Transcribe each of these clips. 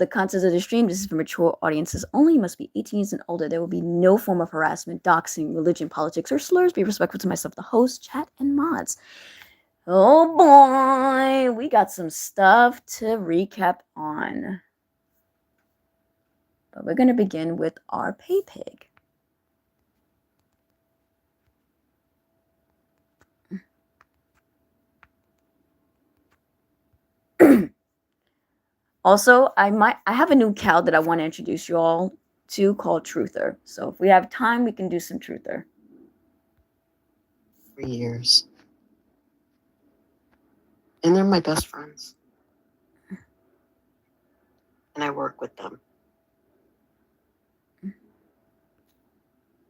The content of the stream, this is for mature audiences only. You must be 18 years and older. There will be no form of harassment, doxing, religion, politics, or slurs. Be respectful to myself, the host, chat, and mods. Oh boy, we got some stuff to recap on. But we're going to begin with our pay pig. Also, I have a new cow that I want to introduce you all to called Truther. So if we have time, we can do some Truther. For years. And they're my best friends. And I work with them.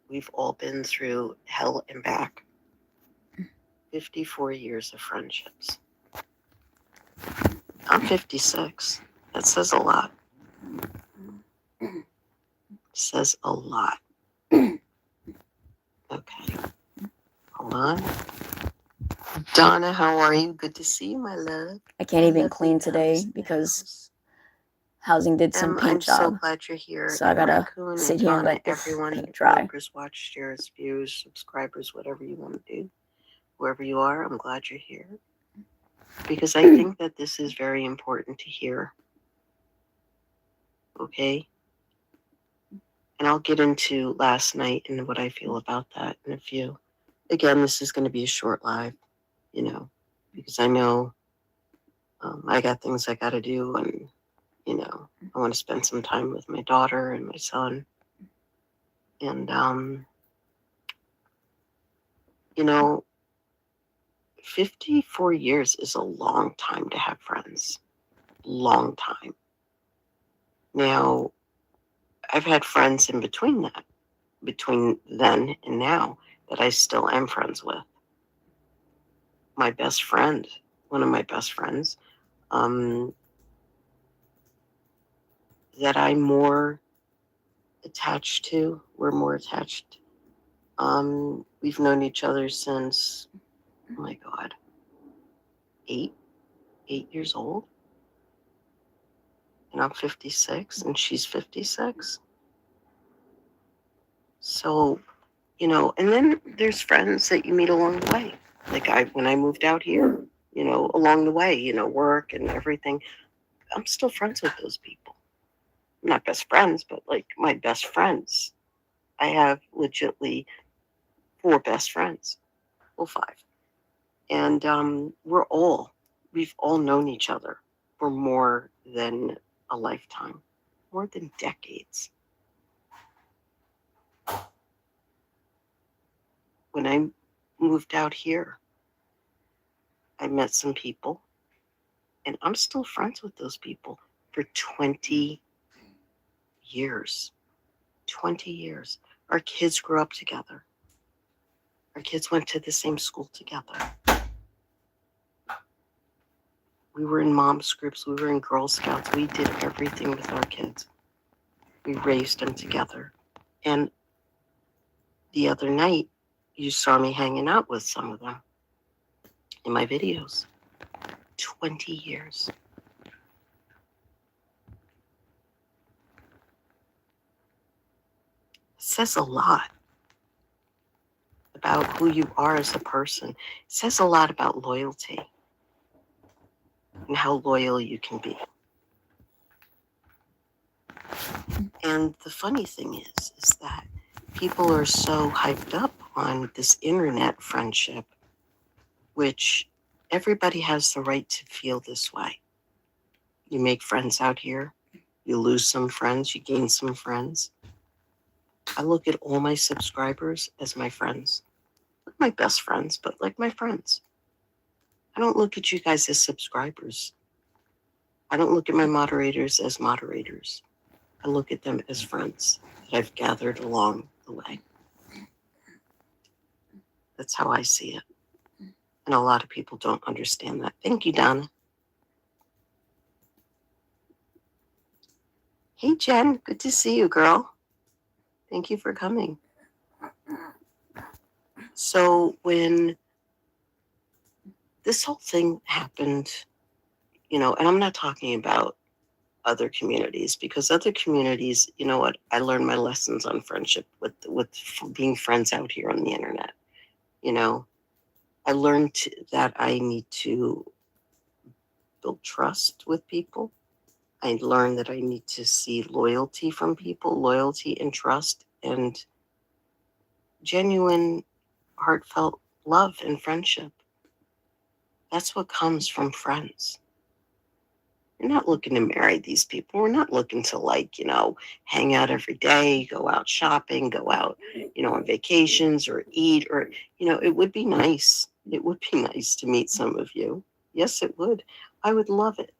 We've all been through hell and back. 54 years of friendships. I'm 56. That says a lot. Says a lot. Okay. Hold on. Donna, how are you? Good to see you, my love. I can't even clean today because housing did some paint job. I'm so glad you're here. So I gotta sit here and let this paint dry. Watch, shares, views, subscribers, whatever you want to do. Whoever you are, I'm glad you're here. Because I think that this is very important to hear. Okay? And I'll get into last night and what I feel about that in a few. Again, this is going to be a short live, because I know I got things I got to do, and, I want to spend some time with my daughter and my son. And, 54 years is a long time to have friends. Long time. Now, I've had friends in between that, between then and now, that I still am friends with. My best friend, one of my best friends, that I'm more attached to, we're more attached. We've known each other since, oh my God, 8 years old. And I'm 56 and she's 56. So, and then there's friends that you meet along the way. Like when I moved out here, along the way, work and everything, I'm still friends with those people. Not best friends, but like my best friends. I have legitimately 4 best friends. Well, 5. And we've all known each other for more than a lifetime, more than decades. When I moved out here, I met some people, and I'm still friends with those people for 20 years. 20 years. Our kids grew up together. Our kids went to the same school together. We were in mom's groups. We were in Girl Scouts. We did everything with our kids. We raised them together. And the other night, you saw me hanging out with some of them in my videos. 20 years. It says a lot about who you are as a person. It says a lot about loyalty and how loyal you can be. And the funny thing is that people are so hyped up on this internet friendship, which everybody has the right to feel this way. You make friends out here, you lose some friends, you gain some friends. I look at all my subscribers as my friends. Not my best friends, but like my friends. I don't look at you guys as subscribers. I don't look at my moderators as moderators. I look at them as friends that I've gathered along the way. That's how I see it. And a lot of people don't understand that. Thank you, Donna. Hey, Jen. Good to see you, girl. Thank you for coming. So when this whole thing happened, and I'm not talking about other communities, because other communities, you know what? I learned my lessons on friendship with being friends out here on the internet. You know, I learned that I need to build trust with people. I learned that I need to see loyalty from people, loyalty and trust, and genuine, heartfelt love and friendship. That's what comes from friends. We're not looking to marry these people. We're not looking to, like, hang out every day, go out shopping, go out, on vacations or eat, or, it would be nice. It would be nice to meet some of you. Yes, it would. I would love it.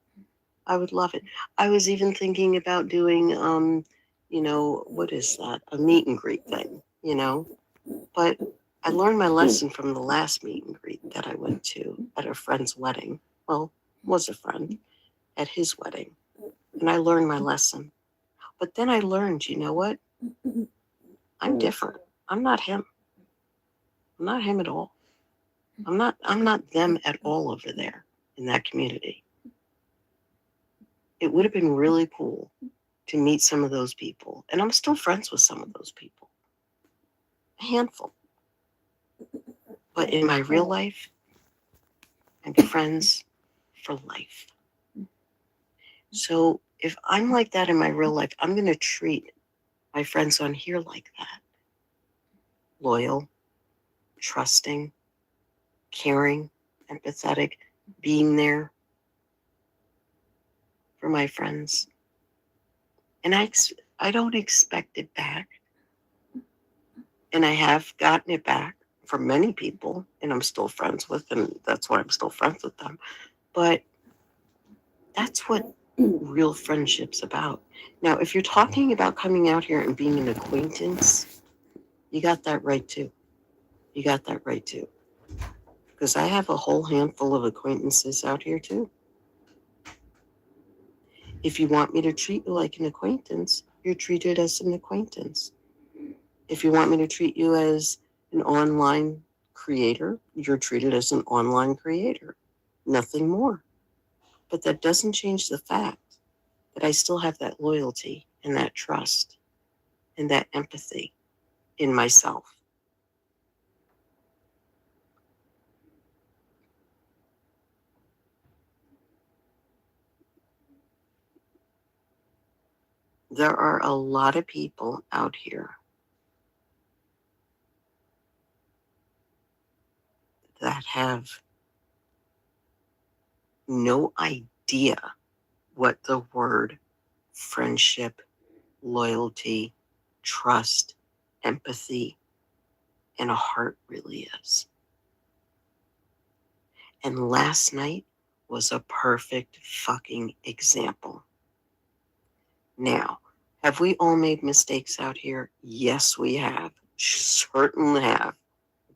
I would love it. I was even thinking about doing, what is that? A meet and greet thing, But I learned my lesson from the last meet and greet that I went to at a friend's wedding. Well, was a friend at his wedding. And I learned my lesson. But then I learned, you know what? I'm different. I'm not him. I'm not him at all. I'm not them at all over there in that community. It would have been really cool to meet some of those people. And I'm still friends with some of those people. A handful. But in my real life, I'm friends for life. So if I'm like that in my real life, I'm going to treat my friends on here like that. Loyal, trusting, caring, empathetic, being there for my friends. And I don't expect it back. And I have gotten it back from many people, and I'm still friends with, and that's why I'm still friends with them. But that's what real friendship's about. Now, if you're talking about coming out here and being an acquaintance, you got that right too. You got that right too. Because I have a whole handful of acquaintances out here too. If you want me to treat you like an acquaintance, you're treated as an acquaintance. If you want me to treat you as an online creator, you're treated as an online creator. Nothing more. But that doesn't change the fact that I still have that loyalty and that trust and that empathy in myself. There are a lot of people out here that have no idea what the word friendship, loyalty, trust, empathy, and a heart really is. And last night was a perfect fucking example. Now, have we all made mistakes out here? Yes, we have. Certainly have.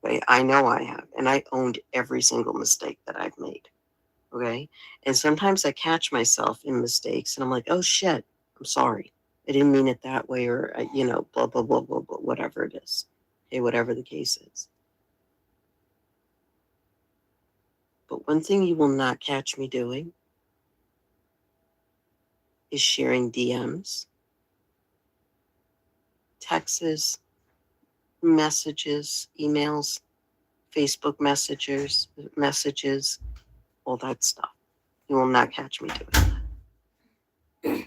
Okay, I know I have. And I owned every single mistake that I've made. Okay. And sometimes I catch myself in mistakes and I'm like, oh shit, I'm sorry. I didn't mean it that way, or, blah, blah, blah, blah, blah, whatever it is. Okay, whatever the case is. But one thing you will not catch me doing is sharing DMs, texts, messages, emails, Facebook messages, all that stuff. You will not catch me doing that.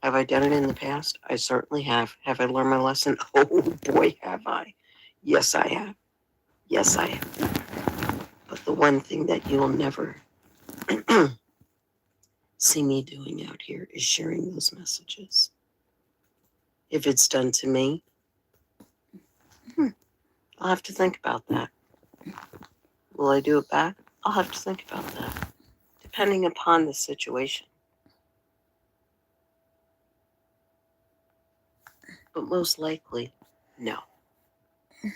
Have I done it in the past? I certainly have. Have I learned my lesson? Oh boy, have I. Yes, I have. Yes, I have. But the one thing that you'll never see me doing out here is sharing those messages. If it's done to me, I'll have to think about that. Will I do it back? I'll have to think about that, depending upon the situation. But most likely, no. No.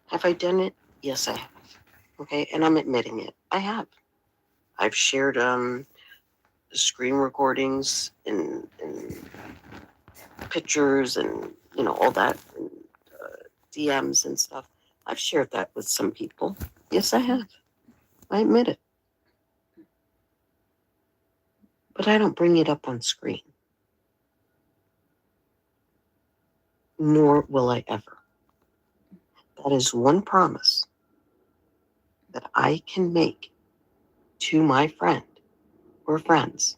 Have I done it? Yes, I have. Okay, and I'm admitting it. I have. I've shared screen recordings and pictures and all that, and DMs and stuff. I've shared that with some people. Yes, I have. I admit it. but I don't bring it up on screen, nor will I ever. That is one promise that I can make to my friend or friends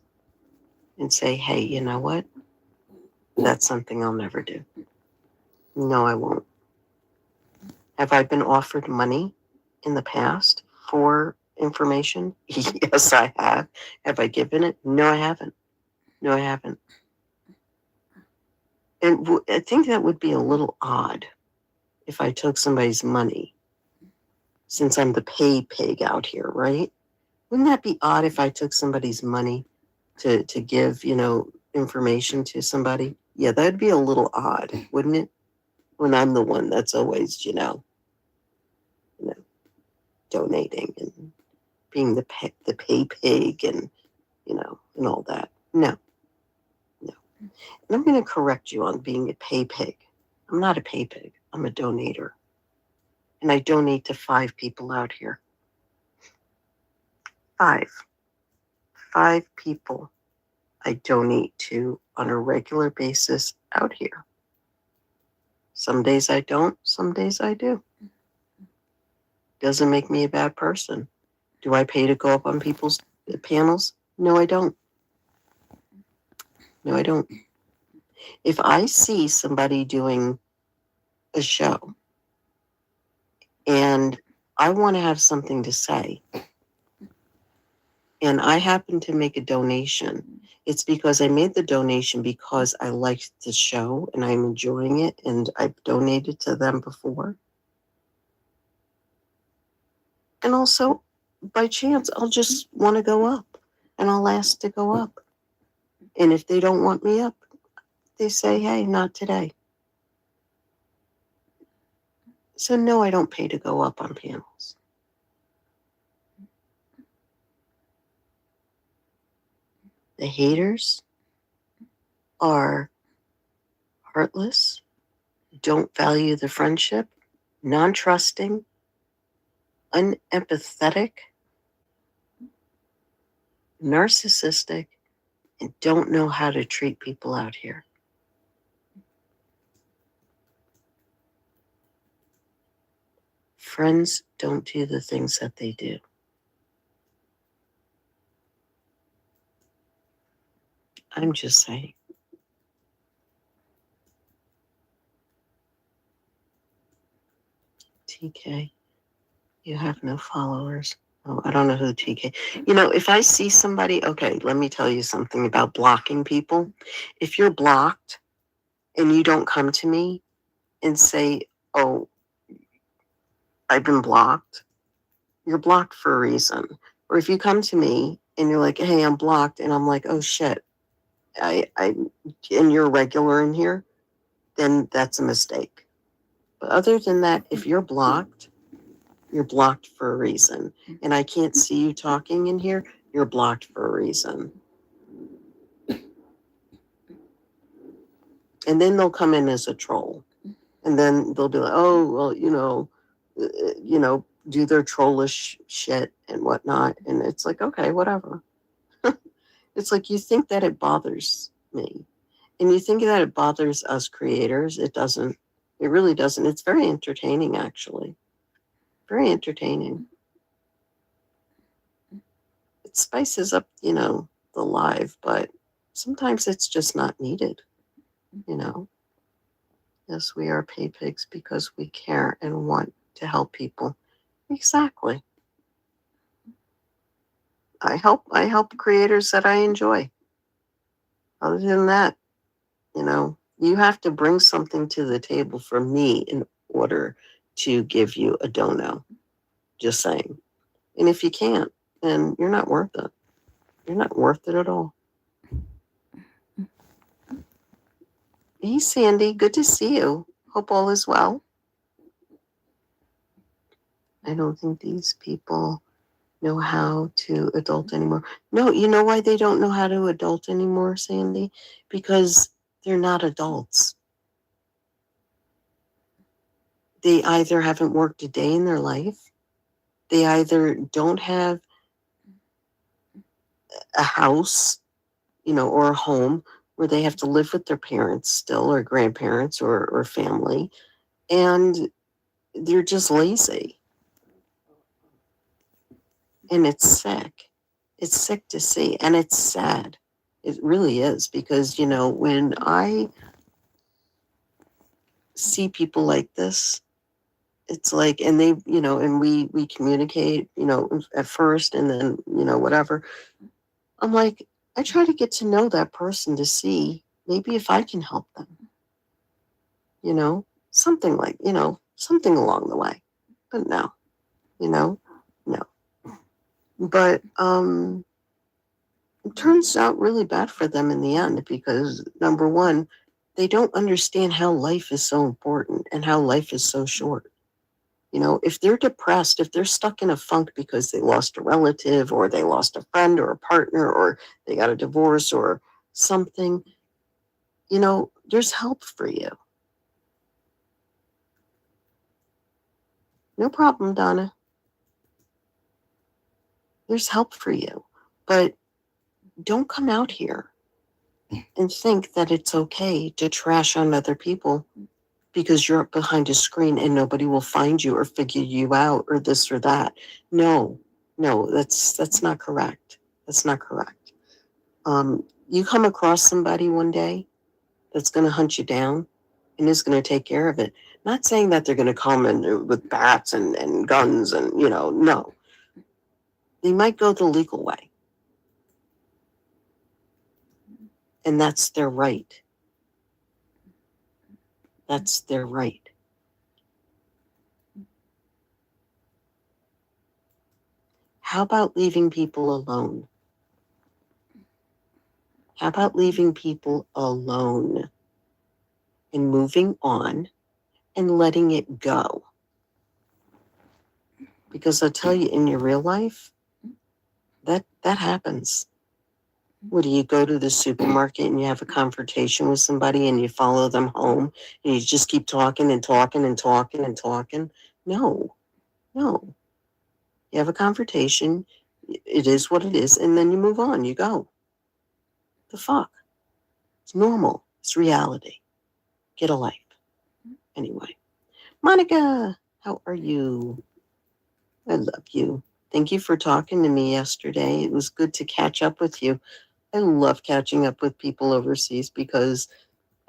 and say, hey, you know what? That's something I'll never do. No, I won't. Have I been offered money in the past for information? Yes, I have. Have I given it? No, I haven't. No, I haven't. And I think that would be a little odd if I took somebody's money, since I'm the pay pig out here, right? Wouldn't that be odd if I took somebody's money to give, information to somebody? Yeah, that'd be a little odd, wouldn't it? When I'm the one that's always, donating and being the pay pig and, and all that. No, no. And I'm going to correct you on being a pay pig. I'm not a pay pig. I'm a donator. And I donate to 5 people out here. 5. 5 people I donate to on a regular basis out here. Some days I don't, some days I do. Doesn't make me a bad person. Do I pay to go up on people's panels? No, I don't. No, I don't. If I see somebody doing a show and I want to have something to say, and I happen to make a donation, it's because I made the donation because I liked the show and I'm enjoying it and I've donated to them before. And also, by chance, I'll just want to go up and I'll ask to go up. And if they don't want me up, they say, hey, not today. So no, I don't pay to go up on panels. The haters are heartless, don't value the friendship, non-trusting, unempathetic, narcissistic, and don't know how to treat people out here. Friends don't do the things that they do. I'm just saying. TK, you have no followers. Oh, I don't know who TK. If I see somebody, okay, let me tell you something about blocking people. If you're blocked and you don't come to me and say, oh, I've been blocked, you're blocked for a reason. Or if you come to me and you're like, hey, I'm blocked, and I'm like, oh shit, I and you're regular in here, then that's a mistake. But other than that, if you're blocked for a reason. And I can't see you talking in here, you're blocked for a reason. And then they'll come in as a troll. And then they'll be like, oh, well, do their trollish shit and whatnot. And it's like, okay, whatever. It's like, you think that it bothers me. And you think that it bothers us creators. It doesn't. It really doesn't. It's very entertaining, actually. Very entertaining. It spices up, the live, but sometimes it's just not needed, Yes, we are pay pigs because we care and want to help people. Exactly. I help creators that I enjoy. Other than that, you have to bring something to the table for me in order to give you a dono. Just saying. And if you can't, then you're not worth it. You're not worth it at all. Hey, Sandy, good to see you. Hope all is well. I don't think these people know how to adult anymore. No, you know why they don't know how to adult anymore, Sandy? Because they're not adults. They either haven't worked a day in their life, they either don't have a house or a home where they have to live with their parents still, or grandparents, or family, and they're just lazy. And it's sick. It's sick to see, and it's sad. It really is, because, when I see people like this, it's like, and they, and we communicate, at first, and then, whatever. I'm like, I try to get to know that person to see maybe if I can help them, something like, something along the way. But no, no. But it turns out really bad for them in the end, because number one, they don't understand how life is so important and how life is so short. If they're depressed, if they're stuck in a funk because they lost a relative, or they lost a friend or a partner, or they got a divorce or something, there's help for you. No problem, Donna. There's help for you. But don't come out here and think that it's okay to trash on other people because you're behind a screen and nobody will find you or figure you out or this or that. No, that's not correct. That's not correct. You come across somebody one day that's going to hunt you down and is going to take care of it. Not saying that they're going to come in with bats and guns and, no. They might go the legal way. And that's their right. That's their right. How about leaving people alone? How about leaving people alone and moving on and letting it go? Because I'll tell you, in your real life, that happens. What, do you go to the supermarket and you have a confrontation with somebody and you follow them home and you just keep talking and talking and talking and talking? No. You have a confrontation. It is what it is. And then you move on. You go. The fuck? It's normal. It's reality. Get a life. Anyway. Monica, how are you? I love you. Thank you for talking to me yesterday. It was good to catch up with you. I love catching up with people overseas, because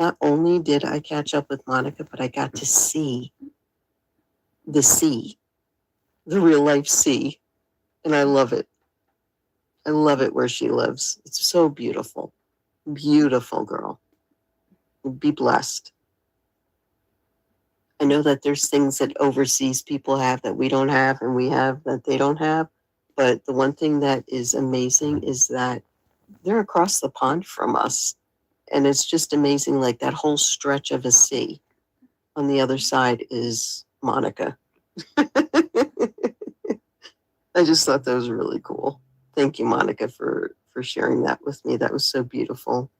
not only did I catch up with Monica, but I got to see the sea, the real life sea. And I love it. I love it where she lives. It's so beautiful. Beautiful girl. Be blessed. I know that there's things that overseas people have that we don't have, and we have that they don't have. But the one thing that is amazing is that they're across the pond from us. And it's just amazing, like that whole stretch of a sea. On the other side is Monica. I just thought that was really cool. Thank you, Monica, for sharing that with me. That was so beautiful.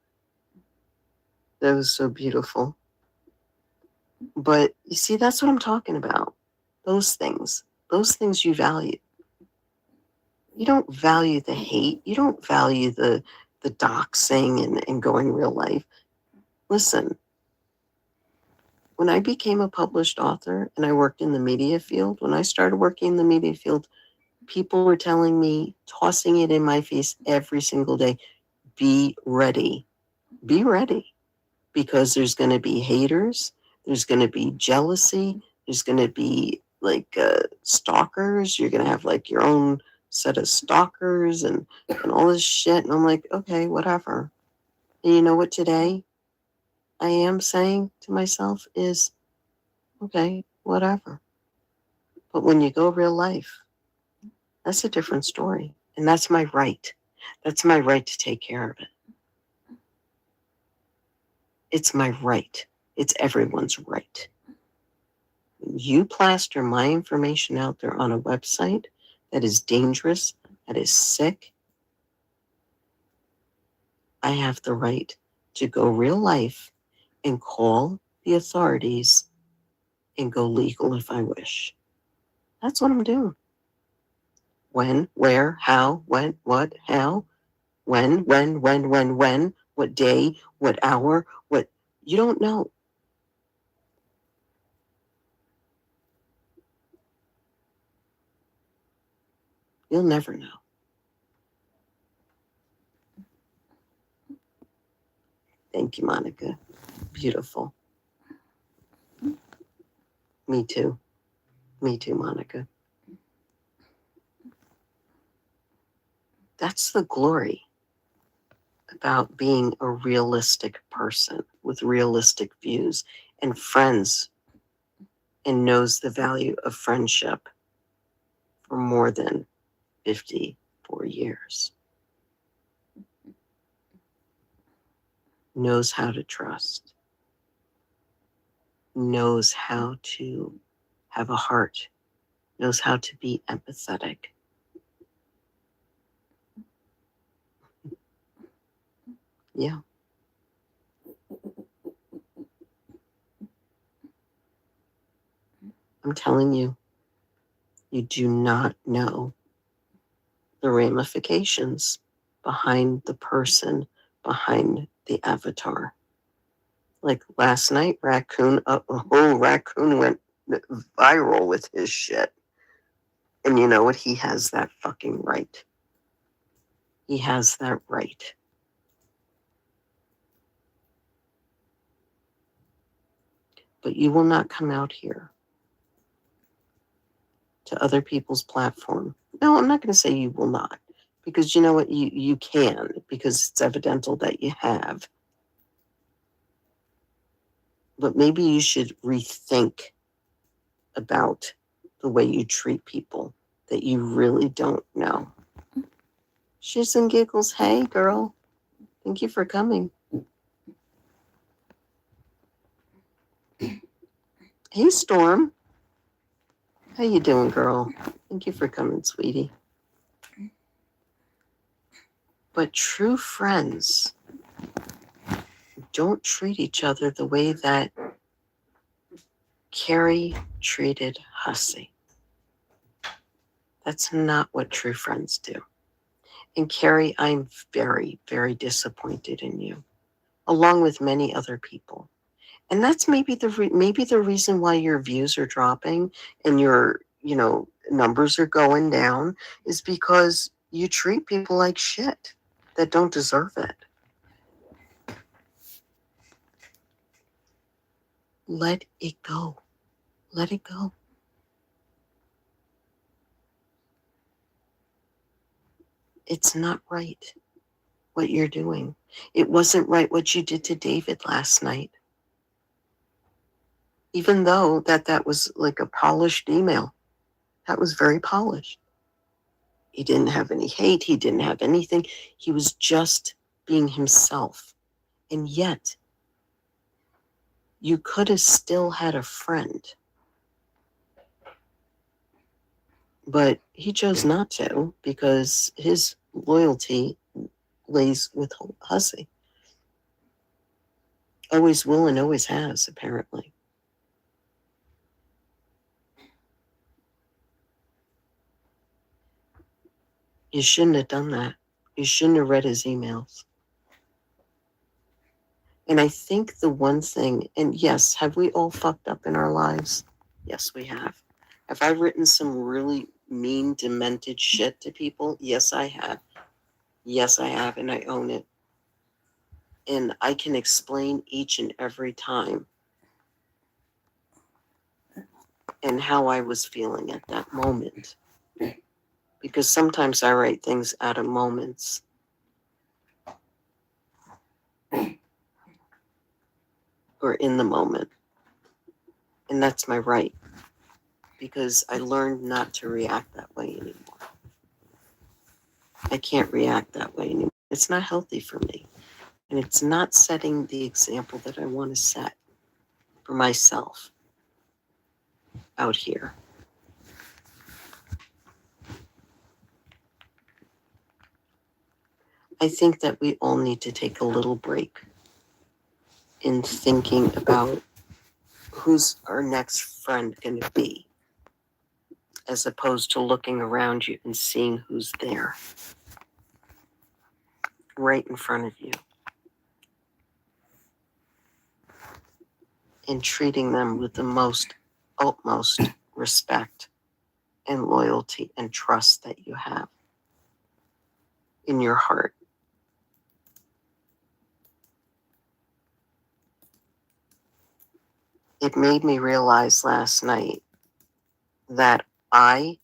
That was so beautiful. But you see, that's what I'm talking about. Those things you value. You don't value the hate. You don't value the doxing and going real life. Listen, when I became a published author and I worked in the media field, when I started working in the media field, people were telling me, tossing it in my face every single day, be ready. Be ready. Because there's going to be haters. There's going to be jealousy. There's going to be like stalkers. You're going to have like your own set of stalkers and all this shit. And I'm like, okay, whatever. And you know what today I am saying to myself is, okay, whatever. But when you go real life, that's a different story. And that's my right. That's my right to take care of it. It's my right. It's everyone's right. You plaster my information out there on a website that is dangerous, that is sick, I have the right to go real life and call the authorities and go legal if I wish. That's what I'm doing. When, where, how, when, what, how, When, what day, what hour, what, you don't know. You'll never know. Thank you, Monica. Beautiful. Me too. Me too, Monica. That's the glory about being a realistic person with realistic views and friends and knows the value of friendship for more than 54 years. Knows how to trust. Knows how to have a heart. Knows how to be empathetic. Yeah. I'm telling you, you do not know the ramifications behind the person, behind the avatar. Like last night, Raccoon went viral with his shit. And you know what? He has that fucking right. He has that right. But you will not come out here to other people's platform. No, I'm not going to say you will not. Because you know what? You can, because it's evidential that you have. But maybe you should rethink about the way you treat people that you really don't know. Shits and giggles. Hey, girl. Thank you for coming. Hey, Storm. How you doing, girl? Thank you for coming, sweetie. But true friends don't treat each other the way that Carrie treated Hussey. That's not what true friends do. And Carrie, I'm very, very disappointed in you, along with many other people. And that's maybe the reason why your views are dropping and your numbers are going down, is because you treat people like shit that don't deserve it. Let it go. Let it go. It's not right what you're doing. It wasn't right what you did to David last night. Even though that was like a polished email. That was very polished. He didn't have any hate. He didn't have anything. He was just being himself. And yet, you could have still had a friend. But he chose not to, because his loyalty lays with Hussey. Always will and always has, apparently. You shouldn't have done that. You shouldn't have read his emails. And I think the one thing, and yes, have we all fucked up in our lives? Yes, we have. Have I written some really mean, demented shit to people? Yes, I have. Yes, I have, and I own it. And I can explain each and every time and how I was feeling at that moment. Because sometimes I write things out of moments. Or in the moment. And that's my right. Because I learned not to react that way anymore. I can't react that way anymore. It's not healthy for me. And it's not setting the example that I want to set for myself out here. I think that we all need to take a little break in thinking about who's our next friend going to be, as opposed to looking around you and seeing who's there. right in front of you and treating them with the most utmost respect and loyalty and trust that you have in your heart. It made me realize last night that I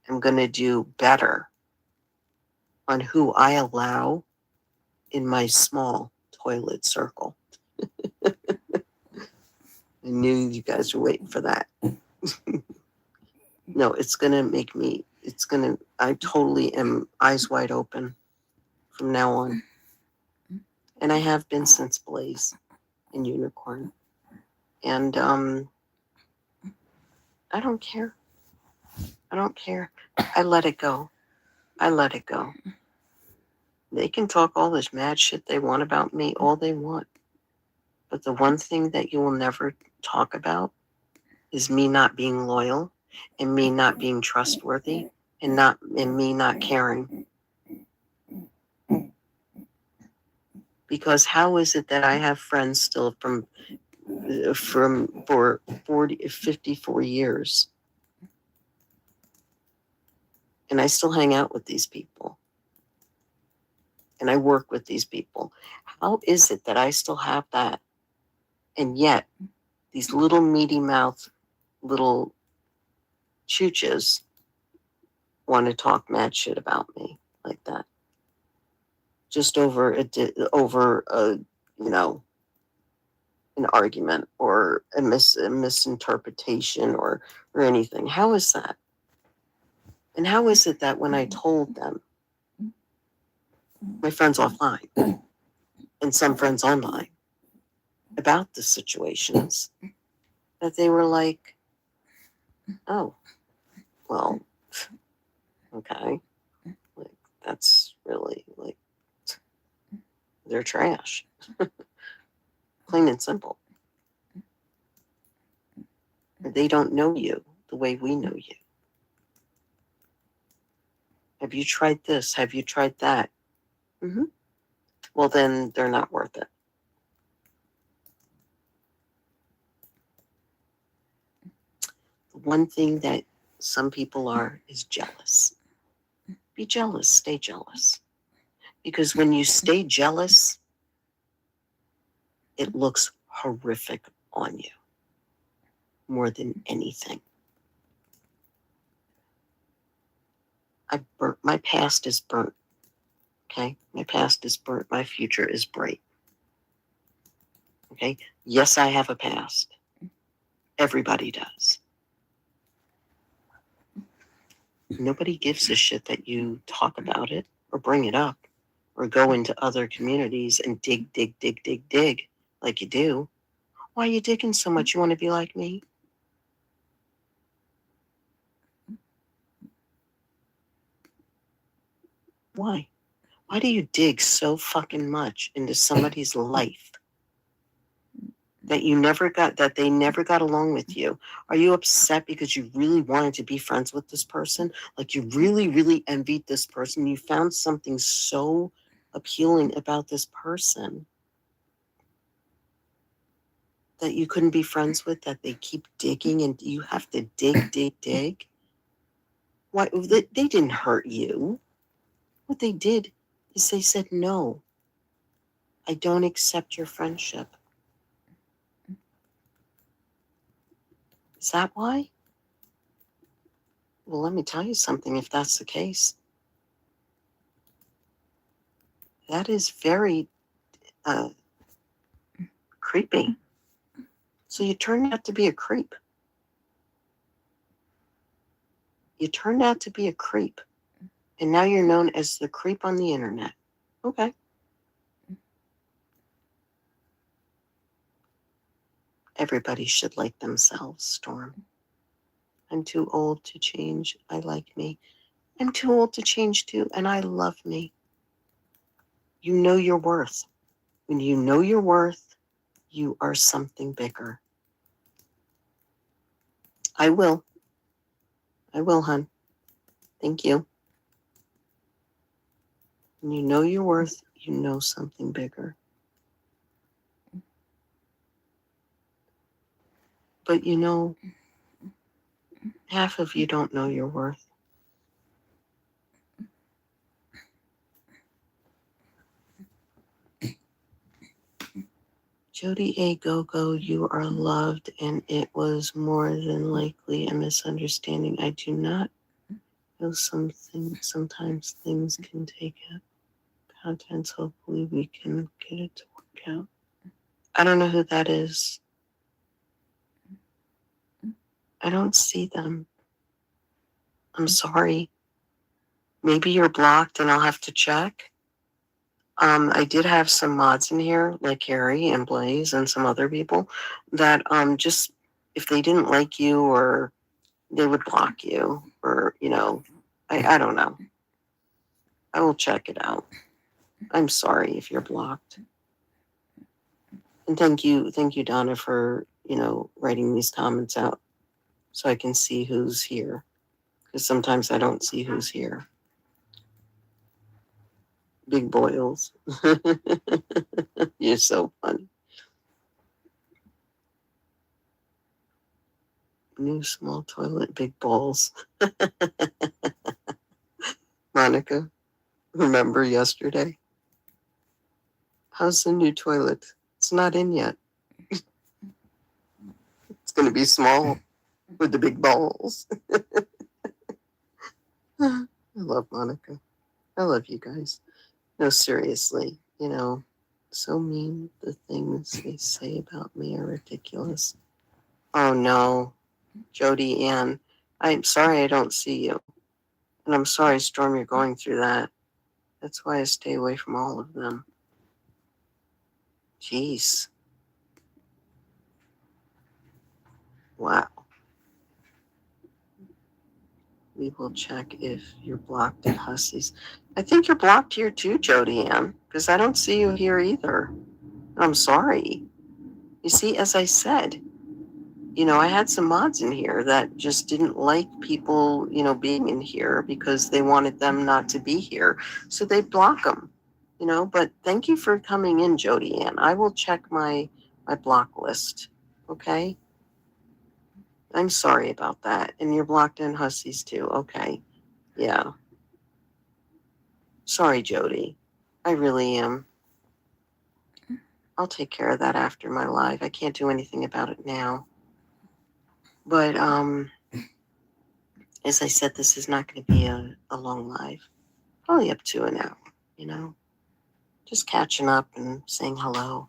am going to do better on who I allow in my small toilet circle. I knew you guys were waiting for that. No, it's going to make me, I totally am eyes wide open from now on. And I have been since Blaze and Unicorn. And I don't care. I don't care. I let it go. I let it go. They can talk all this mad shit they want about me, all they want. But the one thing that you will never talk about is me not being loyal and me not being trustworthy and me not caring. Because how is it that I have friends still for 54 years and I still hang out with these people and I work with these people? How is it that I still have that? And yet these little meaty mouth little chooches want to talk mad shit about me like that, just over an argument or a misinterpretation or anything. How is that? And how is it that when I told them, my friends offline and some friends online, about the situations, that they were like, oh, well, okay, like that's really like they're trash, plain and simple. They don't know you the way we know you. Have you tried this? Have you tried that? Mm-hmm. Well, then they're not worth it. The one thing that some people are is jealous. Be jealous, stay jealous. Because when you stay jealous, it looks horrific on you more than anything. My past is burnt. Okay? My past is burnt. My future is bright. Okay? Yes, I have a past. Everybody does. Nobody gives a shit that you talk about it or bring it up or go into other communities and dig like you do. Why are you digging so much? You want to be like me? Why? Why do you dig so fucking much into somebody's life that they never got along with you? Are you upset because you really wanted to be friends with this person? Like you really, really envied this person. You found something so appealing about this person that you couldn't be friends with, that they keep digging and you have to dig. Why? They didn't hurt you. What they did is they said, no, I don't accept your friendship. Is that why? Well, let me tell you something. If that's the case, that is very creepy. So you turned out to be a creep. You turned out to be a creep. And now you're known as the creep on the internet. Okay. Everybody should like themselves, Storm. I'm too old to change. I like me. I'm too old to change too, and I love me. You know your worth. When you know your worth, you are something bigger. I will. I will, hon. Thank you. When you know your worth, you know something bigger. But you know, half of you don't know your worth. Jody A. Go-Go, you are loved, and it was more than likely a misunderstanding. I do not know sometimes things can take it. Contents, hopefully we can get it to work out. I don't know who that is. I don't see them. I'm sorry. Maybe you're blocked and I'll have to check. I did have some mods in here, like Carrie and Blaze and some other people, that just if they didn't like you or they would block you or, I don't know. I will check it out. I'm sorry if you're blocked. And thank you, Donna, for, writing these comments out so I can see who's here. Because sometimes I don't see who's here. Big boils. You're so funny. New small toilet, big balls. Monica, remember yesterday? How's the new toilet? It's not in yet. It's going to be small with the big balls. I love Monica. I love you guys. No, seriously, so mean. The things they say about me are ridiculous. Oh no, Jody Ann, I'm sorry I don't see you. And I'm sorry, Storm, you're going through that. That's why I stay away from all of them. Jeez. Wow. We will check if you're blocked at Hussey's. I think you're blocked here too, Jody Ann, because I don't see you here either. I'm sorry. You see, as I said, I had some mods in here that just didn't like people, being in here because they wanted them not to be here. So they block them, but thank you for coming in, Jody Ann. I will check my block list. Okay. I'm sorry about that. And you're blocked in Hussies too. Okay. Yeah. Sorry, Jody. I really am. I'll take care of that after my live. I can't do anything about it now. But as I said, this is not going to be a long live. Probably up to an hour, just catching up and saying hello,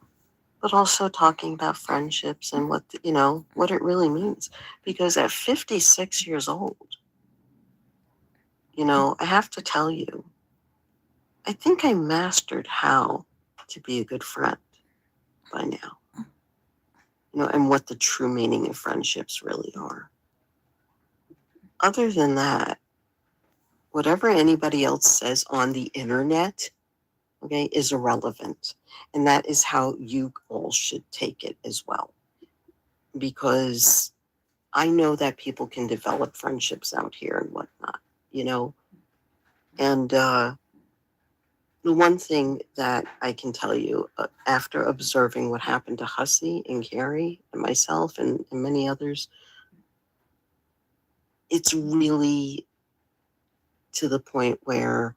but also talking about friendships and what it really means. Because at 56 years old, I have to tell you, I think I mastered how to be a good friend by now, and what the true meaning of friendships really are. Other than that, whatever anybody else says on the internet, okay, is irrelevant. And that is how you all should take it as well. Because I know that people can develop friendships out here and whatnot, And the one thing that I can tell you, after observing what happened to Hussey and Carrie and myself and many others, it's really to the point where,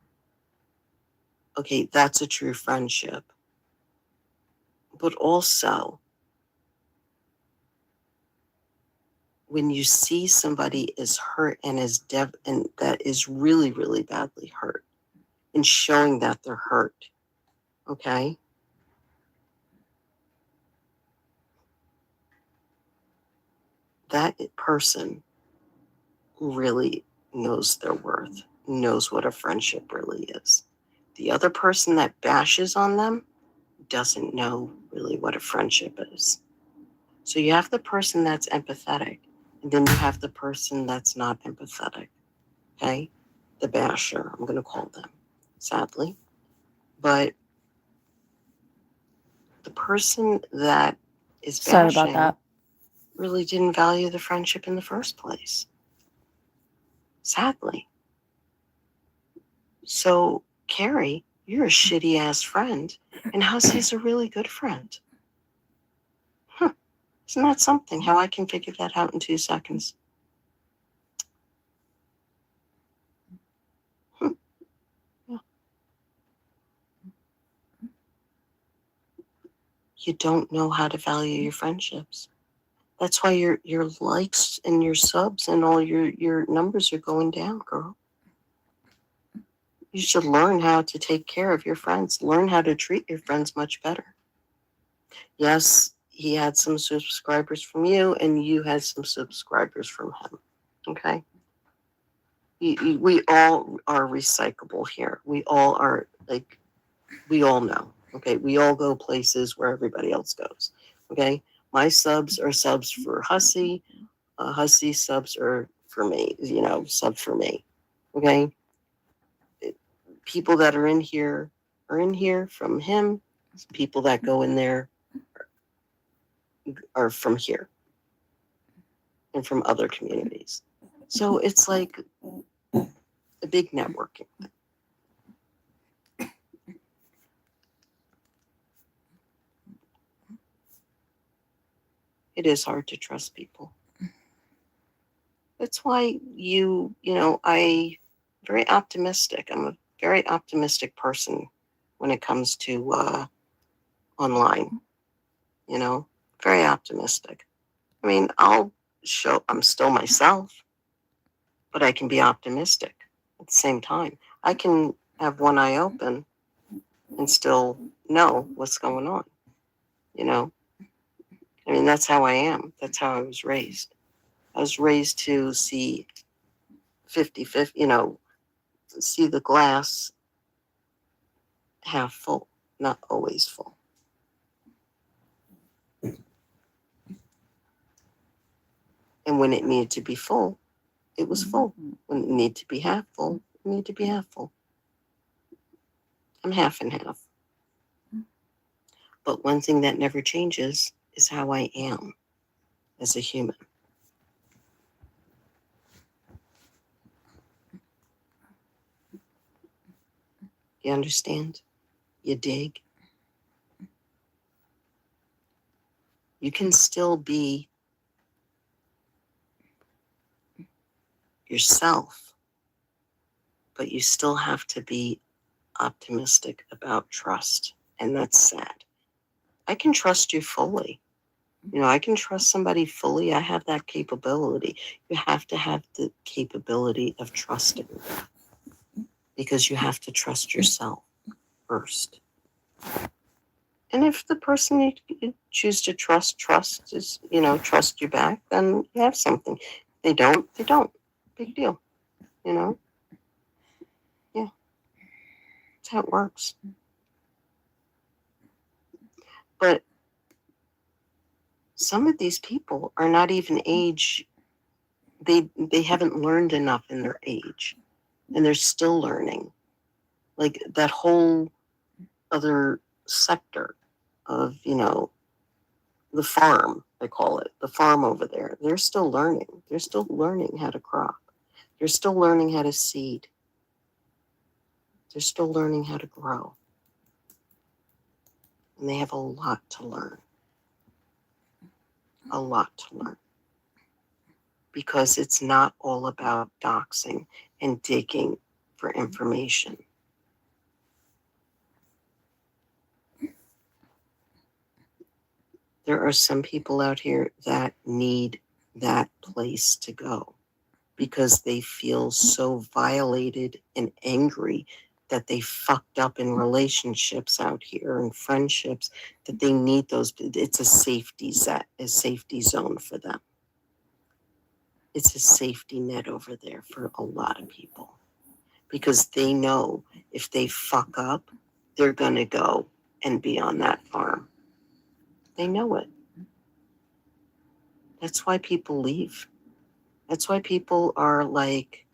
okay, that's a true friendship. But also, when you see somebody is hurt and and that is really, really badly hurt, and showing that they're hurt, okay? That person really knows their worth, knows what a friendship really is. The other person that bashes on them doesn't know really what a friendship is. So you have the person that's empathetic, and then you have the person that's not empathetic, okay? The basher, I'm going to call them, sadly. But the person that is Sorry about bashing that. really didn't value the friendship in the first place, sadly. So, Carrie, You're a shitty ass friend, and Hussy's a really good friend. Huh. Isn't that something? How I can figure that out in 2 seconds. Yeah. You don't know how to value your friendships. That's why your likes and your subs and all your numbers are going down, girl. You should learn how to take care of your friends. Learn how to treat your friends much better. Yes, he had some subscribers from you, and you had some subscribers from him. Okay? We all are recyclable here. We all are, like, we all know. Okay? We all go places where everybody else goes. Okay? My subs are subs for Hussy. Hussy subs are for me, sub for me. Okay? People that are in here from him. People that go in there are from here and from other communities. So it's like a big networking thing. It is hard to trust people. That's why I very optimistic. I'm a very optimistic person when it comes to online. Very optimistic. I mean, I'm still myself, but I can be optimistic at the same time. I can have one eye open and still know what's going on. I mean, that's how I am. That's how I was raised. I was raised to see 50-50, see the glass half full, not always full. And when it needed to be full, it was full. When it needed to be half full, it needed to be half full. I'm half and half. But one thing that never changes is how I am as a human. You understand? You dig? You can still be yourself, but you still have to be optimistic about trust. And that's sad. I can trust you fully. I can trust somebody fully. I have that capability. You have to have the capability of trusting because you have to trust yourself first. And if the person you choose to trust is, trust you back, then you have something. They don't. Big deal. Yeah. That's how it works. But some of these people are not even age. They haven't learned enough in their age, and they're still learning. Like that whole other sector of the farm, they call it the farm over there. They're still learning. They're still learning how to crop. They're still learning how to seed. They're still learning how to grow, and they have a lot to learn. A lot to learn. Because it's not all about doxing and digging for information. There are some people out here that need that place to go because they feel so violated and angry that they fucked up in relationships out here and friendships that they need those. It's a safety zone for them. It's a safety net over there for a lot of people because they know if they fuck up, they're going to go and be on that farm. They know it. That's why people leave. That's why people are like,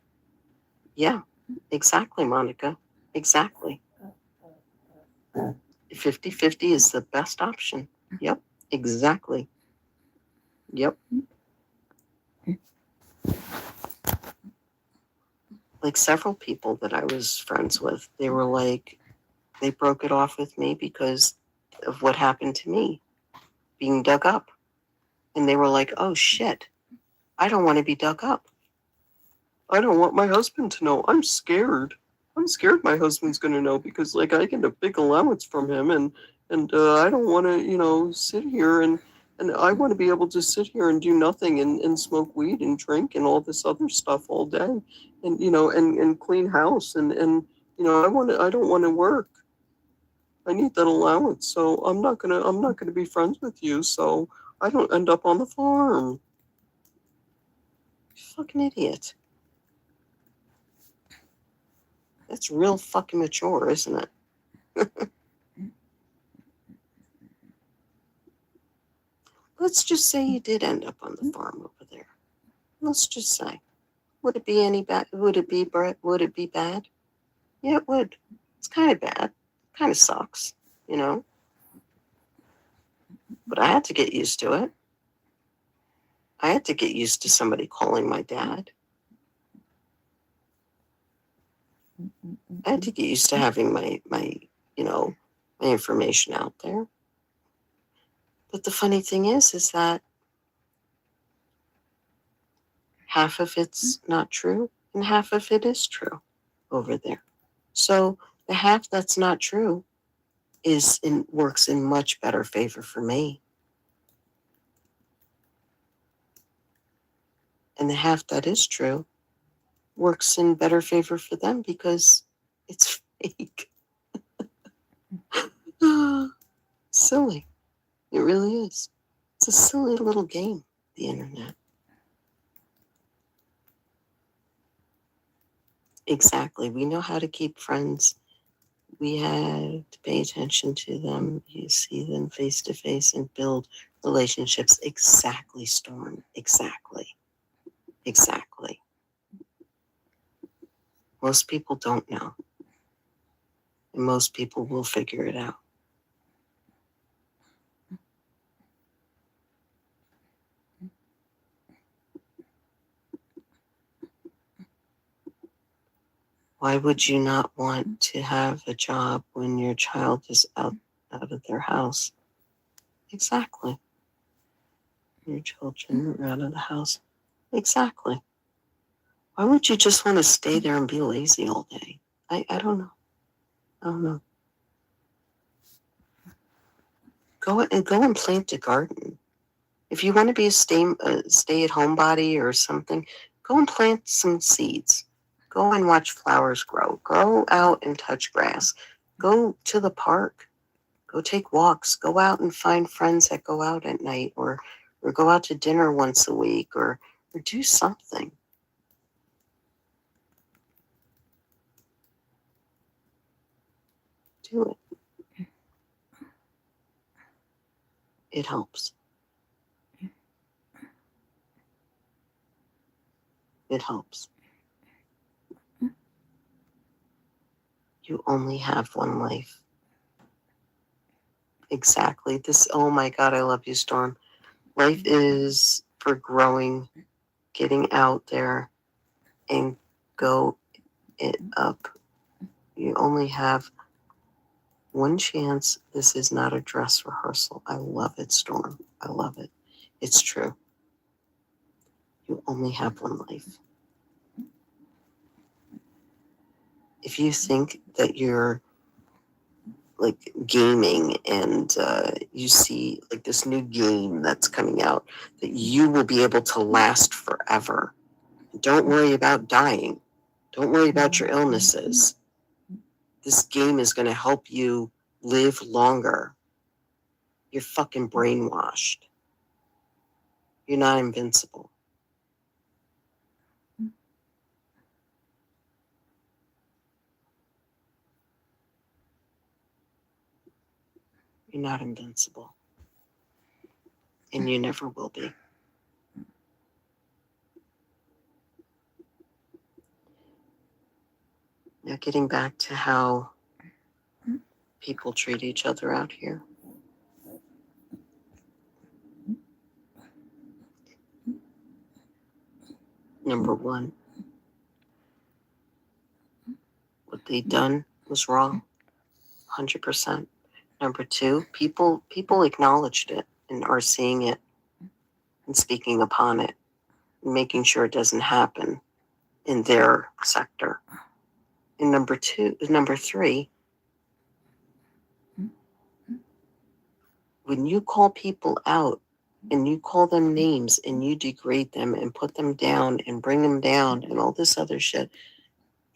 yeah, exactly, Monica. Exactly. 50-50 is the best option. Yep, exactly. Yep. Like several people that I was friends with, they were like, They broke it off with me because of what happened to me, being dug up. And they were like, oh shit, I don't want to be dug up. I don't want my husband to know. I'm scared. I'm scared my husband's going to know because, like, I get a big allowance from him, and I don't want to, sit here and I want to be able to sit here and do nothing and smoke weed and drink and all this other stuff all day, and clean house I don't want to work. I need that allowance, so I'm not gonna be friends with you, so I don't end up on the farm. You fucking idiot. That's real fucking mature, isn't it? Let's just say you did end up on the farm over there. Let's just say. Would it be any bad? Would it be bad? Yeah, it would. It's kind of bad. Kind of sucks, you know. But I had to get used to it. I had to get used to somebody calling my dad. I had to get used to having my information out there. But the funny thing is that half of it's not true and half of it is true over there. So the half that's not true works in much better favor for me. And the half that is true works in better favor for them because it's fake. Silly. It really is. It's a silly little game, the internet. Exactly. We know how to keep friends. We had to pay attention to them. You see them face to face and build relationships. Exactly, Storm. Exactly. Exactly. Most people don't know. And most people will figure it out. Why would you not want to have a job when your child is out of their house? Exactly. Your children are out of the house. Exactly. Why would you just want to stay there and be lazy all day? I don't know. I don't know. Go and plant a garden. If you want to be a stay-at-home body or something, go and plant some seeds. Go and watch flowers grow. Go out and touch grass. Go to the park. Go take walks. Go out and find friends that go out at night, or go out to dinner once a week, or do something. Do it. It helps. It helps. You only have one life. Exactly. Oh my God, I love you, Storm. Life is for growing, getting out there, and go it up. You only have one chance. This is not a dress rehearsal. I love it, Storm. I love it. It's true. You only have one life. If you think that you're like gaming and you see like this new game that's coming out, that you will be able to last forever, don't worry about dying. Don't worry about your illnesses. This game is going to help you live longer. You're fucking brainwashed. You're not invincible. You're not invincible. And you never will be. Now, getting back to how people treat each other out here. Number one, what they done was wrong. 100%. Number two, people acknowledged it and are seeing it and speaking upon it, and making sure it doesn't happen in their sector. And number three, when you call people out and you call them names and you degrade them and put them down and bring them down and all this other shit,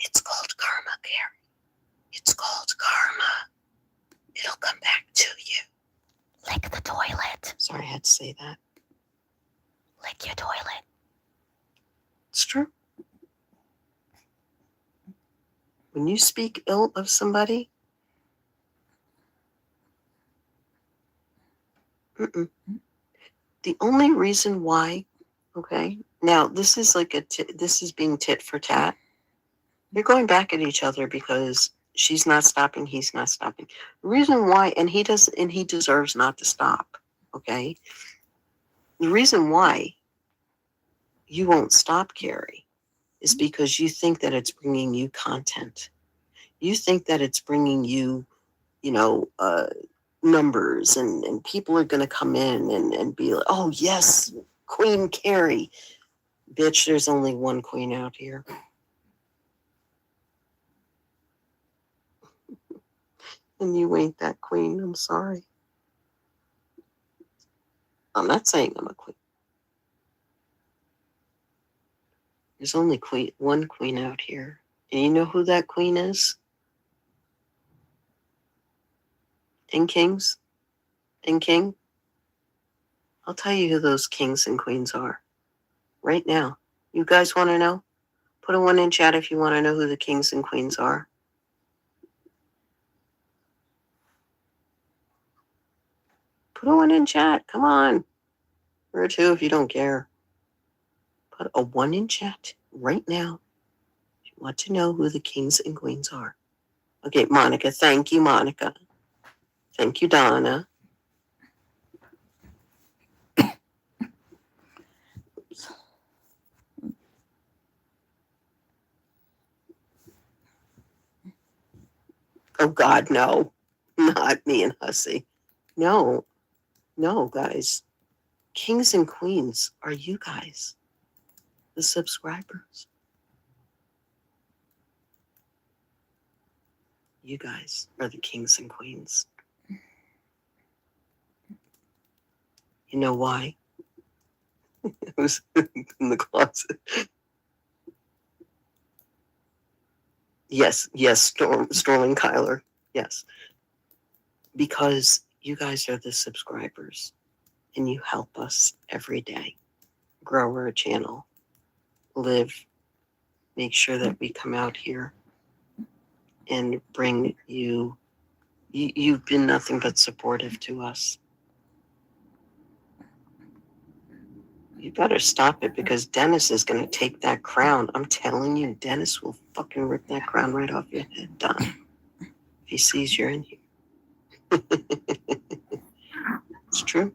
it's called karma, Carrie. It's called karma. It'll come back to you. Lick the toilet. Sorry, I had to say that. Lick your toilet. It's true. When you speak ill of somebody, the only reason why, okay, now this is like this is being tit for tat. You're going back at each other because she's not stopping, he's not stopping. The reason why, and he deserves not to stop, okay? The reason why you won't stop, Carrie, is because you think that it's bringing you content. You think that it's bringing you, numbers, and people are going to come in and be like, oh, yes, Queen Carrie. Bitch, there's only one queen out here. And you ain't that queen. I'm sorry. I'm not saying I'm a queen. There's only one queen out here. And you know who that queen is? And kings? And king? I'll tell you who those kings and queens are. Right now. You guys want to know? Put a 1 in chat if you want to know who the kings and queens are. Put a 1 in chat. Come on. Or a 2 if you don't care. Put a 1 in chat right now if you want to know who the kings and queens are. Okay, Monica. Thank you, Monica. Thank you, Donna. Oh, God, no. Not me and Hussy. No, guys. Kings and queens are you guys, the subscribers. You guys are the kings and queens. You know why? It was in the closet. Yes, Storm and Kyler. Yes. Because you guys are the subscribers and you help us every day grow our channel, live, make sure that we come out here and bring you. You've been nothing but supportive to us. You better stop it because Dennis is going to take that crown. I'm telling you, Dennis will fucking rip that crown right off your head, Don. If he sees you're in here. It's true.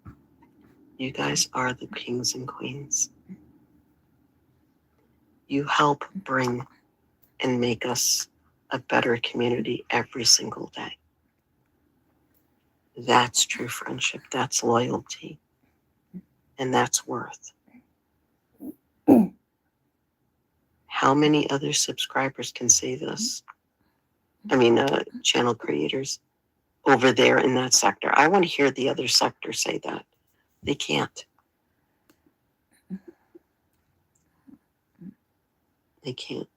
You guys are the kings and queens. You help bring and make us a better community every single day. That's true friendship. That's loyalty. And that's worth. How many other subscribers can say this? I mean, channel creators over there in that sector. I want to hear the other sector say that. They can't. They can't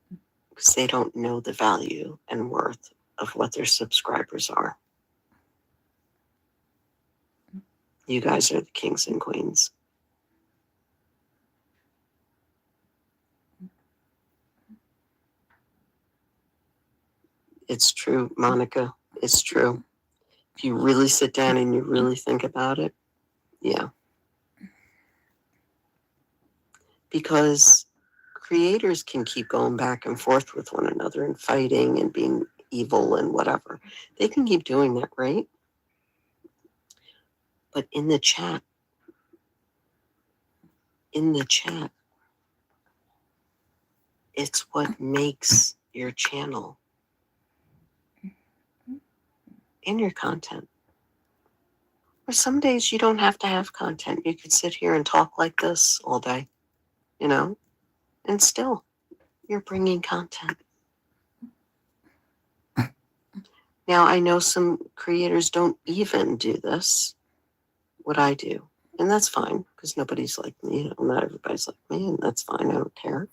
because they don't know the value and worth of what their subscribers are. You guys are the kings and queens. It's true, Monica. It's true. If you really sit down and you really think about it, yeah. Because creators can keep going back and forth with one another and fighting and being evil and whatever. They can keep doing that, right? But in the chat, it's what makes your channel. in your content. Or some days you don't have to have content. You could sit here and talk like this all day, and still you're bringing content. Now, I know some creators don't even do this, what I do. And that's fine, because nobody's like me. Not everybody's like me, and that's fine. I don't care.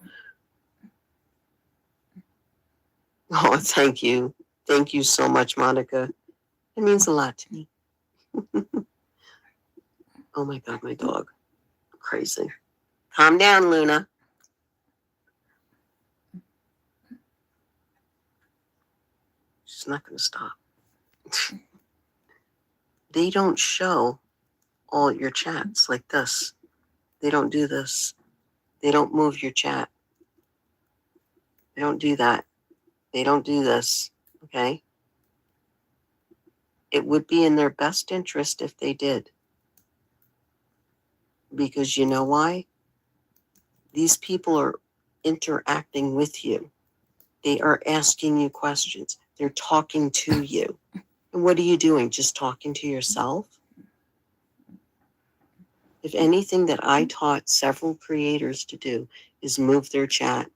Oh, thank you. Thank you so much, Monica. It means a lot to me. Oh my God, my dog. Crazy. Calm down, Luna. She's not going to stop. They don't show all your chats like this. They don't do this. They don't move your chat. They don't do that. They don't do this. Okay? It would be in their best interest if they did. Because you know why? These people are interacting with you. They are asking you questions. They're talking to you. And what are you doing? Just talking to yourself? If anything that I taught several creators to do is move their chat,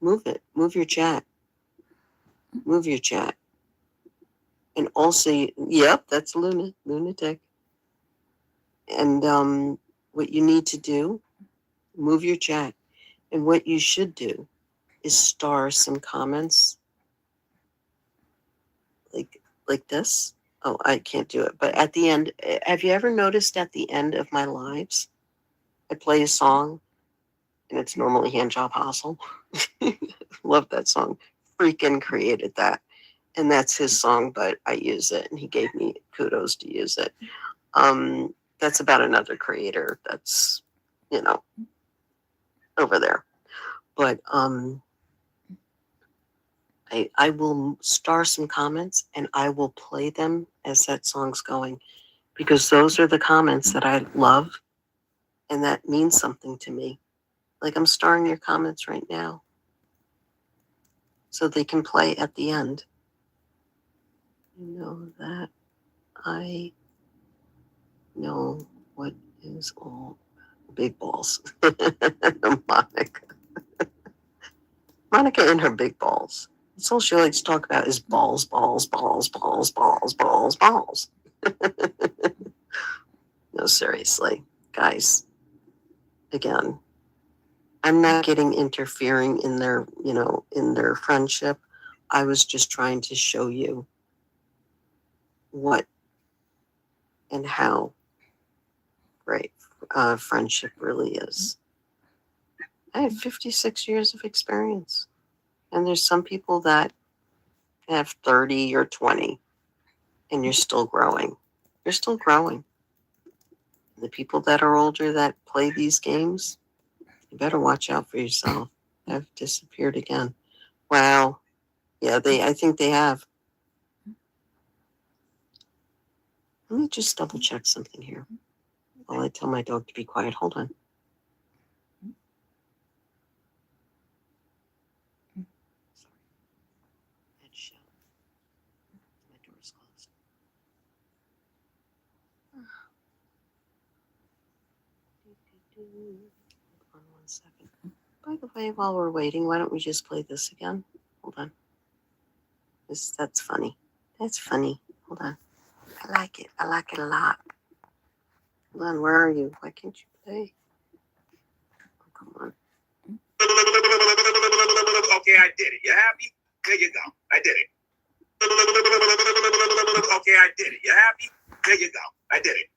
move it. Move your chat. Move your chat. And also, yep, that's lunatic. And what you need to do, move your chat. And what you should do is star some comments like this. Oh, I can't do it. But at the end, have you ever noticed at the end of my lives, I play a song, and it's normally Handjob Hustle. Love that song. Freaking created that. And that's his song, but I use it, and he gave me kudos to use it. That's about another creator that's, over there. But I will star some comments, and I will play them as that song's going, because those are the comments that I love, and that means something to me. Like, I'm starring your comments right now, so they can play at the end. You know that I know what is all big balls. Monica. Monica and her big balls. That's all she likes to talk about is balls, balls, balls, balls, balls, balls, balls. No, seriously, guys. Again, I'm not getting interfering in their, in their friendship. I was just trying to show you what and how great friendship really is. I have 56 years of experience, and there's some people that have 30 or 20, and you're still growing. You're still growing. The people that are older that play these games, you better watch out for yourself. Have disappeared again. Wow. Yeah, I think they have. Let me just double check something here while I tell my dog to be quiet. Hold on. Sorry. Shut. My door's closed. Hold on 1 second. By the way, while we're waiting, why don't we just play this again? Hold on. That's funny. That's funny. Hold on. I like it. I like it a lot. Hold on. Where are you? Why can't you play? Oh, come on. Okay, I did it. You happy? There you go. I did it. Okay, I did it. You happy? There you go. I did it.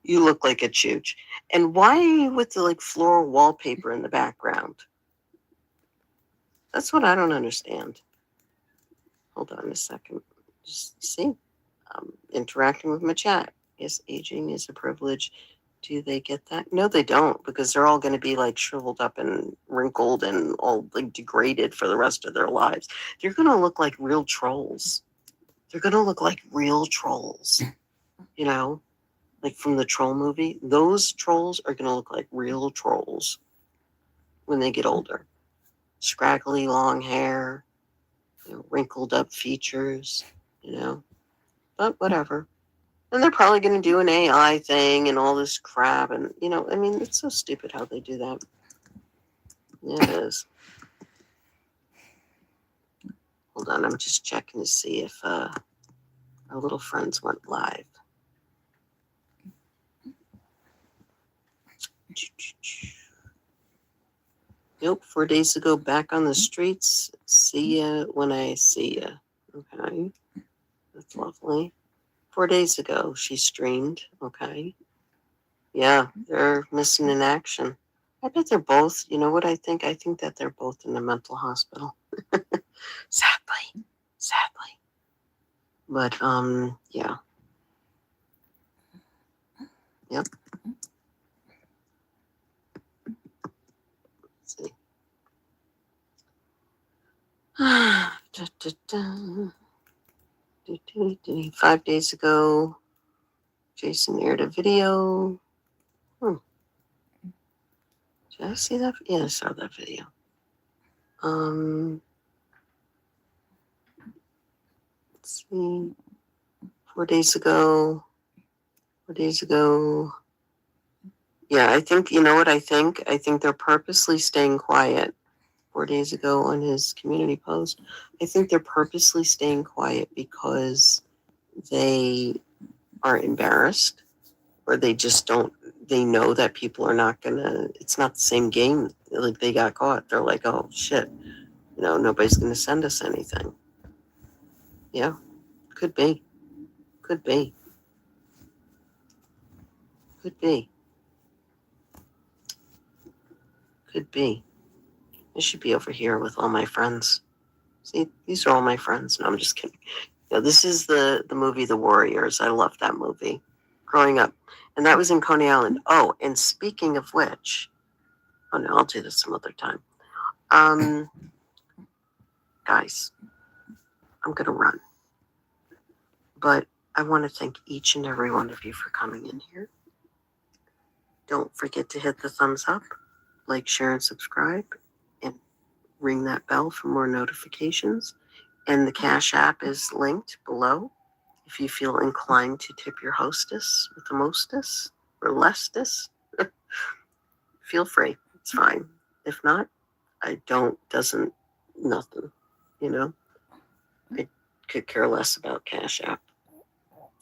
You look like a chooch. And why are you with the floral wallpaper in the background? That's what I don't understand. Hold on a second. Just see. Interacting with my chat. Yes, aging is a privilege. Do they get that? No, they don't, because they're all going to be shriveled up and wrinkled and all degraded for the rest of their lives. They're going to look like real trolls. They're going to look like real trolls, like from the Troll movie. Those trolls are going to look like real trolls when they get older. Scraggly long hair, wrinkled up features, but whatever. And they're probably going to do an AI thing and all this crap. And, I mean, it's so stupid how they do that. It is. Hold on, I'm just checking to see if our little friends went live. Nope, 4 days ago, back on the streets. See ya when I see ya. Okay, that's lovely. 4 days ago, she streamed. Okay. Yeah, they're missing in action. I bet they're both, you know what I think? I think that they're both in a mental hospital. Sadly. But, yeah. Yep. Let's see. Da, da, da. 5 days ago, Jason aired a video. Did I see that? Yeah, I saw that video. Let's see. 4 days ago. 4 days ago. Yeah, I think, you know what I think? I think they're purposely staying quiet. 4 days ago on his community post, I think they're purposely staying quiet because they are embarrassed, or they just don't, they know that people are not gonna, it's not the same game. Like, they got caught. They're like, oh shit, nobody's gonna send us anything. Yeah, could be. Could be. Could be. Could be. I should be over here with all my friends. See, these are all my friends. No, I'm just kidding. This is the movie The Warriors. I love that movie growing up. And that was in Coney Island. Oh, and speaking of which, oh no, I'll do this some other time. Guys, I'm going to run. But I want to thank each and every one of you for coming in here. Don't forget to hit the thumbs up, like, share, and subscribe, and ring that bell for more notifications. And the Cash App is linked below. If you feel inclined to tip your hostess with the mostess or lessness, feel free. It's fine. If not, nothing, I could care less about Cash App.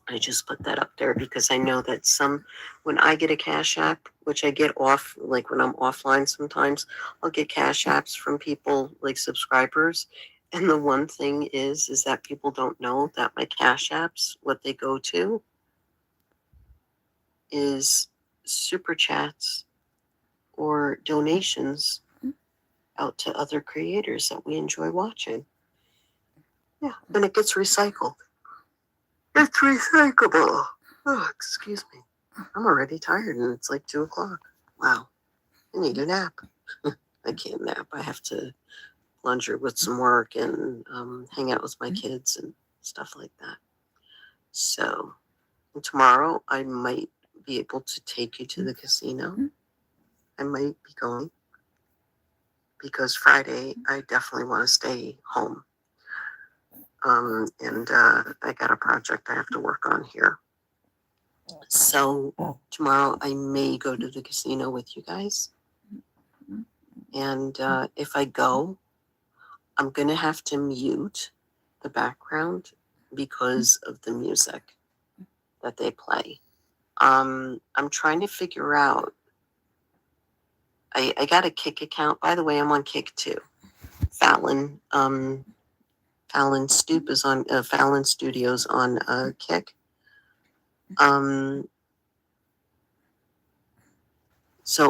I just put that up there because I know that when I get a Cash App, which I get off, like when I'm offline sometimes, I'll get Cash Apps from people, like subscribers. And the one thing is that people don't know that my Cash Apps, what they go to is super chats or donations out to other creators that we enjoy watching. Yeah, and it gets recycled. It's recyclable. Oh, excuse me. I'm already tired and it's like 2:00. Wow. I need a nap. I can't nap. I have to plunger with some work and hang out with my kids and stuff like that. So tomorrow I might be able to take you to the casino. I might be going because Friday I definitely want to stay home. And I got a project I have to work on here. So tomorrow I may go to the casino with you guys. And if I go, I'm going to have to mute the background because of the music that they play. I'm trying to figure out. I got a Kick account. By the way, I'm on Kick too. Fallon Stoop is on Fallon Studios on Kick. So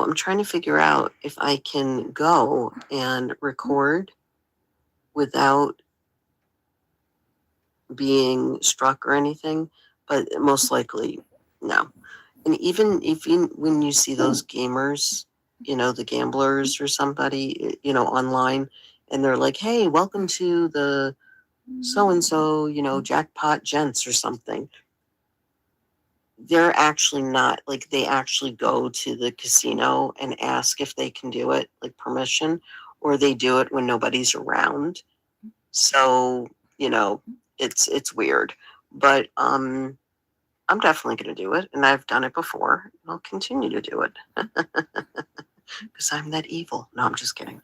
I'm trying to figure out if I can go and record without being struck or anything, but most likely no. And even when you see those gamers, the gamblers or somebody, online, and they're like, hey, welcome to the so-and-so, jackpot gents or something. They're actually not, like, they actually go to the casino and ask if they can do it, like permission, or they do it when nobody's around. So, it's weird. But I'm definitely going to do it. And I've done it before. I'll continue to do it. Because I'm that evil. No, I'm just kidding.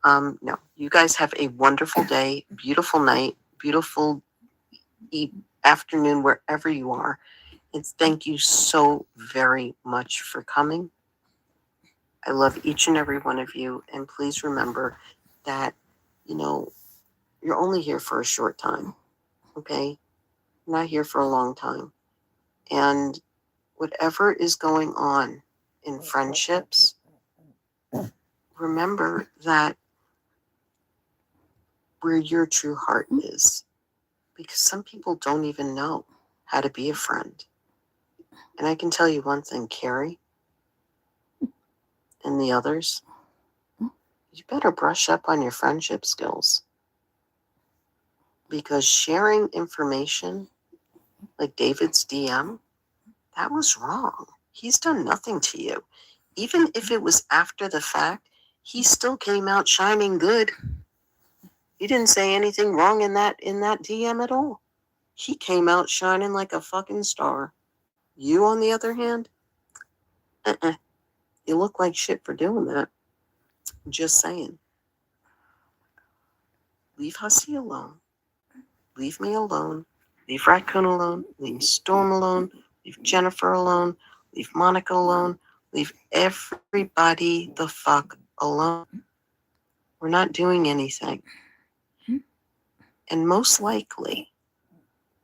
No, you guys have a wonderful day, beautiful night, beautiful afternoon, wherever you are. And thank you so very much for coming. I love each and every one of you. And please remember that, you're only here for a short time. Okay? You're not here for a long time. And whatever is going on in friendships, remember that where your true heart is. Because some people don't even know how to be a friend. And I can tell you one thing, Carrie and the others, you better brush up on your friendship skills. Because sharing information like David's DM, that was wrong. He's done nothing to you. Even if it was after the fact, he still came out shining good. He didn't say anything wrong in that DM at all. He came out shining like a fucking star. You, on the other hand, you look like shit for doing that. Just saying. Leave Hussy alone. Leave me alone. Leave Raccoon alone. Leave Storm alone. Leave Jennifer alone. Leave Monica alone. Leave everybody the fuck alone. We're not doing anything. And most likely,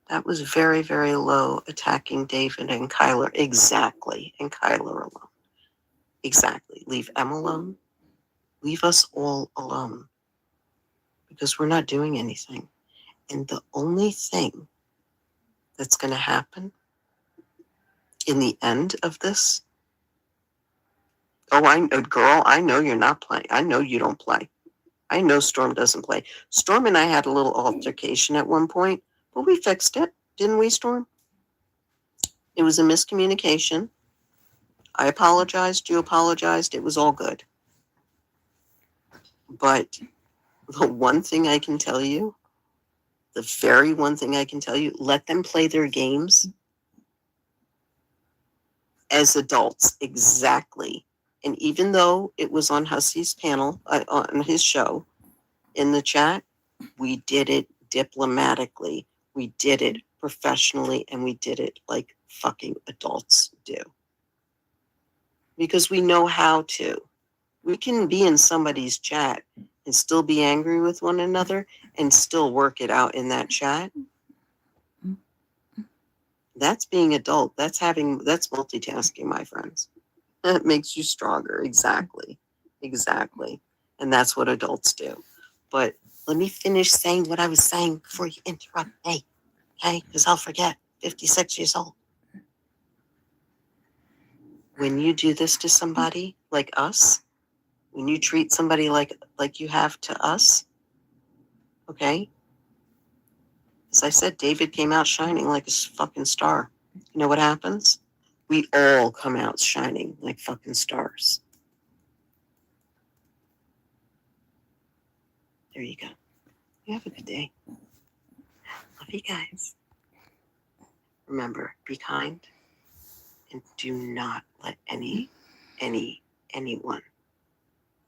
that was very, very low attacking David and Kyler. Exactly. And Kyler alone. Exactly. Leave Em alone. Leave us all alone. Because we're not doing anything. And the only thing that's going to happen in the end of this, girl, I know you're not playing. I know you don't play. I know Storm doesn't play. Storm and I had a little altercation at one point, but we fixed it. Didn't we, Storm? It was a miscommunication. I apologized. You apologized. It was all good. But the one thing I can tell you, the very one thing I can tell you, let them play their games as adults. Exactly. And even though it was on Hussy's panel, on his show, in the chat, we did it diplomatically. We did it professionally, and we did it like fucking adults do. Because we know how to. We can be in somebody's chat and still be angry with one another and still work it out in that chat. That's being adult. That's multitasking, my friends. That makes you stronger. Exactly. And that's what adults do. But let me finish saying what I was saying before you interrupt me. Okay? Because I'll forget. 56 years old. When you do this to somebody like us, when you treat somebody like you have to us, okay? As I said, David came out shining like a fucking star. You know what happens? We all come out shining like fucking stars. There you go. You have a good day. Love you guys. Remember, be kind and do not let anyone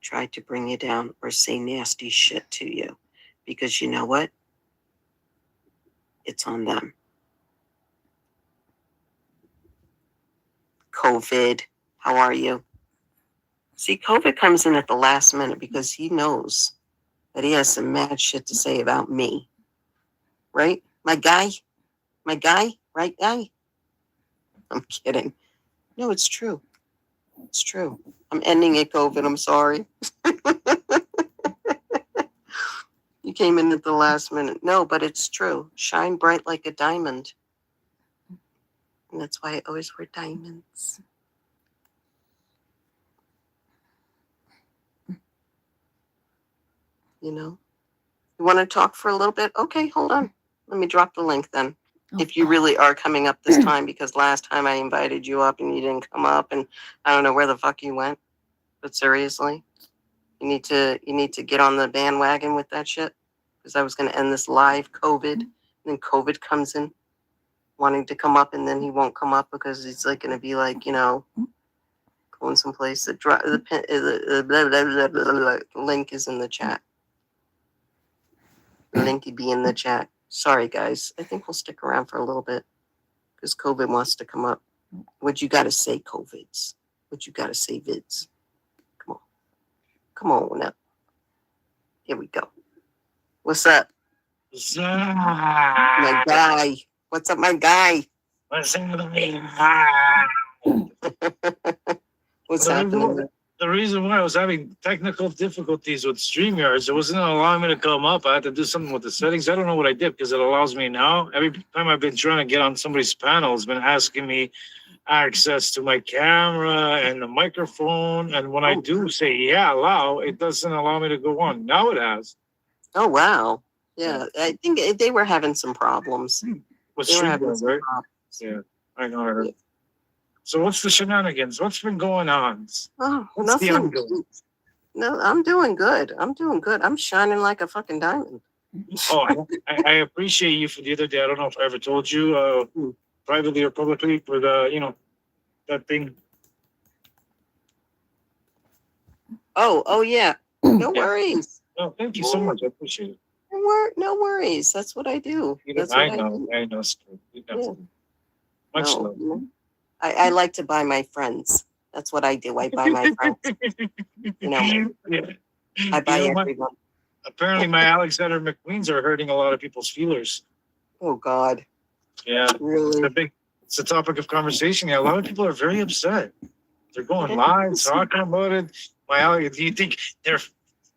try to bring you down or say nasty shit to you. Because you know what? It's on them. COVID, how are you? See, COVID comes in at the last minute because he knows that he has some mad shit to say about me. Right? My guy, right guy? I'm kidding. No, it's true. It's true. I'm ending it, COVID. I'm sorry. You came in at the last minute. No, but it's true. Shine bright like a diamond. And that's why I always wear diamonds. You know? You want to talk for a little bit? Okay, hold on. Let me drop the link then. If you really are coming up this time, because last time I invited you up and you didn't come up, and I don't know where the fuck you went. But seriously, you need to get on the bandwagon with that shit. because I was going to end this live COVID, and then COVID comes in, wanting to come up, and then he won't come up because he's like going to be like, going someplace. The link is in the chat. The link will be in the chat. Sorry, guys. I think we'll stick around for a little bit because COVID wants to come up. What you got to say, COVIDs? What you got to say, vids? Come on now. Here we go. What's up? My guy. What's up, my guy? What's happening? What's happening? The reason why I was having technical difficulties with StreamYards, it wasn't allowing me to come up. I had to do something with the settings. I don't know what I did because it allows me now. Every time I've been trying to get on somebody's panel, it's been asking me access to my camera and the microphone. And when I do say, yeah, allow, it doesn't allow me to go on. Now it has. Oh, wow. Yeah, I think they were having some problems. With They were having StreamYards, some right? problems. Yeah, I know. I heard. So what's the shenanigans? What's been going on? Oh, What's the nothing. ongoing? No, I'm doing good. I'm shining like a fucking diamond. Oh, I appreciate you for the other day. I don't know if I ever told you privately or publicly for the, that thing. Oh yeah. No worries. No, thank you so much. I appreciate it. No worries. That's what I do. That's what I know. do. I know. Screw. Yeah. Much No, love. I like to buy my friends. That's what I do. I buy my friends. Yeah. I buy You know, everyone. apparently, my Alexander McQueens are hurting a lot of people's feelers. Oh God. Yeah, Really? it's a topic of conversation. Yeah, a lot of people are very upset. They're going live, talking about it. Do you think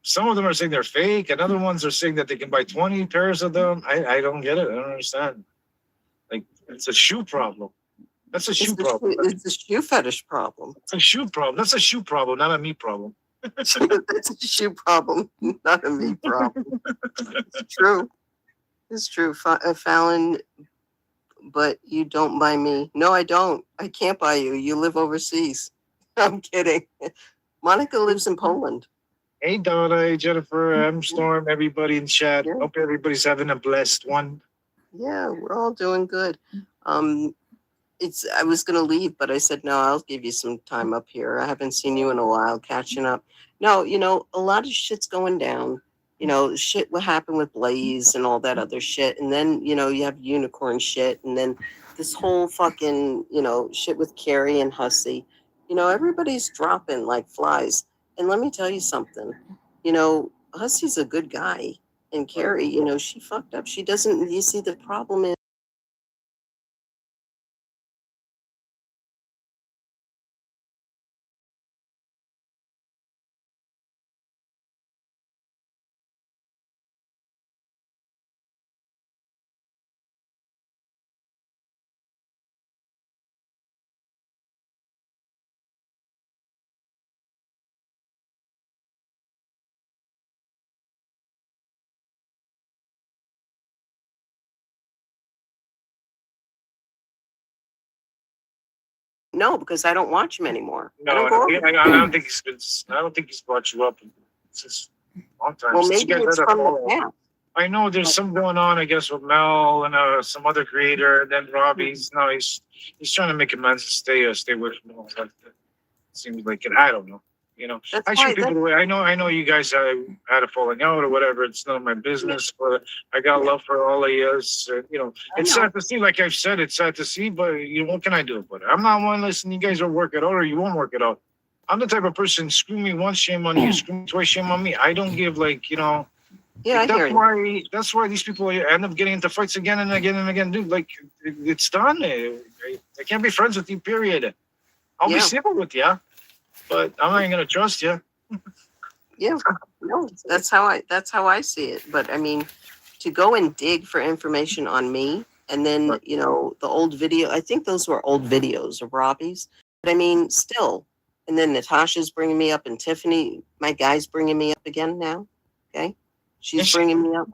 some of them are saying they're fake, and other ones are saying that they can buy 20 pairs of them? I don't get it. I don't understand. Like, it's a shoe problem. That's a shoe problem. It's a shoe fetish problem. It's a shoe problem. That's a shoe problem, not a me problem. That's a shoe problem, not a me problem. It's true. It's true. Fallon, but you don't buy me. No, I don't. I can't buy you. You live overseas. I'm kidding. Monica lives in Poland. Hey, Donna, hey, Jennifer, I'm Storm, everybody in chat. Yeah. Hope everybody's having a blessed one. Yeah, we're all doing good. I was gonna leave, but I said no, I'll give you some time up here. I haven't seen you in a while, catching up. No, a lot of shit's going down. Shit what happened with Blaze and all that other shit. And then, you have unicorn shit, and then this whole fucking, shit with Carrie and Hussey. Everybody's dropping like flies. And let me tell you something. Hussey's a good guy. And Carrie, she fucked up. She doesn't, you see, the problem is, no, because I don't watch him anymore. No, I don't think he's been. I don't think he's brought you up since a long time. Well, Since maybe it's from the past. I know there's some going on, I guess, with Mel and some other creator, and then Robbie's. No, he's trying to make amends and stay with Mel. It seems like it. I don't know. That's I why- shoot people away. I know you guys had a falling out or whatever. It's none of my business, but I got love for all of you. It's sad to see, like I've said, it's sad to see, but what can I do about it? I'm not one listen, you guys will work it out or you won't work it out. I'm the type of person, screw me once, shame on you, screw me twice, shame on me. I don't give Yeah, I hear you. That's why these people end up getting into fights again and again and again. Dude, it's done. I can't be friends with you, period. I'll be civil with you, but I'm not gonna trust you. Yeah, no, that's how I see it. But I mean, to go and dig for information on me, and then the old video. I think those were old videos of Robbie's. But I mean, still. And then Natasha's bringing me up, and Tiffany, my guy's bringing me up again now. Okay, she's bringing me up.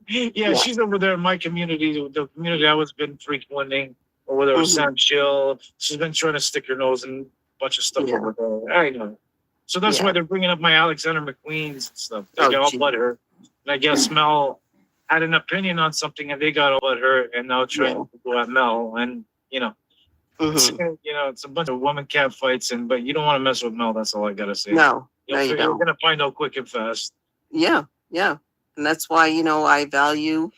Yeah, she's over there in my community, the community I was been frequenting, or whether it was Sam Chill. She's been trying to stick her nose in a bunch of stuff over there. I know. So that's why they're bringing up my Alexander McQueen's and stuff. They all butt her. And I guess Mel had an opinion on something and they got all at her and now trying Yeah. to go at Mel. And, it's, Mhm. it's a bunch of woman cat fights, but you don't want to mess with Mel. That's all I got to say. No, you You're don't. going to find out quick and fast. Yeah, yeah. And that's why, I value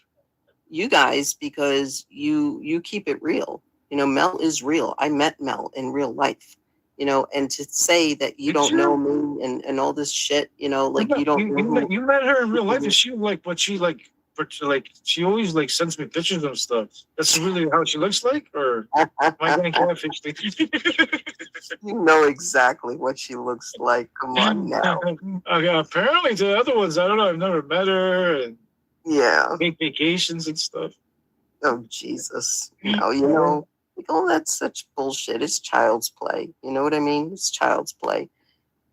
you guys because you keep it real. Mel is real. I met Mel in real life. And to say that you Did don't you? know me and all this shit, like you don't know who. You met her in real life. Is she like what she like? She always like sends me pictures of stuff. That's really how she looks like, or am I getting catfished? You know exactly what she looks like. Come on now. Okay, apparently to the other ones, I don't know. I've never met her and Yeah. take vacations and stuff. Oh Jesus. No, like, oh, that's such bullshit. It's child's play. You know what I mean? It's child's play.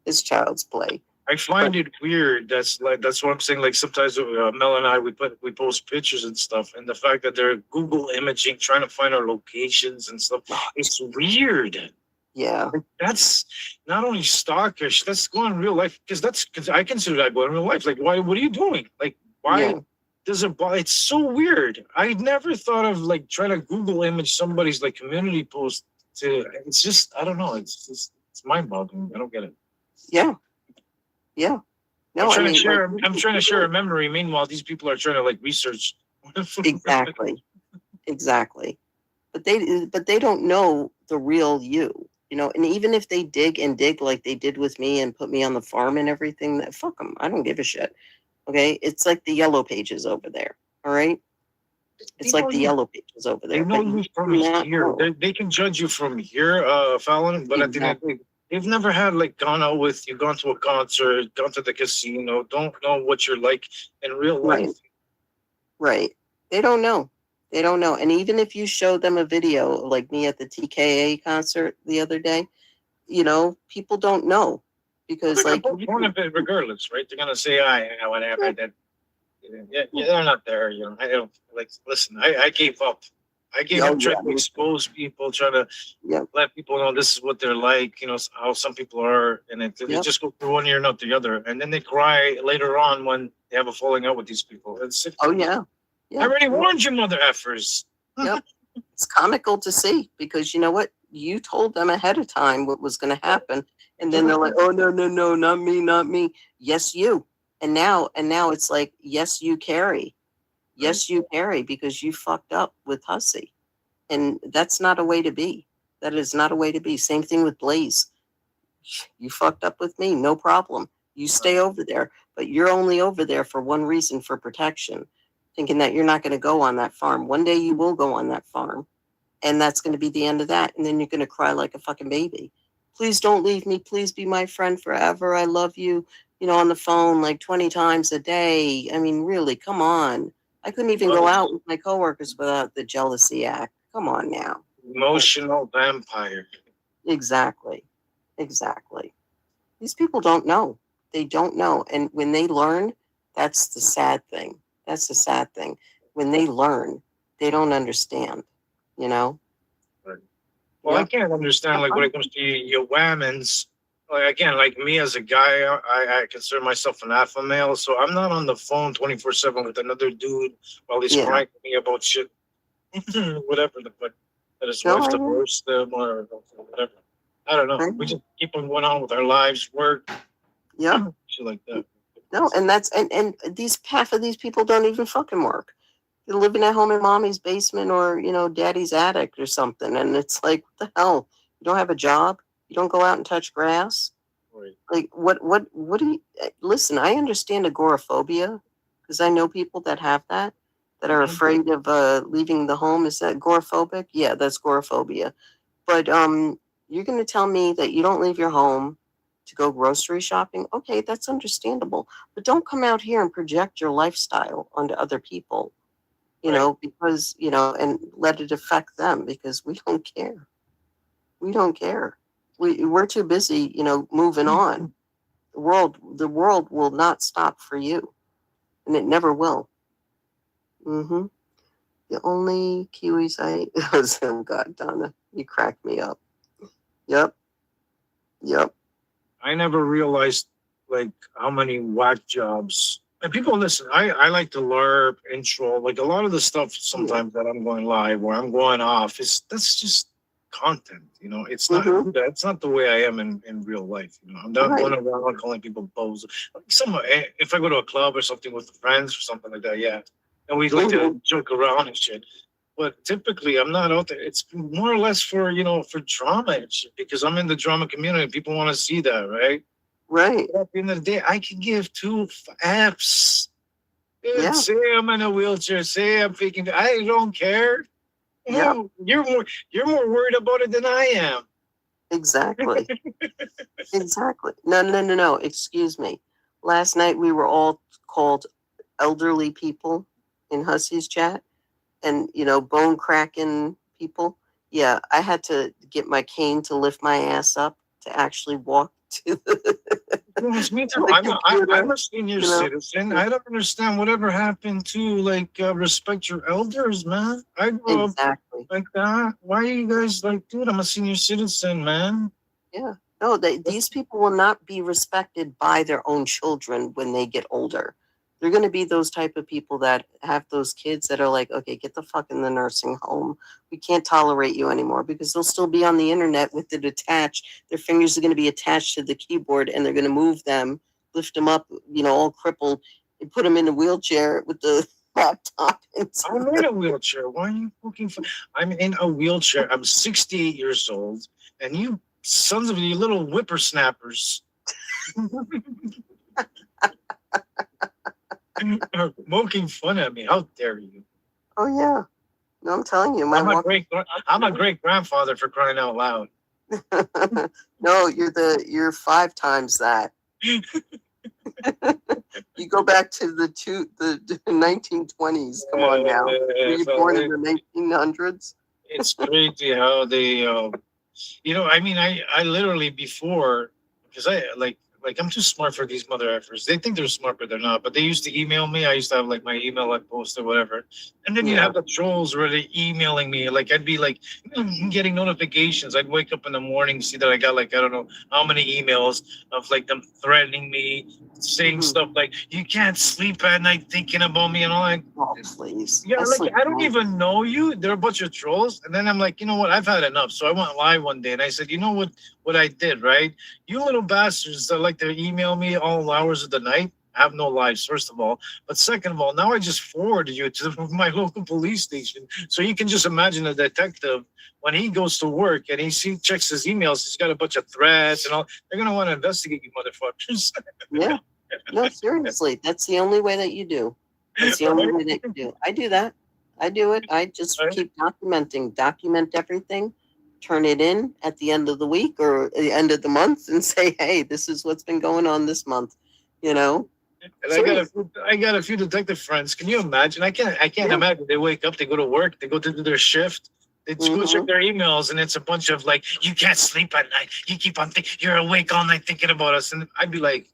It's child's play. I find it weird. That's what I'm saying. Like sometimes Mel and I we post pictures and stuff, and the fact that they're Google imaging, trying to find our locations and stuff. It's weird. Yeah. Like, that's not only stalkish. That's going in real life because I consider that going in real life. Like, why? What are you doing? Like, why does it? It's so weird. I never thought of like trying to Google image somebody's like community post. It's just I don't know. It's mind boggling. I don't get it. Yeah. Yeah. No, I'm trying to share a memory. Meanwhile, these people are trying to like research. Exactly. Exactly. But they don't know the real you. And even if they dig like they did with me and put me on the farm and everything, that fuck them. I don't give a shit. Okay, it's like the yellow pages over there. All right, it's like the yellow pages over there. They know you from here. They can judge you from here, Fallon. But at the end of the day, they've never had like gone out with you, gone to a concert, gone to the casino. Don't know what you're like in real life. Right. They don't know. They don't know. And even if you show them a video like me at the TKA concert the other day, people don't know because like one of it regardless, right? They're gonna say, whatever that. Yeah, they're not there. I don't like. Listen, I gave up. I gave up trying to expose people, trying to let people know this is what they're like. How some people are, and they just go through one ear, not the other, and then they cry later on when they have a falling out with these people. I already warned you, mother effers. Yep. It's comical to see because you know what? You told them ahead of time what was going to happen. And then they're like, oh, no, not me, not me. Yes, you. And now it's like, yes, you carry. Yes, you carry because you fucked up with Hussey. And that's not a way to be. That is not a way to be. Same thing with Blaze. You fucked up with me. No problem. You stay over there. But you're only over there for one reason, for protection. Thinking that you're not going to go on that farm. One day you will go on that farm. And that's going to be the end of that. And then you're going to cry like a fucking baby. Please don't leave me. Please be my friend forever. I love you, on the phone like 20 times a day. I mean, really, come on. I couldn't even go out with my coworkers without the jealousy act. Come on now. Emotional vampire. Exactly. These people don't know. They don't know. And when they learn, that's the sad thing. That's the sad thing. When they learn, they don't understand, Right. Well, I can't understand, like, when it comes to your whammons. Like, again, like me as a guy, I consider myself an alpha male, so I'm not on the phone 24/7 with another dude while he's crying to me about shit, whatever the fuck, that his wife divorced them or whatever. I don't know. We just keep on going on with our lives, work, shit like that. No, and that's and these half of these people don't even fucking work. They're living at home in mommy's basement or daddy's attic or something, and it's like, what the hell? You don't have a job? You don't go out and touch grass? Right. Like what do you listen? I understand agoraphobia because I know people that have that are afraid of leaving the home. Is that agoraphobic? Yeah, that's agoraphobia. But you're going to tell me that you don't leave your home to go grocery shopping? Okay, that's understandable. But don't come out here and project your lifestyle onto other people, because, and let it affect them because we don't care. We don't care. We're too busy, moving on. The world will not stop for you. And it never will. Mm-hmm. The only Kiwis I ate was, oh God, Donna, you cracked me up. Yep. I never realized like how many whack jobs And people listen. I like to LARP intro. Like a lot of the stuff sometimes that I'm going live or I'm going off is that's just content. You know, Mm-hmm. it's not the way I am in real life. You know, I'm not Right. going around calling people bows. Like if I go to a club or something with friends or something like that, yeah, and we like to joke around and shit. But typically, I'm not out there. It's more or less for for drama and shit because I'm in the drama community. People want to see that, right? Right. At the end of the day, I can give two apps. Dude, Yeah. say I'm in a wheelchair. Say I'm faking. I don't care. Yeah. You're more worried about it than I am. Exactly. Exactly. No, no, no, no. Excuse me. Last night we were all called elderly people in Hussey's chat, and bone cracking people. Yeah, I had to get my cane to lift my ass up to actually walk to Yes, me too. the I'm computer. a senior You know. citizen. I don't understand whatever happened to respect your elders, man. I grew up Exactly. like that. Why are you guys like, dude? I'm a senior citizen, man. Yeah. No, these people will not be respected by their own children when they get older. They're going to be those type of people that have those kids that are like, okay, get the fuck in the nursing home. We can't tolerate you anymore because they'll still be on the internet with it attached. Their fingers are going to be attached to the keyboard and they're going to move them, lift them up, all crippled, and put them in a wheelchair with the laptop. I'm in a wheelchair. Why are you looking for? I'm in a wheelchair. I'm 68 years old, and you sons of you little whippersnappers are poking fun at me. How dare you? Oh, yeah. No, I'm telling you, I'm a great grandfather for crying out loud. No, you're 5 times that. You go back to the 1920s. Come on now. Were you born in the 1900s? It's crazy how they, I mean, I literally before because I like I'm too smart for these mother effers. They think they're smart, but they're not. But they used to email me. I used to have like my email like post or whatever, and then you'd have the trolls already emailing me. Like I'd be like getting notifications. I'd wake up in the morning, see that I got like I don't know how many emails of like them threatening me, saying stuff like you can't sleep at night thinking about me and all that. Oh, please. Yeah, like I don't even know you. They're a bunch of trolls. And then I'm like, you know what? I've had enough. So I went live one day and I said, you know what I did, right? You little bastards that like to email me all hours of the night have no lives, first of all. But second of all, now I just forwarded you to my local police station. So you can just imagine a detective when he goes to work and checks his emails, he's got a bunch of threats and all. They're gonna want to investigate you motherfuckers. Yeah. No, seriously. That's the only way that you do. That's the only way that you do. I do that. I do it. I just keep document everything, turn it in at the end of the week or the end of the month and say, hey, this is what's been going on this month, And I got a few detective friends. Can you imagine? I can't imagine. They wake up, they go to work, they go to do their shift, they just go check their emails, and it's a bunch of like, you can't sleep at night. You keep on thinking, you're awake all night thinking about us, and I'd be like,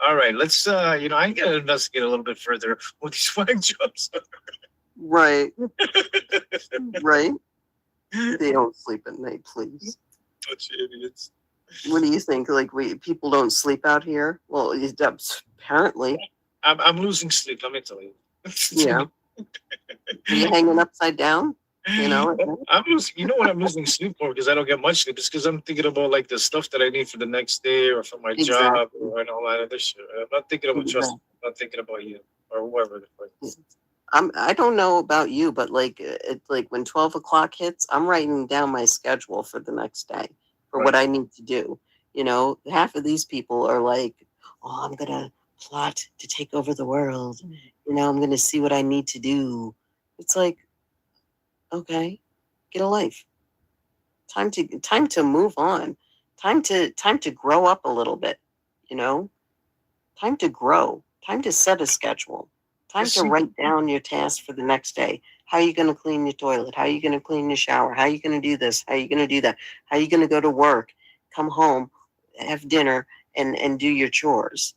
all right, let's I gotta investigate a little bit further with these flag jobs. Right. Right. They don't sleep at night, please. Bunch of idiots. What do you think? Like people don't sleep out here? Well, apparently. I'm losing sleep. Let me tell you. Yeah. Are you hanging upside down? I'm losing. You know what I'm losing sleep for? Because I don't get much sleep. It's because I'm thinking about like the stuff that I need for the next day or for my job or all that other shit. I'm not thinking about trust. I'm not thinking about you or whoever the fuck. I don't know about you, but like it's like when 12 o'clock hits, I'm writing down my schedule for the next day for what I need to do. Half of these people are like, oh, I'm gonna plot to take over the world. I'm gonna see what I need to do. It's like, okay, get a life. Time to move on. Time to grow up a little bit. Time to grow. Time to set a schedule. Time to write down your tasks for the next day. How are you going to clean your toilet? How are you going to clean your shower? How are you going to do this? How are you going to do that? How are you going to go to work? Come home, have dinner, and do your chores.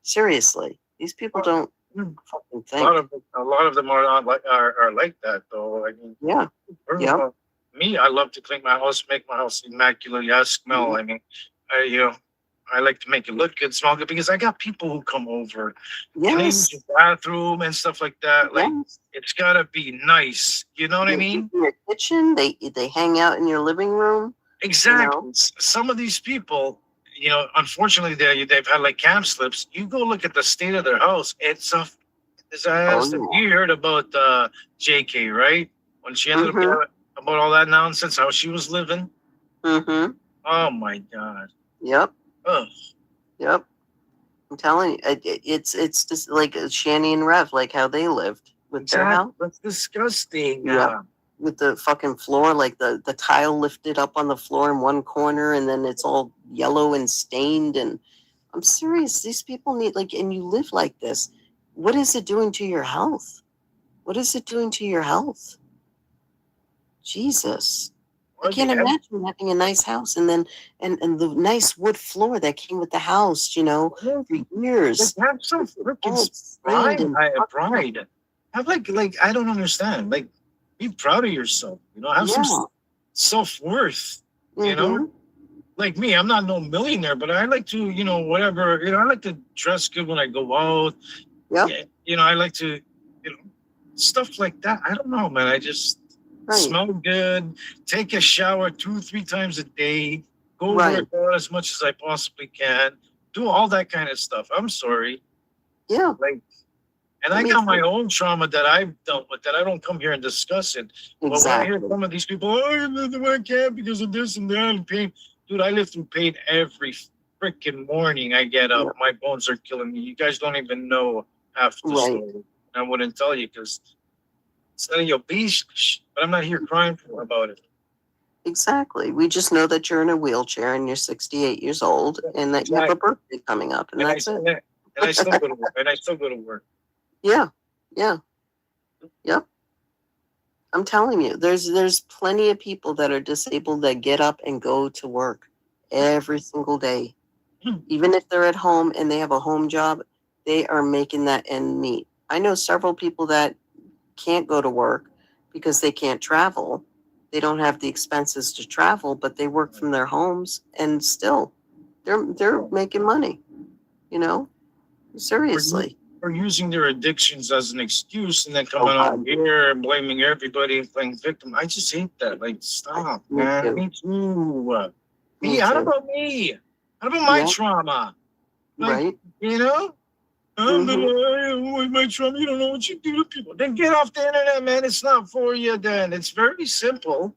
Seriously, these people don't fucking think. A lot of them are not like that though. I mean, me, I love to clean my house, make my house immaculate. I smell. I mean, I like to make it look good, smell good, because I got people who come over and they use Yes. the bathroom and stuff like that. Like, Yes. it's gotta be nice. You know what I They mean? eat in your kitchen. They hang out in your living room. Exactly. Some of these people, unfortunately, they've had like cam slips. You go look at the state of their house. It's a disaster. Oh, yeah. You heard about JK, right? When she ended up Mhm. about all that nonsense, how she was living. Mhm. Oh my God. Yep. Ugh. Yep. I'm telling you, it's just like Shani and Rev, like how they lived with their house. Exactly. That's disgusting. Yep. With the fucking floor, like the tile lifted up on the floor in one corner, and then it's all yellow and stained. And I'm serious. These people need and you live like this. What is it doing to your health? What is it doing to your health? Jesus. I can't imagine having a nice house and then and the nice wood floor that came with the house, for years. Have some freaking Stained and pride. Have like I don't understand. Like, be proud of yourself. Have yeah. some self-worth. Mhm. Like me, I'm not no millionaire, but I like to, whatever. I like to dress good when I go out. Yep. Yeah, I like to, stuff like that. I don't know, man. I just Right. smell good. Take a shower 2-3 times a day. Go Right. work out as much as I possibly can. Do all that kind of stuff. I'm sorry. Yeah. Like, and I I mean, got my own trauma that I've dealt with that I don't come here and discuss it. But when I hear Exactly. some of these people, I can't because of this and that and pain. Dude, I live through pain every freaking morning I get up. Yeah. My bones are killing me. You guys don't even know half the Right. story. I wouldn't tell you because it's none of your business. But I'm not here crying about it. Exactly. We just know that you're in a wheelchair and you're 68 years old and that you have a birthday coming up, and that's it. And I still go to work. And I still go to work. Yeah. Yeah. Yep. I'm telling you, there's plenty of people that are disabled that get up and go to work every single day. Even if they're at home and they have a home job, they are making that end meet. I know several people that can't go to work because they can't travel. They don't have the expenses to travel, but they work from their homes and still they're making money, Seriously. Or using their addictions as an excuse and then coming out here and blaming everybody and playing victim. I just hate that. Like, stop, man. Me too. Me, how about me? How about my trauma? Like, Right. With my trauma, you don't know what you do to people. Then get off the internet, man. It's not for you. Then it's very simple.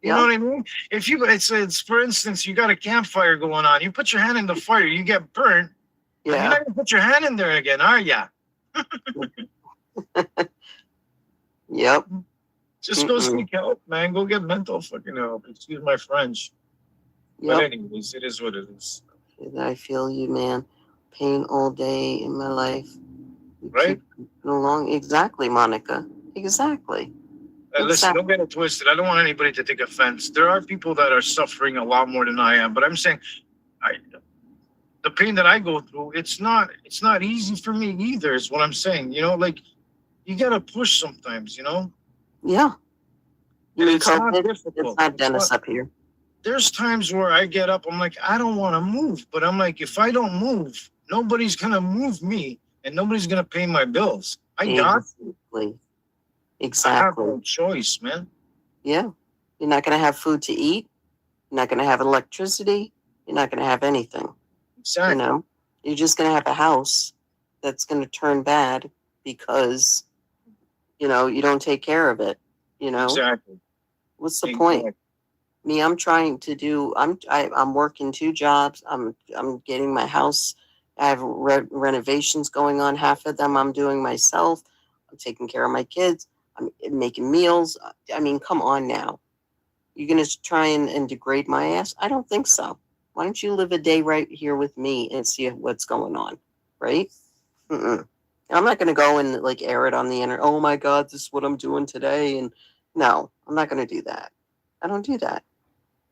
You know what I mean? If it's for instance, you got a campfire going on. You put your hand in the fire, you get burnt. Yeah. You're not gonna put your hand in there again, are ya? Yep. Just go seek help, man. Go get mental fucking help. Excuse my French. Yep. But anyways, it is what it is. I feel you, man. Pain all day in my life. Right? Along. Exactly, Monica. Exactly. Listen, don't get it twisted. I don't want anybody to take offense. There are people that are suffering a lot more than I am, but I'm saying the pain that I go through, it's not easy for me either, is what I'm saying. Like, you gotta push sometimes, Yeah. It's not difficult. It's not Dennis up here. There's times where I get up, I'm like, I don't want to move, but I'm like, if I don't move, nobody's gonna move me and nobody's gonna pay my bills. I got Exactly. I have no choice, man. Yeah. You're not gonna have food to eat. You're not gonna have electricity. You're not gonna have anything. Exactly. You're just gonna have a house that's gonna turn bad because you don't take care of it. Exactly. What's the point? Me, I'm trying to do. I'm working 2 jobs. I'm getting my house. I have renovations going on. Half of them I'm doing myself. I'm taking care of my kids. I'm making meals. I mean, come on now. You're gonna try and degrade my ass? I don't think so. Why don't you live a day right here with me and see what's going on, right? I'm not gonna go and air it on the internet. Oh my God, this is what I'm doing today, and no, I'm not gonna do that. I don't do that.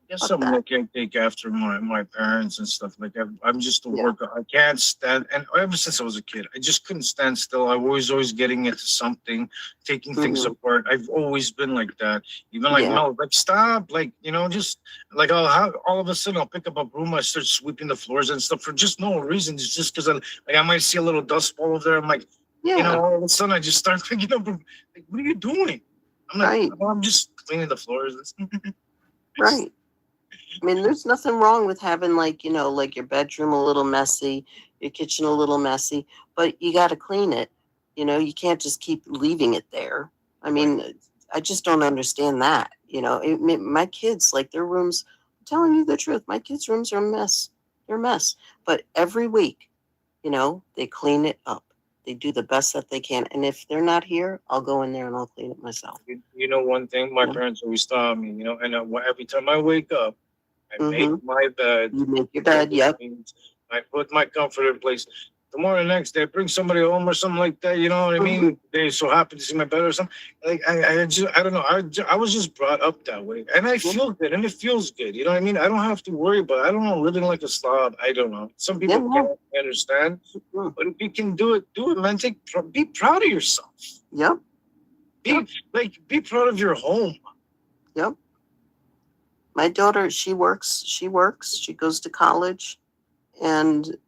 Yes, Fuck I'm that. lucky I take after my parents and stuff. Like I'm just a Yeah. worker. I can't stand, and ever since I was a kid, I just couldn't stand still. I was always getting into something, taking things Mhm. apart. I've always been like that. Even like Yeah. Mel, like stop, like just like I'll have all of a sudden I'll pick up a broom, I start sweeping the floors and stuff for just no reason. It's just because I might see a little dust ball over there. I'm like, Yeah. all of a sudden I just start picking up. Like, what are you doing? I'm like, Right. "Oh, I'm just cleaning the floors. Right. I mean, there's nothing wrong with having like, like your bedroom a little messy, your kitchen a little messy, but you got to clean it. You can't just keep leaving it there. I mean, I just don't understand that. My kids, like their rooms, I'm telling you the truth, my kids' rooms are a mess. They're a mess. But every week, they clean it up. They do the best that they can. And if they're not here, I'll go in there and I'll clean it myself. You know, one thing my Yeah. parents always taught me, and every time I wake up, I make Mm-hmm. my bed. You make your bed. Yep. I put my comfort in place. Tomorrow, next day, bring somebody home or something like that. You know what I Mhm. mean? They so happy to see my bed or something. Like I don't know. I was just brought up that way, and I feel good, and it feels good. You know what I mean? I don't have to worry about. I don't know, living like a slob. I don't know. Some people Yeah, can't understand, Mhm. but if you can do it, do it, man. Be proud of yourself. Yep. Be proud of your home. Yep. My daughter, she works. She goes to college, and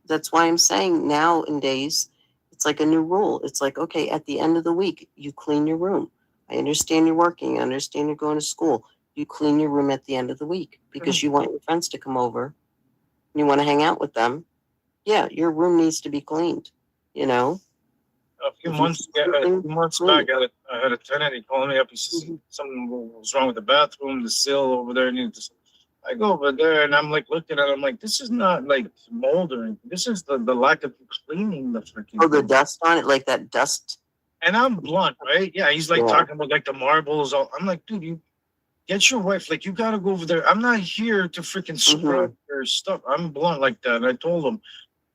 that's why I'm saying nowadays it's like a new rule. It's like, okay, at the end of the week, you clean your room. I understand you're working. I understand you're going to school. You clean your room at the end of the week because you want your friends to come over and you want to hang out with them. Yeah, your room needs to be cleaned. You know, A few if you months, see yeah, a something, few months clean back, it. I had a tenant. He called me up. He says Mhm. something was wrong with the bathroom, the sill over there. Needed to. I go over there and I'm like looking at it. I'm like, this is not like mold or anything. This is the lack of cleaning the freaking Oh, the thing. dust on it, like that dust. And I'm blunt, right? Yeah, he's like Yeah. talking about like the marbles. I'm like, dude, you get your wife. Like, you gotta go over there. I'm not here to freaking scrub your stuff. I'm blunt like that. And I told him.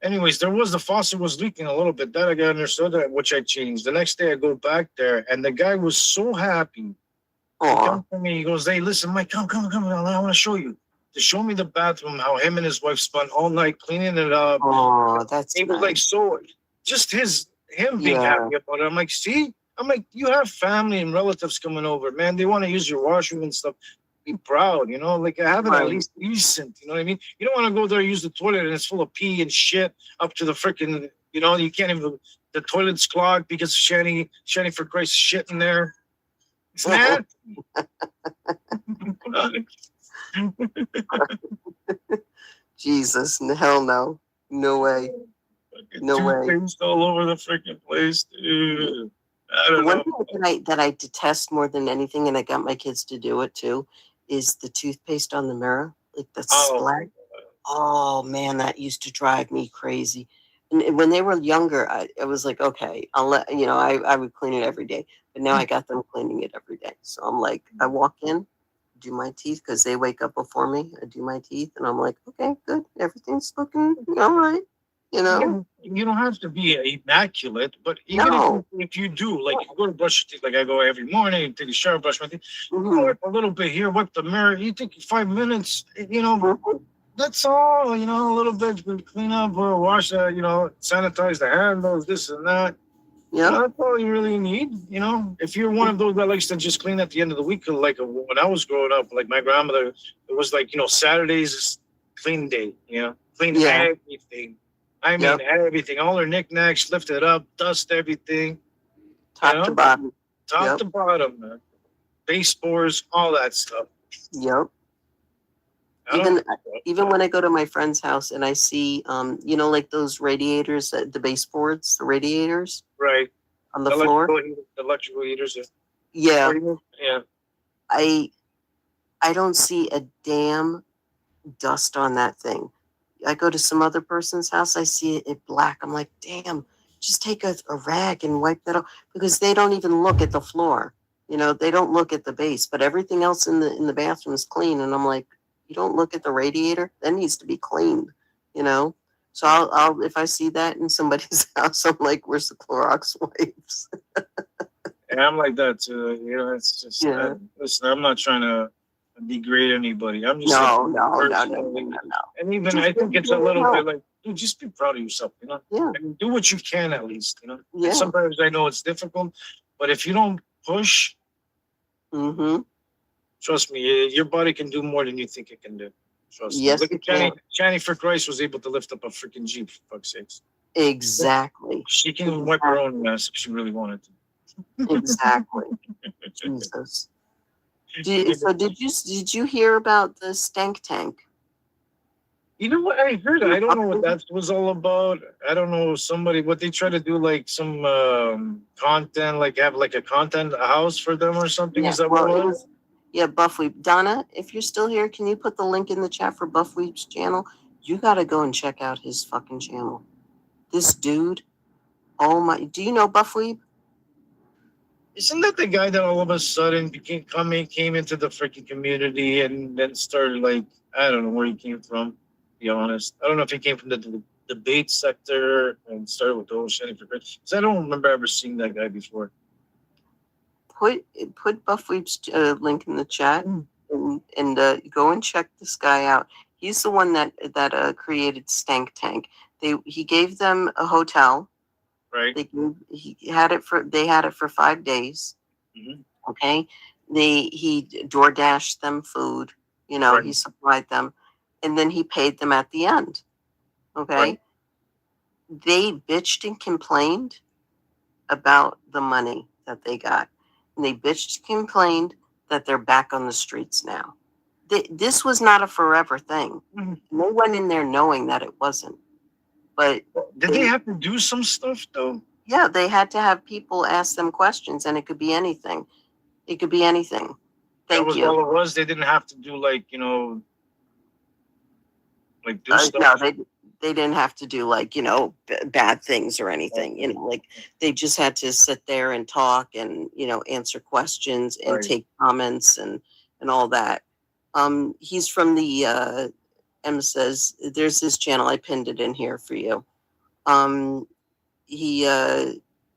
Anyways, the faucet was leaking a little bit. That I got understood that, which I changed. The next day I go back there and the guy was so happy. He Aw. comes to me, he goes, hey, listen, Mike, come. I want to show you. To show me the bathroom, how him and his wife spent all night cleaning it up. Oh, that's He was like, nice. so just him being Yeah. happy about it. I'm like, see? I'm like, you have family and relatives coming over, man. They want to use your washroom and stuff. Be proud, like have it at Right. least decent. You know what I mean? You don't want to go there, use the toilet, and it's full of pee and shit up to the freaking. You can't even. The toilet's clogged because Shani for Christ shit in there. It's nasty. Jesus, hell no. No way. No way. Toothpaste all over the freaking place, dude. I The don't one know. thing that I detest more than anything, and I got my kids to do it too, is the toothpaste on the mirror, like the Oh, splat. Oh man, that used to drive me crazy. And when they were younger, I was like, okay, I'll let I would clean it every day. But now I got them cleaning it every day. So I'm like, I walk in, do my teeth because they wake up before me. I do my teeth, and I'm like, okay, good, everything's looking all right. You don't have to be immaculate, but even No. if you do, like you go to brush your teeth, like I go every morning, take a shower, brush my teeth, Mhm. wipe a little bit here, wipe the mirror. You take 5 minutes, Mhm. that's all, a little bit clean up, wash, sanitize the handles, this and that. Yeah. That's all you really need. If you're one of those that likes to just clean at the end of the week, like when I was growing up, like my grandmother, it was like, Saturdays is clean day, clean Yeah. everything. I mean, everything, all her knickknacks, lift it up, dust everything, Top to bottom. top Yep. to bottom, man. Baseboards, all that stuff. Yep. I don't Even when I go to my friend's house and I see, like those radiators, the baseboards, the radiators right. on the floor. Electrical heaters. Yeah. Yeah. I don't see a damn dust on that thing. I go to some other person's house, I see it black. I'm like, damn, just take a rag and wipe that off because they don't even look at the floor. They don't look at the base, but everything else in the bathroom is clean. And I'm like, you don't look at the radiator? That needs to be cleaned, So I'll if I see that in somebody's house, I'm like, where's the Clorox wipes? And I'm like that too. It's just, listen, I'm not trying to degrade anybody. I'm just No, saying no, no, no, no, personally. no, no. And even Just I think it's a let it little go. bit like, dude, just be proud of yourself, you know? Yeah. And do what you can at least, you know? Yeah. And sometimes I know it's difficult, but if you don't push, Mm-hmm. trust me, your body can do more than you think it can do. Trust me. Yes, Look it at Channy. can. Channy for Christ was able to lift up a freaking Jeep, for fuck's sakes. Exactly. She can wipe her own mess if she really wanted to. Exactly. Jesus. Did you hear about the stank tank? You know what I heard? I don't know what that was all about. I don't know what they try to do, like some content, like have like a content house for them or something. Yeah, Is that well, what it it was? was, yeah, Buffweep. Donna, if you're still here, can you put the link in the chat for Buffweep's channel? You got to go and check out his fucking channel. This dude, oh my, do you know Buffweep? Isn't that the guy that all of a sudden came into the freaking community and then started like, I don't know where he came from, to be honest. I don't know if he came from the debate sector and started with the whole shitting for Christ. 'Cause I don't remember ever seeing that guy before. Put Buffweep's link in the chat and go and check this guy out. He's the one that created Stank Tank. He gave them a hotel. Right. They had it for 5 days. Mm-hmm. Okay. He DoorDashed them food. You know, Right. he supplied them, and then he paid them at the end. Okay. Right. They bitched and complained about the money that they got. And they bitched and complained that they're back on the streets now. This was not a forever thing. Mm-hmm. They went in there knowing that it wasn't. But did they have to do some stuff though? Yeah, they had to have people ask them questions, and it could be anything. It could be anything. That was all it was. They didn't have to do like like do stuff. No, they didn't have to do like bad things or anything. Like they just had to sit there and talk and answer questions and take comments and all that. He's from the Emma says there's this channel, I pinned it in here for you. He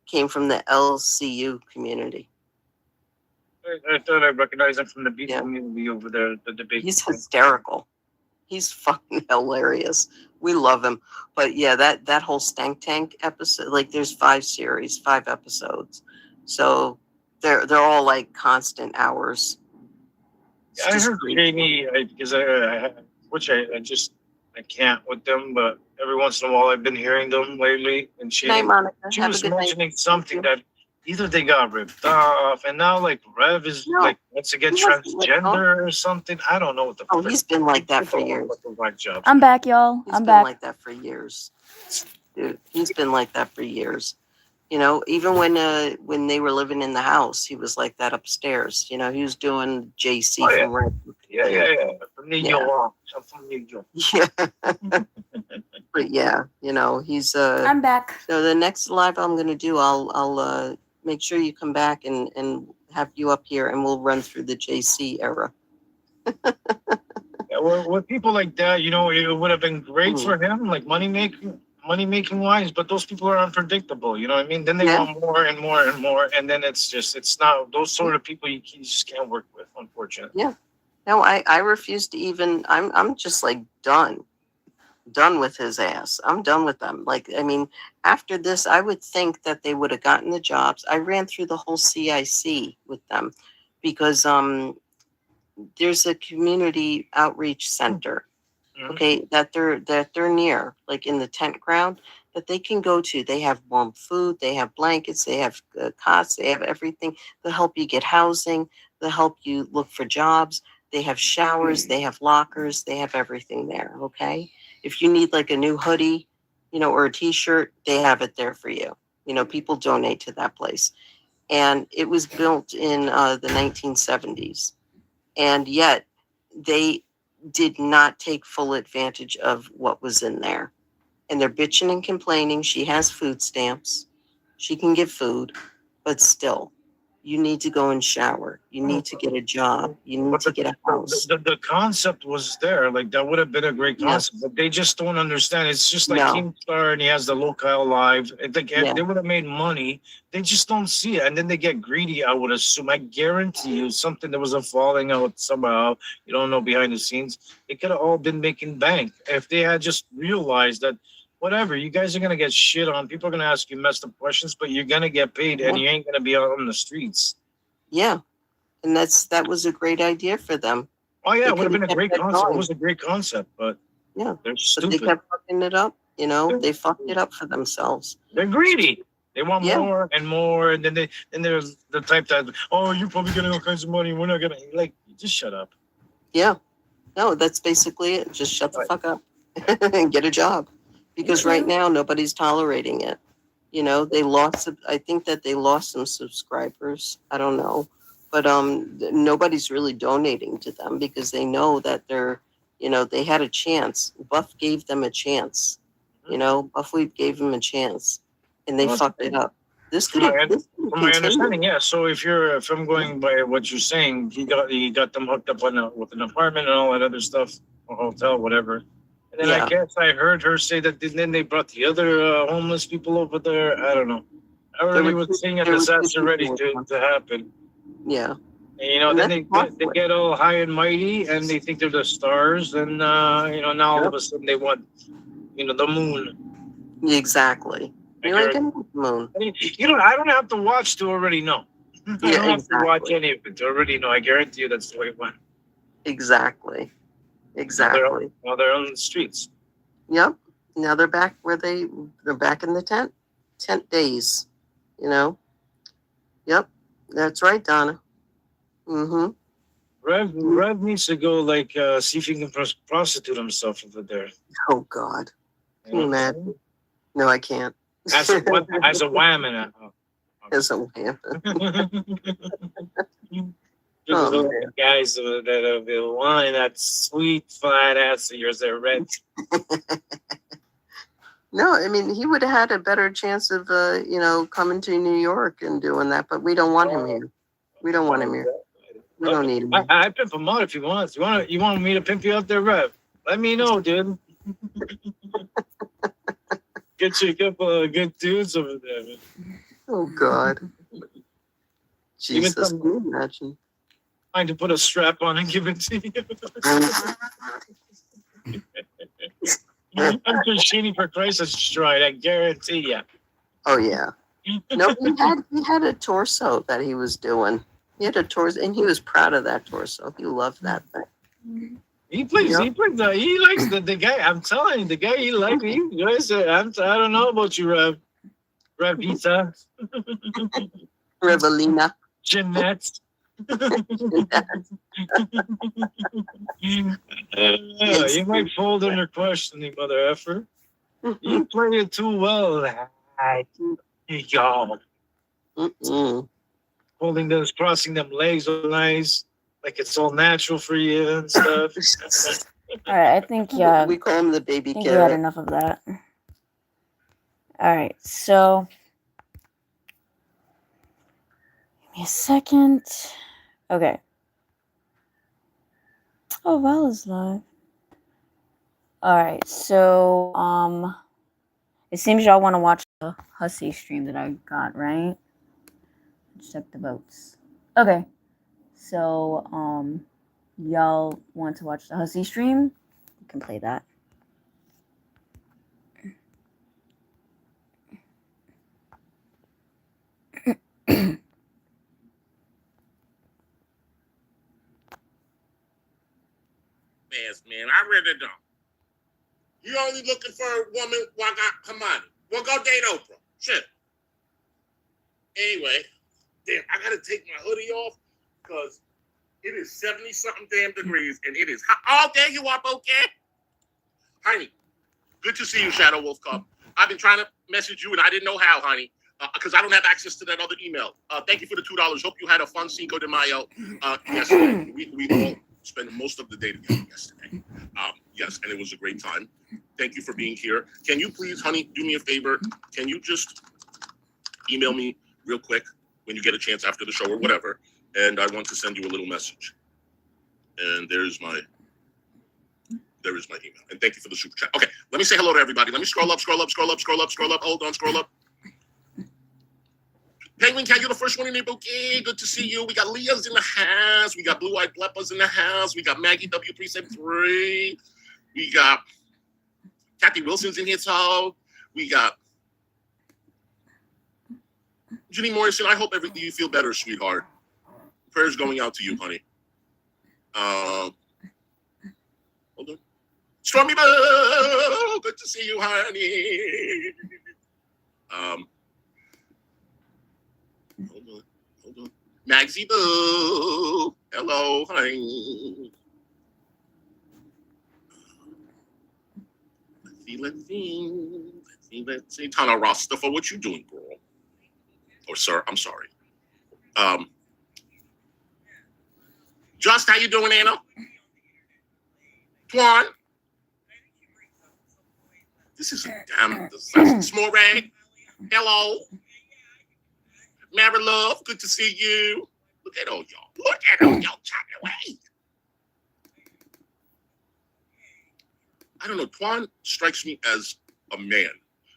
came from the LCU community. I thought I recognized him from the beat community over there, the debate. He's hysterical. He's fucking hilarious. We love him. But yeah, that whole Stank Tank episode, like there's 5 episodes. So they're all like constant hours. I heard Jamie because I can't with them, but every once in a while I've been hearing them lately. And she was mentioning something that either they got ripped off, and now like Rev is like once again transgender or something. I don't know what the. Oh, he's been like that for years. I'm back, y'all. I'm back. Like that for years, dude. He's been like that for years. Even when they were living in the house, he was like that upstairs. He was doing JC from Red. Yeah. From New York. I'm from New York. Yeah. But yeah, he's I'm back. So the next live I'm gonna do, I'll make sure you come back and have you up here, and we'll run through the JC era. Yeah, with people like that, it would have been great for him, like money making wise, but those people are unpredictable. You know what I mean? Then they want more and more and more, and then it's not those sort of people you just can't work with, unfortunately. Yeah. No, I refuse to even. I'm just like done with his ass. I'm done with them. Like, I mean, after this, I would think that they would have gotten the jobs. I ran through the whole CIC with them because there's a community outreach center, okay, that they're near, like in the tent ground, that they can go to. They have warm food, they have blankets, they have cots, they have everything. They'll help you get housing. They'll help you look for jobs. They have showers, they have lockers, they have everything there, okay? If you need like a new hoodie, or a t-shirt, they have it there for you. People donate to that place. And it was built in the 1970s. And yet they did not take full advantage of what was in there. And they're bitching and complaining. She has food stamps. She can get food, but still, You need to go and shower. You need to get a job. You need But to get a house. the concept was there. Like that would have been a great Yes. concept, but they just don't understand. It's just like No. Keemstar and he has the local live. Like Yeah. they would have made money. They just don't see it, and then they get greedy. I would assume. I guarantee you, something that was a falling out somehow. You don't know behind the scenes. They could have all been making bank if they had just realized that. Whatever, you guys are gonna get shit on. People are gonna ask you messed up questions, but you're gonna get paid, and you ain't gonna be out on the streets. Yeah. And that was a great idea for them. Oh yeah, They it would have been a could've great kept that concept. It going. was a great concept, but Yeah. they're But stupid. they kept fucking it up. You know, they fucked it up for themselves. They're greedy. They want Yeah. more and more, and then there's the type that, oh, you're probably getting all kinds of money. We're not gonna like just shut up. Yeah. No, that's basically it. Just shut the fuck up and get a job. Because right now nobody's tolerating it. You know, I think that they lost some subscribers. I don't know. But nobody's really donating to them because they know that they had a chance. Buff gave them a chance. You know, Buffweed gave them a chance. And they fucked it up. This could have From my understanding, yeah. So if I'm going by what you're saying, he got them hooked up with an apartment and all that other stuff, a hotel, whatever. And then I guess I heard her say that then they brought the other homeless people over there. I don't know. I already was seeing a disaster ready to happen. Yeah. And, you know, then they get all high and mighty and they think they're the stars. And, you know, now all of a sudden they want, you know, the moon. Exactly. You're like, moon. I mean, you know, I don't have to watch to already know. I don't have to watch any of it to already know. I guarantee you that's the way it went. Exactly. Exactly. Now they're on the streets. Yep. Now they're back where they're back in the tent days, you know? Yep. That's right, Donna. Mm-hmm. Rev needs to go see if he can prostitute himself over there. Oh God. Can you imagine? No, I can't. As a whammon. As a whammon. The guys that have been wanting that sweet flat ass of yours, they're red. No, I mean he would have had a better chance of coming to New York and doing that, but we don't want him here. We don't want him here. We don't need him. I pimp him out if he wants. You want me to pimp you out there, Rev? Let me know, dude. Get you a couple of good dudes over there, man. Oh God. Jesus, can you imagine? Trying to put a strap on and give it to you. I'm just shooting for Christ destroyed. I guarantee you. Oh yeah. No, he had a torso that he was doing. He had a torso, and he was proud of that torso. He loved that thing. He likes the guy. I'm telling you, the guy he likes. I don't know about you, Revita, Revelina, Jeanette. You might fold under questioning, mother effer. You play it too well. Y'all. Holding those, crossing them legs all nice, like it's all natural for you and stuff. All right, I think we call him the baby I think carrot. we had enough of that. All right, so give me a second. Okay. Oh, Val is live. All right, so it seems y'all want to watch the Hussy stream that I got, right? Check the votes. Okay, so y'all want to watch the Hussy stream? You can play that. Man, I really don't. You only looking for a woman who got her money. Well, go date Oprah. Shit. Anyway, damn, I gotta take my hoodie off because it is 70-something damn degrees and it is hot. Oh, there you are, okay? Honey, good to see you, Shadow Wolf Cub. I've been trying to message you and I didn't know how, honey, because I don't have access to that other email. Thank you for the $2. Hope you had a fun Cinco de Mayo yesterday. We all spent most of the day together yesterday. Yes, and it was a great time. Thank you for being here. Can you please, honey, do me a favor? Can you just email me real quick when you get a chance after the show or whatever. And I want to send you a little message. And there's my email. And thank you for the super chat. Okay, let me say hello to everybody. Let me scroll up. Hold on, scroll up. Penguin Cat, you're the first one in the bouquet. Good to see you. We got Leah's in the house. We got Blue Eyed Bleppers in the house. We got Maggie W373. We got Kathy Wilson's in here, too. We got Ginny Morrison. I hope you feel better, sweetheart. Prayers going out to you, honey. Hold on. Stormy Boo, good to see you, honey. Hold on. Magsy Boo, hello, honey. Let's see. Tana Rostafa, what you doing, girl? Or sir, I'm sorry. Just, how you doing, Anna? Twan? This is a damn disaster. Small Rag, hello. Mary Love, good to see you. Look at all y'all chatting away. I don't know. Twan strikes me as a man,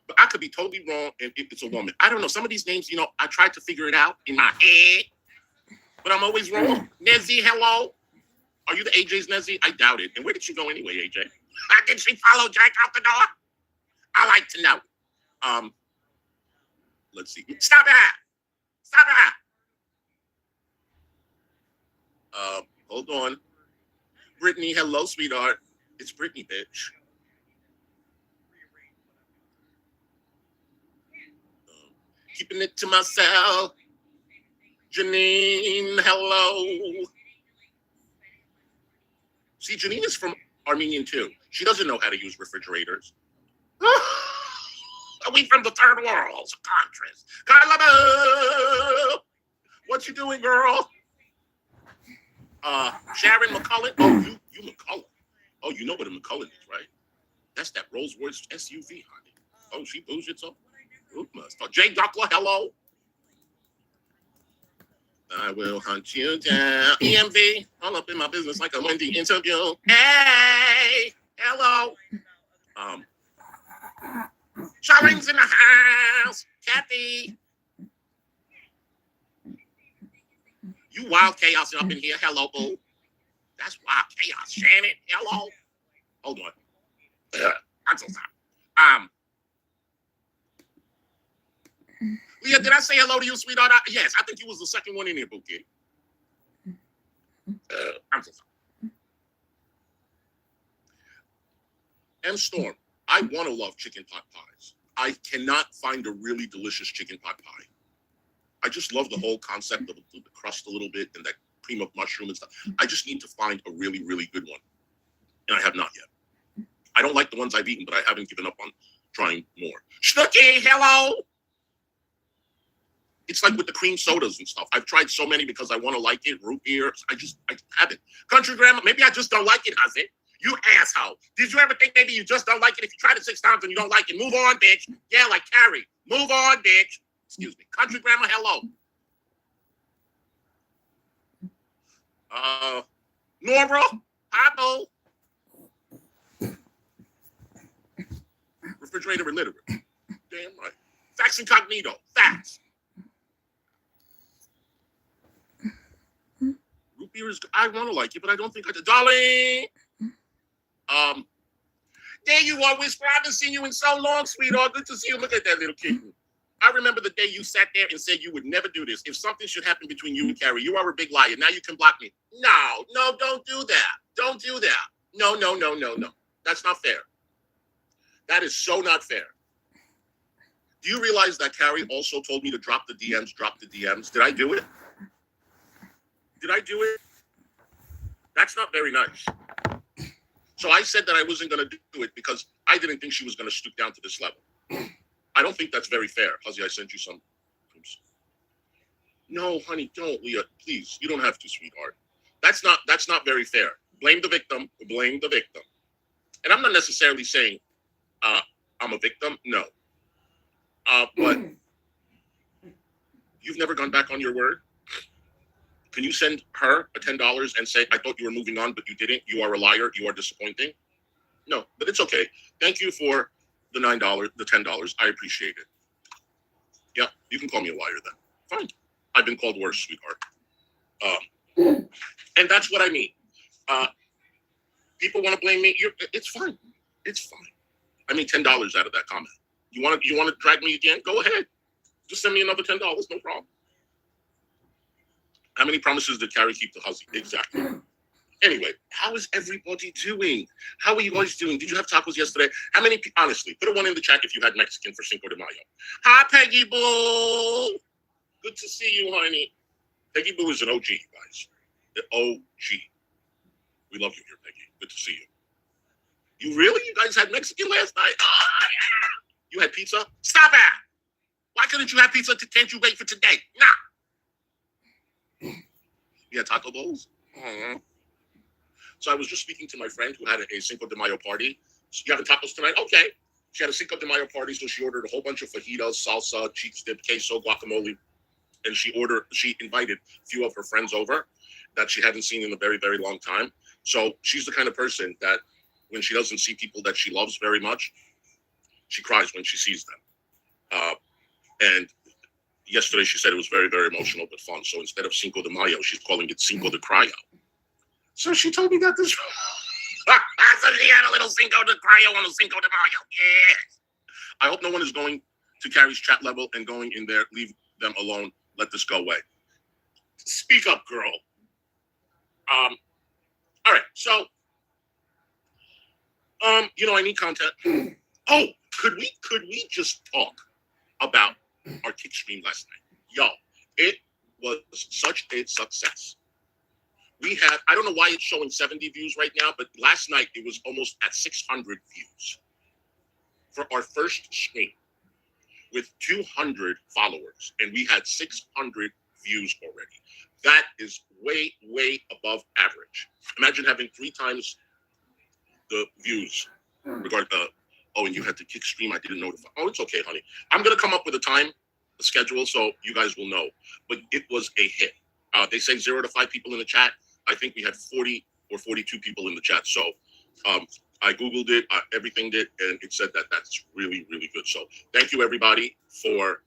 but I could be totally wrong, and it's a woman. I don't know. Some of these names, I tried to figure it out in my head, but I'm always wrong. Nezzy, hello. Are you the AJ's Nezzy? I doubt it. And where did she go anyway, AJ? Did she follow Jack out the door? I like to know. Let's see. Stop it! Hold on. Brittany, hello, sweetheart. It's Brittany, bitch. Keeping it to myself. Janine, hello. See, Janine is from Armenian too. She doesn't know how to use refrigerators. Are we from the third world? Contras. Carla, what you doing, girl? Sharon McCullen. Oh, you McCullen. Oh, you know what a McCullen is, right? That's that Rolls Royce SUV, honey. Oh, she bougie it up. Jay Duckler, hello. I will hunt you down. EMV, all up in my business like a Wendy interview. Hey, hello. Shireen's in the house. Kathy. You wild chaos up in here. Hello, boo. That's wild chaos. Shannon, hello. Hold on. I'm so sorry. Leah, did I say hello to you, sweetheart? Yes, I think you was the second one in here, Bouquet. I'm so sorry. M Storm, I want to love chicken pot pies. I cannot find a really delicious chicken pot pie. I just love the whole concept of the crust a little bit and that cream of mushroom and stuff. I just need to find a really, really good one. And I have not yet. I don't like the ones I've eaten, but I haven't given up on trying more. Snooky, hello! It's like with the cream sodas and stuff. I've tried so many because I want to like it. Root beer. I haven't. Country Grandma, maybe I just don't like it, has it? You asshole. Did you ever think maybe you just don't like it? If you tried it 6 times and you don't like it, move on, bitch. Yeah, like Carrie. Move on, bitch. Excuse me. Country Grandma, hello. Nora, Pablo. Refrigerator illiterate. Damn right. Facts incognito. Facts. Root beer is, I want to like it, but I don't think I did. Darling. There you are, Whisper. I haven't seen you in so long, sweetheart. Good to see you. Look at that little kitten. I remember the day you sat there and said you would never do this. If something should happen between you and Carrie, you are a big liar. Now you can block me. No, don't do that. Don't do that. No. That's not fair. That is so not fair. Do you realize that Carrie also told me to drop the DMs? Did I do it? That's not very nice. So I said that I wasn't going to do it because I didn't think she was going to stoop down to this level. I don't think that's very fair. Huzzy, I sent you some. No, honey, don't, Leah. Please, you don't have to, sweetheart. That's not very fair. Blame the victim. And I'm not necessarily saying I'm a victim. No. But You've never gone back on your word? Can you send her a $10 and say, I thought you were moving on, but you didn't? You are a liar. You are disappointing. No, but it's okay. Thank you for the $9, the $10. I appreciate it. Yeah, you can call me a liar then. Fine. I've been called worse, sweetheart. And that's what I mean. People want to blame me. It's fine. It's fine. I made $10 out of that comment. You want to drag me again? Go ahead. Just send me another $10. No problem. How many promises did Carrie keep to Huzzy? Exactly. Anyway, how is everybody doing? How are you guys doing? Did you have tacos yesterday? How many? Honestly, put a one in the chat if you had Mexican for Cinco de Mayo. Hi, Peggy Boo. Good to see you, honey. Peggy Boo is an OG, you guys. The OG. We love you here, Peggy. Good to see you. You really? You guys had Mexican last night? Oh, yeah. You had pizza? Stop it! Why couldn't you have pizza? Can't you wait for today? Nah. You had taco bowls? Mm-hmm. So I was just speaking to my friend who had a Cinco de Mayo party. So you having tacos tonight? Okay. She had a Cinco de Mayo party, so she ordered a whole bunch of fajitas, salsa, cheese dip, queso, guacamole. And she invited a few of her friends over that she hadn't seen in a very, very long time. So she's the kind of person that when she doesn't see people that she loves very much, she cries when she sees them. And yesterday she said it was very, very emotional but fun. So instead of Cinco de Mayo, she's calling it Cinco de Cryo. So she told me that this. So she had a little Cinco de Cryo on a Cinco de Mayo. Yes. I hope no one is going to Carrie's chat level and going in there. Leave them alone. Let this go away. Speak up, girl. All right. So, I need content. Oh, could we just talk about our kick stream last night? Yo, it was such a success. We had, I don't know why it's showing 70 views right now, but last night it was almost at 600 views for our first stream with 200 followers, and we had 600 views already. That is way, way above average. Imagine having 3 times the views. And you had to kick stream. I didn't notify. Oh, it's okay, honey. I'm gonna come up with a schedule, so you guys will know. But it was a hit. They say 0 to 5 people in the chat. I think we had 40 or 42 people in the chat. So I Googled it, everything did, and it said that that's really, really good. So thank you, everybody, for,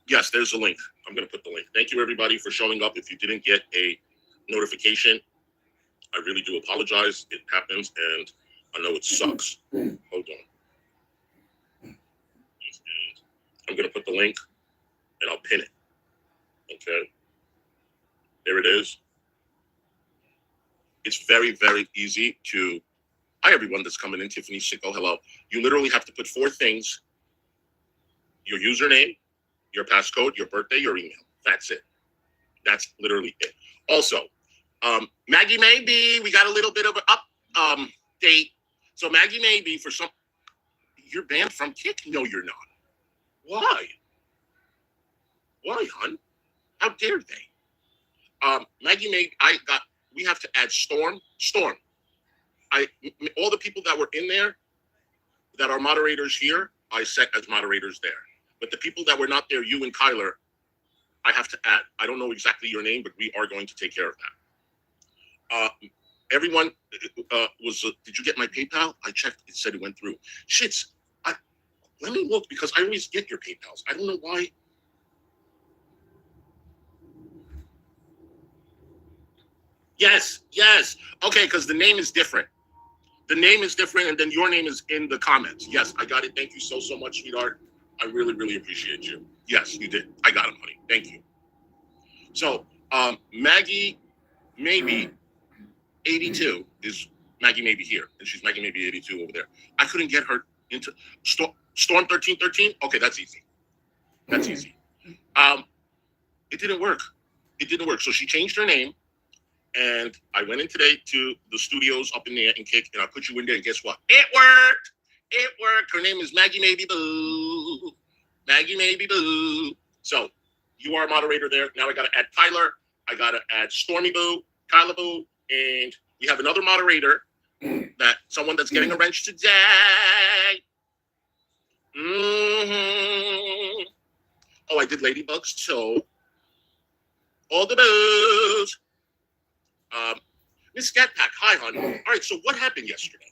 yes, there's a link. I'm going to put the link. Thank you, everybody, for showing up. If you didn't get a notification, I really do apologize. It happens, and I know it sucks. Hold on. I'm going to put the link, and I'll pin it. Okay. There it is. It's very, very easy to... Hi, everyone that's coming in. Tiffany Sicko, hello. You literally have to put 4 things. Your username, your passcode, your birthday, your email. That's it. That's literally it. Also, Maggie Maybe, we got a little bit of an update. So Maggie Maybe, for some... You're banned from Kick? No, you're not. Why? Why, hun? How dare they? Maggie Maybe, we have to add Storm. All the people that were in there that are moderators here, I set as moderators there. But the people that were not there, you and Kyler, I have to add. I don't know exactly your name, but we are going to take care of that. Everyone did you get my PayPal? I checked. It said it went through. Shits. Let me look because I always get your PayPals. I don't know why. Yes. Okay, because the name is different. The name is different, and then your name is in the comments. Yes, I got it. Thank you so much, sweetheart. I really, really appreciate you. Yes, you did. I got him, honey. Thank you. So, Maggie Maybe 82 is Maggie Maybe here, and she's Maggie Maybe 82 over there. I couldn't get her into Storm 1313. Okay, that's easy. That's easy. It didn't work. So she changed her name. And I went in today to the studios up in there and Kick, and I put you in there, and guess what? It worked. Her name is Maggie Maybe Boo. Maggie Maybe Boo. So you are a moderator there. Now I got to add Tyler. I got to add Stormy Boo, Kyla Boo, and we have another moderator, someone that's getting a wrench today. Mm-hmm. Oh, I did Ladybugs too. All the booze. Miss Scat Pack, hi, hon. All right, so what happened yesterday?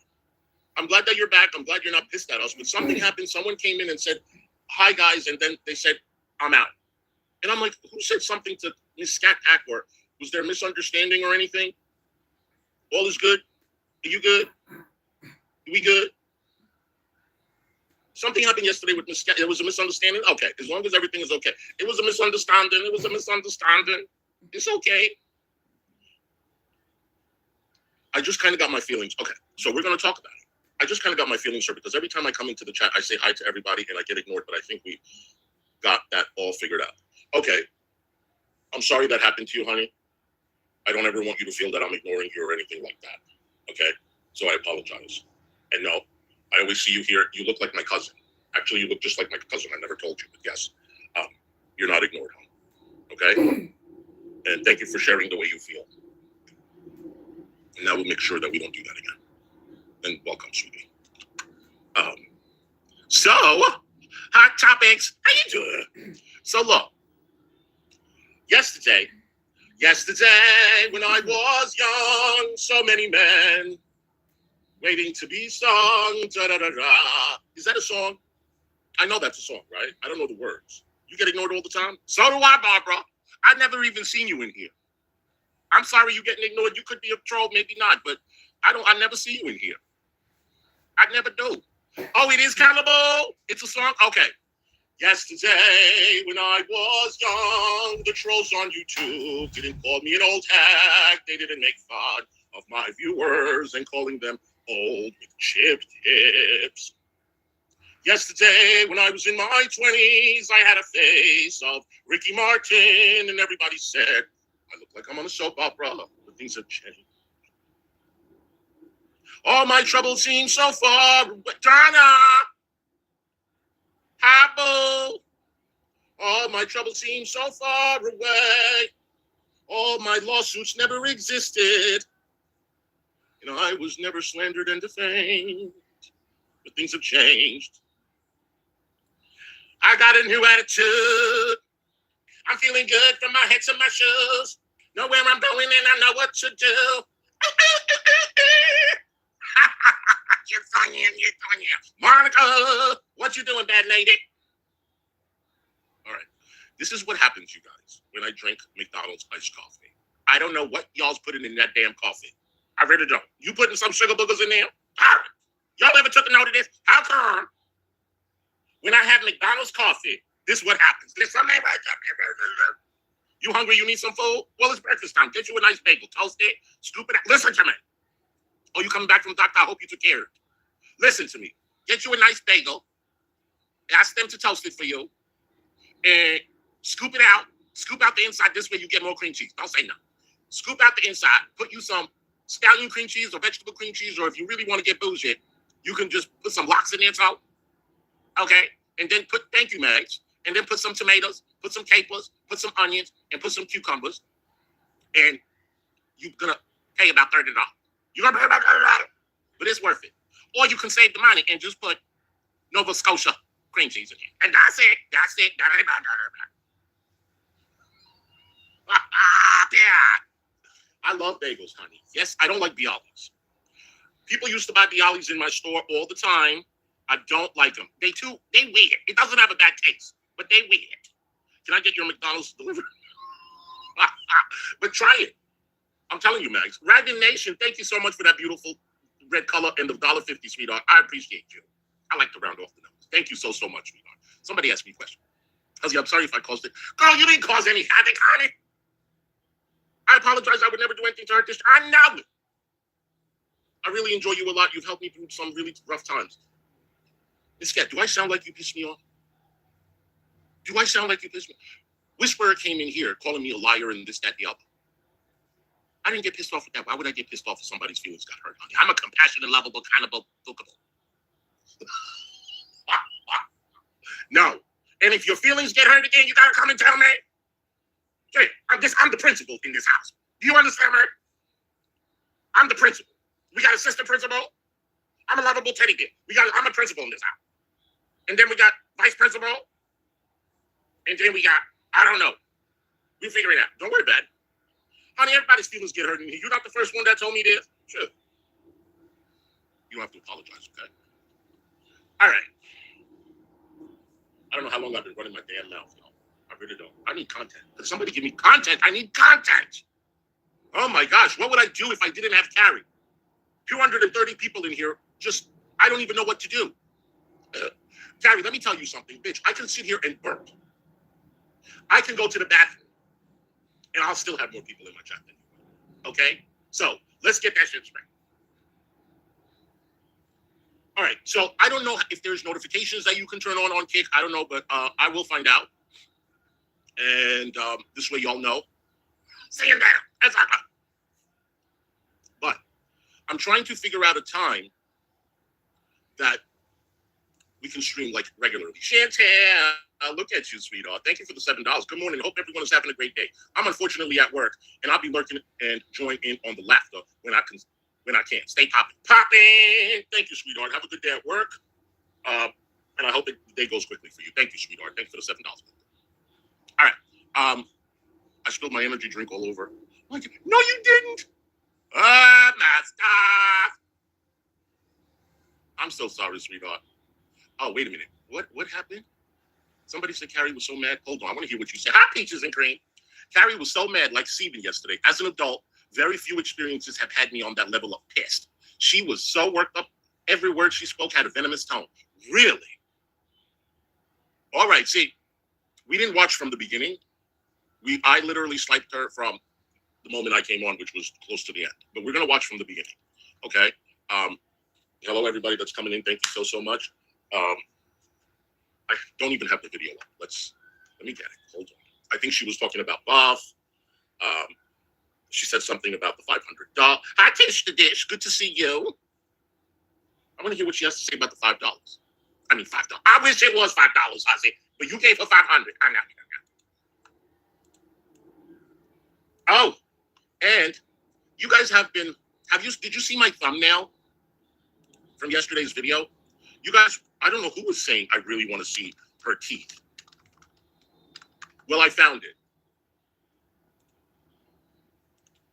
I'm glad that you're back. I'm glad you're not pissed at us, but something happened. Someone came in and said, hi, guys, and then they said, I'm out. And I'm like, who said something to Miss Scat Pack, or was there a misunderstanding or anything? All is good? Are you good? Are we good? Something happened yesterday with Miss Scat. It was a misunderstanding? Okay, as long as everything is okay. It was a misunderstanding. It was a misunderstanding. It's okay. I just kind of got my feelings. Okay, so we're going to talk about it. I just kind of got my feelings hurt because every time I come into the chat, I say hi to everybody and I get ignored, but I think we got that all figured out. Okay, I'm sorry that happened to you, honey. I don't ever want you to feel that I'm ignoring you or anything like that. Okay, so I apologize. And no, I always see you here. You look like my cousin. Actually, you look just like my cousin. I never told you, but yes, you're not ignored, hon. Okay? And thank you for sharing the way you feel. And now we'll make sure that we don't do that again. And welcome, sweetie. So, hot topics. How you doing? So look, yesterday, when I was young, so many men waiting to be sung. Da, da, da, da. Is that a song? I know that's a song, right? I don't know the words. You get ignored all the time? So do I, Barbara. I've never even seen you in here. I'm sorry you're getting ignored. You could be a troll, maybe not, but I never see you in here. I never do. Oh, it is Cannibal? It's a song? Okay. Yesterday, when I was young, the trolls on YouTube didn't call me an old hack. They didn't make fun of my viewers and calling them old with chipped hips. Yesterday, when I was in my 20s, I had a face of Ricky Martin, and everybody said, I look like I'm on a soap opera, but things have changed. All my troubles seem so far away. Donna! Apple! All my troubles seem so far away. All my lawsuits never existed. You know, I was never slandered and defamed, but things have changed. I got a new attitude. I'm feeling good from my head to my shoes. Know where I'm going and I know what to do. You're funny. Monica, what you doing, bad lady? All right. This is what happens, you guys, when I drink McDonald's iced coffee. I don't know what y'all's putting in that damn coffee. I really don't. You putting some sugar boogers in there? All right. Y'all ever took a note of this? How come when I have McDonald's coffee, this is what happens? You hungry? You need some food? Well, it's breakfast time. Get you a nice bagel. Toast it. Scoop it out. Listen to me. Oh, you coming back from the doctor? I hope you took care of it. Listen to me. Get you a nice bagel. Ask them to toast it for you. And scoop it out. Scoop out the inside. This way you get more cream cheese. Don't say no. Scoop out the inside. Put you some scallion cream cheese or vegetable cream cheese, or if you really want to get bougie, you can just put some lox in there, so. Okay? And then thank you, Mags. And then put some tomatoes, put some capers, put some onions, and put some cucumbers. And you're going to pay about $30. You're going to pay about $30. But it's worth it. Or you can save the money and just put Nova Scotia cream cheese in it. And that's it. I love bagels, honey. Yes, I don't like Bialys. People used to buy Bialys in my store all the time. I don't like them. They weird. It doesn't have a bad taste, but they weird. Can I get your McDonald's delivered? But try it. I'm telling you, Max. Raggan Nation, thank you so much for that beautiful red color and the $1.50, sweetheart. I appreciate you. I like to round off the numbers. Thank you so much, sweetheart. Somebody asked me a question. I'm sorry if I caused it. Girl, you didn't cause any havoc, honey. I apologize. I would never do anything to hurt this. I know it. I really enjoy you a lot. You've helped me through some really rough times. Miss Cat, do I sound like you pissed me off? Do I sound like you pissed me off? Whisperer came in here calling me a liar and this, that, the other. I didn't get pissed off at that. Why would I get pissed off if somebody's feelings got hurt? I'm a compassionate, lovable, cannibal, bookable. No. And if your feelings get hurt again, you gotta come and tell me. Hey, I'm the principal in this house. Do you understand me? I'm the principal. We got assistant principal. I'm a lovable teddy bear. I'm a principal in this house. And then we got vice principal. And then we got, I don't know. We figure it out. Don't worry about it. Honey, everybody's feelings get hurt in here. You're not the first one that told me this. Sure. You don't have to apologize, okay? All right. I don't know how long I've been running my damn mouth, y'all. I really don't. I need content. Can somebody give me content? I need content. Oh my gosh, what would I do if I didn't have Carrie? 230 people in here. Just, I don't even know what to do. Carrie, let me tell you something, bitch. I can sit here and burp. I can go to the bathroom, and I'll still have more people in my chat than you. Okay? So, let's get that shit straight. All right, so I don't know if there's notifications that you can turn on Kick. I don't know, but I will find out. And this way y'all know. Saying that. That's not. But I'm trying to figure out a time that we can stream like regularly. Chantel, look at you, sweetheart. Thank you for the $7. Good morning. Hope everyone is having a great day. I'm unfortunately at work, and I'll be lurking and join in on the laughter when I can. Stay popping. Popping. Thank you, sweetheart. Have a good day at work. And I hope the day goes quickly for you. Thank you, sweetheart. Thank you for the $7. All right. I spilled my energy drink all over. No, you didn't. Master. I'm so sorry, sweetheart. Oh, wait a minute. What happened? Somebody said Carrie was so mad. Hold on. I want to hear what you said. Hi, Peaches and Cream. Carrie was so mad, like Steven yesterday. As an adult, very few experiences have had me on that level of pissed. She was so worked up. Every word she spoke had a venomous tone. Really? All right. See, we didn't watch from the beginning. I literally swiped her from the moment I came on, which was close to the end. But we're going to watch from the beginning. Okay? Hello, everybody that's coming in. Thank you so much. I don't even have the video up. Let me get it. Hold on. I think she was talking about Buff. She said something about the $500. Hi, Tish the Dish. Good to see you. I want to hear what she has to say about the $5. I mean, $5. I wish it was $5, Ozzy. But you gave her $500. I know. Oh, and you guys did you see my thumbnail from yesterday's video? You guys, I don't know who was saying, I really want to see her teeth. Well, I found it.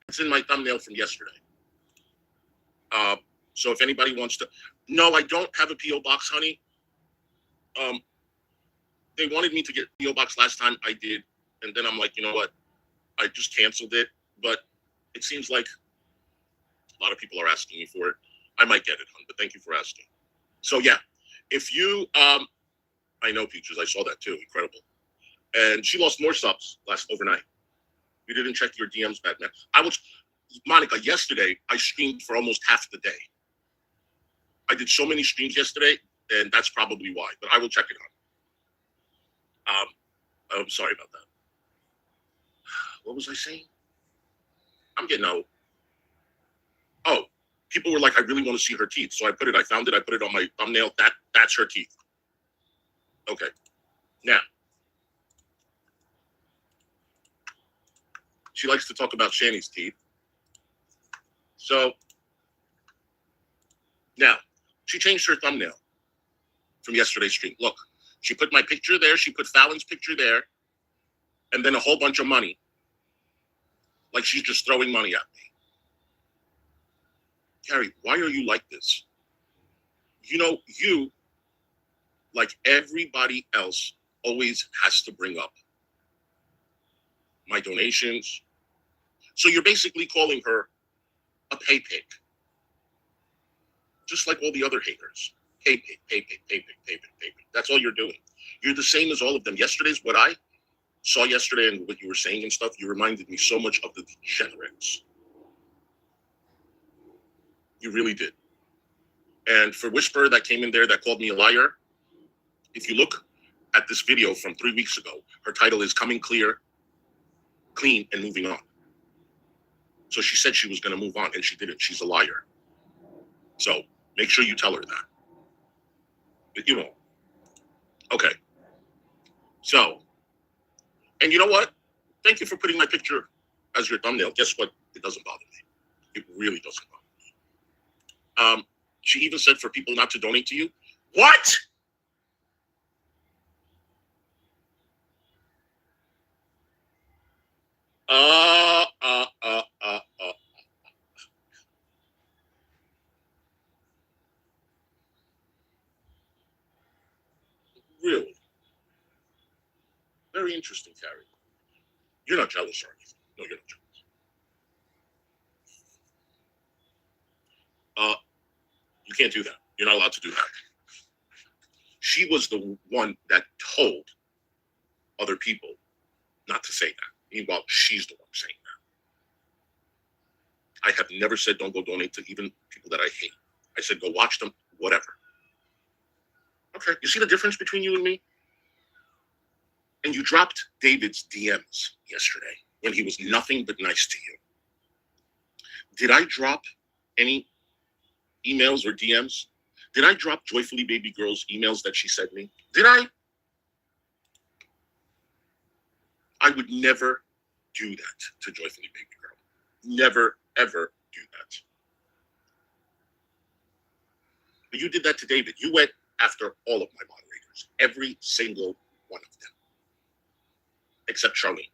It's in my thumbnail from yesterday. So if anybody wants to, no, I don't have a P.O. box, honey. They wanted me to get P.O. box last time. I did. And then I'm like, you know what? I just canceled it. But it seems like a lot of people are asking me for it. I might get it, hon, but thank you for asking. So yeah, if you, I know Peaches, I saw that too, incredible. And she lost more subs overnight. You didn't check your DMs back, man. Monica, yesterday, I streamed for almost half the day. I did so many streams yesterday, and that's probably why, but I will check it out. I'm sorry about that. What was I saying? I'm getting out. Oh, people were like, I really want to see her teeth. So I found it, I put it on my thumbnail. That's her teeth. Okay. Now, she likes to talk about Shani's teeth. So, now, she changed her thumbnail from yesterday's stream. Look, she put my picture there. She put Fallon's picture there. And then a whole bunch of money. Like she's just throwing money at me. Carrie, why are you like this? You know, you, like everybody else, always has to bring up my donations. So you're basically calling her a pay pig. Just like all the other haters. Pay pig, pay pig, pay pig, pay pig, pay pig. That's all you're doing. You're the same as all of them. What I saw yesterday and what you were saying and stuff, you reminded me so much of the degenerates. You really did. And for Whisper that came in there that called me a liar, if you look at this video from 3 weeks ago, her title is Coming Clear, Clean, and Moving On. So she said she was going to move on, and she didn't. She's a liar. So make sure you tell her that. But you know. Okay. So, and you know what? Thank you for putting my picture as your thumbnail. Guess what? It doesn't bother me. It really doesn't bother me. She even said for people not to donate to you. What? Really? Very interesting, Carrie. You're not jealous, are you? No, you're not jealous. You can't do that. You're not allowed to do that. She was the one that told other people not to say that. Meanwhile, she's the one saying that. I have never said don't go donate to even people that I hate. I said go watch them, whatever. Okay, you see the difference between you and me? And you dropped David's DMs yesterday when he was nothing but nice to you. Did I drop any emails or DMs? Did I drop Joyfully Baby Girl's emails that she sent me? Did I? I would never do that to Joyfully Baby Girl. Never, ever do that. But you did that to David. You went after all of my moderators, every single one of them, except Charlene.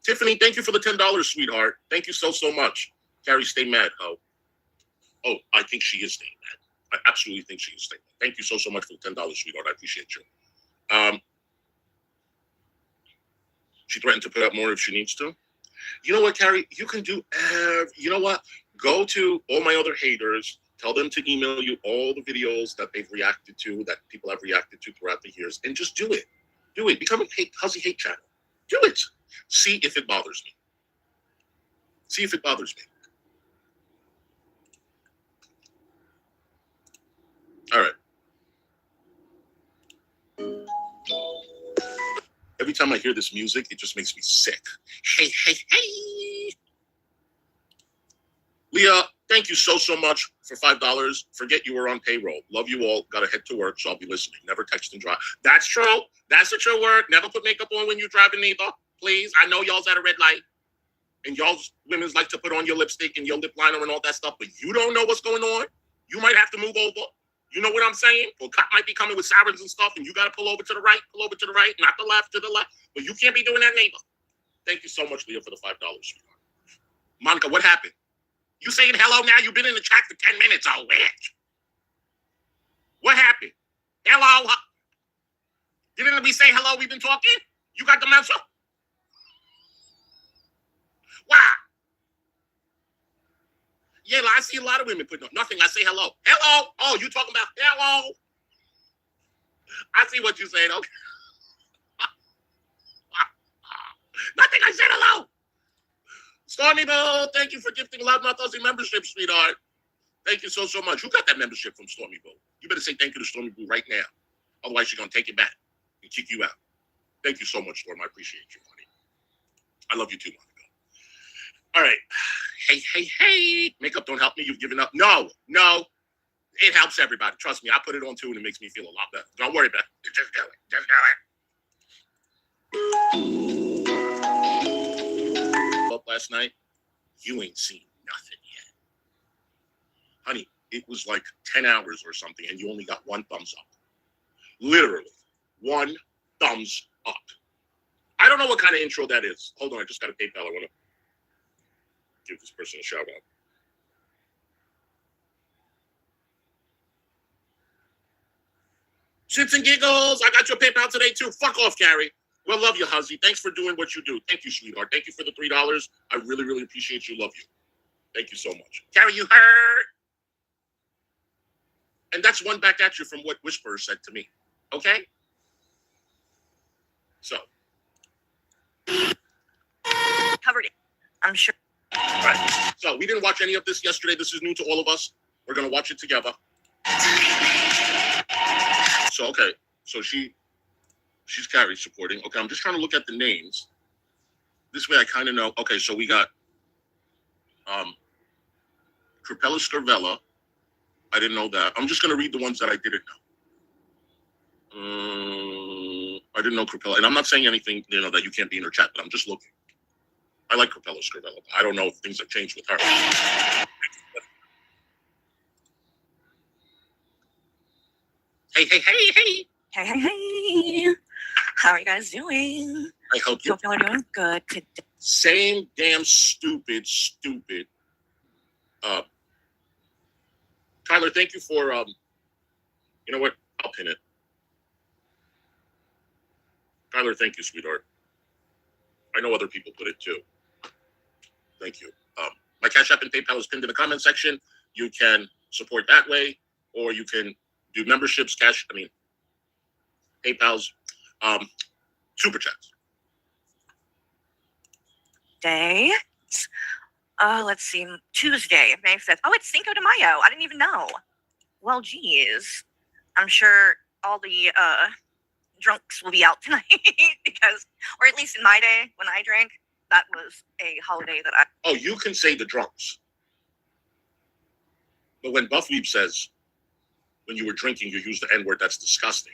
Tiffany, thank you for the $10, sweetheart. Thank you so much. Carrie, stay mad, ho. Oh, I think she is staying mad. I absolutely think she is staying mad. Thank you so much for the $10, sweetheart. I appreciate you. She threatened to put up more if she needs to. You know what, Carrie? You can do you know what? Go to all my other haters. Tell them to email you all the videos that they've reacted to, that people have reacted to throughout the years, and just do it. Do it. Become a Huzzy Hate channel. Do it. See if it bothers me. See if it bothers me. All right. Every time I hear this music, it just makes me sick. Hey, hey, hey. Leah, thank you so much for $5. Forget you were on payroll. Love you all. Got to head to work, so I'll be listening. Never text and drive. That's true. That's a true word. Never put makeup on when you're driving either. Please. I know y'all's at a red light. And y'all's women's like to put on your lipstick and your lip liner and all that stuff, but you don't know what's going on. You might have to move over. You know what I'm saying? Or cop might be coming with sirens and stuff, and you got to pull over to the right, not the left, to the left. But you can't be doing that, neighbor. Thank you so much, Leah, for the $5, sweetheart. Monica, what happened? You saying hello now? You've been in the chat for 10 minutes, oh, bitch. What happened? Hello? Didn't we say hello? We've been talking? You got the answer? Why? Yeah, I see a lot of women putting up nothing. I say hello. Hello? Oh, you talking about hello? I see what you're saying. Okay. Nothing. I said hello. Stormy Boo, thank you for gifting Loudmouth Aussie membership, sweetheart. Thank you so much. Who got that membership from Stormy Boo? You better say thank you to Stormy Boo right now. Otherwise, she's going to take it back and kick you out. Thank you so much, Storm. I appreciate you, honey. I love you too, Monica. All right. Hey, hey, hey. Makeup don't help me. You've given up. No. It helps everybody. Trust me. I put it on too, and it makes me feel a lot better. Don't worry about it. Just do it. Just do it. Up last night, you ain't seen nothing yet. Honey, it was like 10 hours or something, and you only got one thumbs up. Literally, one thumbs up. I don't know what kind of intro that is. Hold on, I just got a PayPal. I want to give this person a shout out. Shits and giggles. I got your PayPal today too. Fuck off, Carrie. Well, love you, Huzzy. Thanks for doing what you do. Thank you, sweetheart. Thank you for the $3. I really, really appreciate you. Love you. Thank you so much. Carrie, you heard? And that's one back at you from what Whisperer said to me. Okay? So. Covered it. I'm sure. All right. So we didn't watch any of this yesterday. This is new to all of us. We're going to watch it together. So, okay. So she's Carrie supporting. Okay, I'm just trying to look at the names. This way I kind of know. Okay, so we got Crapella Scarvella. I didn't know that. I'm just going to read the ones that I didn't know. I didn't know Crapella. And I'm not saying anything, that you can't be in her chat, but I'm just looking. I like Crapella Scarvella. I don't know if things have changed with her. Hey. Hey. How are you guys doing? I hope you Hope y'all are doing good today. same damn stupid. Tyler, thank you for you know what? I'll pin it. Tyler, thank you, sweetheart. I know other people put it too. Thank you. My Cash App and PayPal is pinned in the comment section. You can support that way, or you can do memberships, PayPal's, super chats. Day. Let's see. Tuesday, May 5th. Oh, it's Cinco de Mayo. I didn't even know. Well, geez. I'm sure all the drunks will be out tonight because, or at least in my day when I drank, that was a holiday that I. Oh, you can say the drunks. But when Buff Weeb says, when you were drinking, you used the N-word, that's disgusting.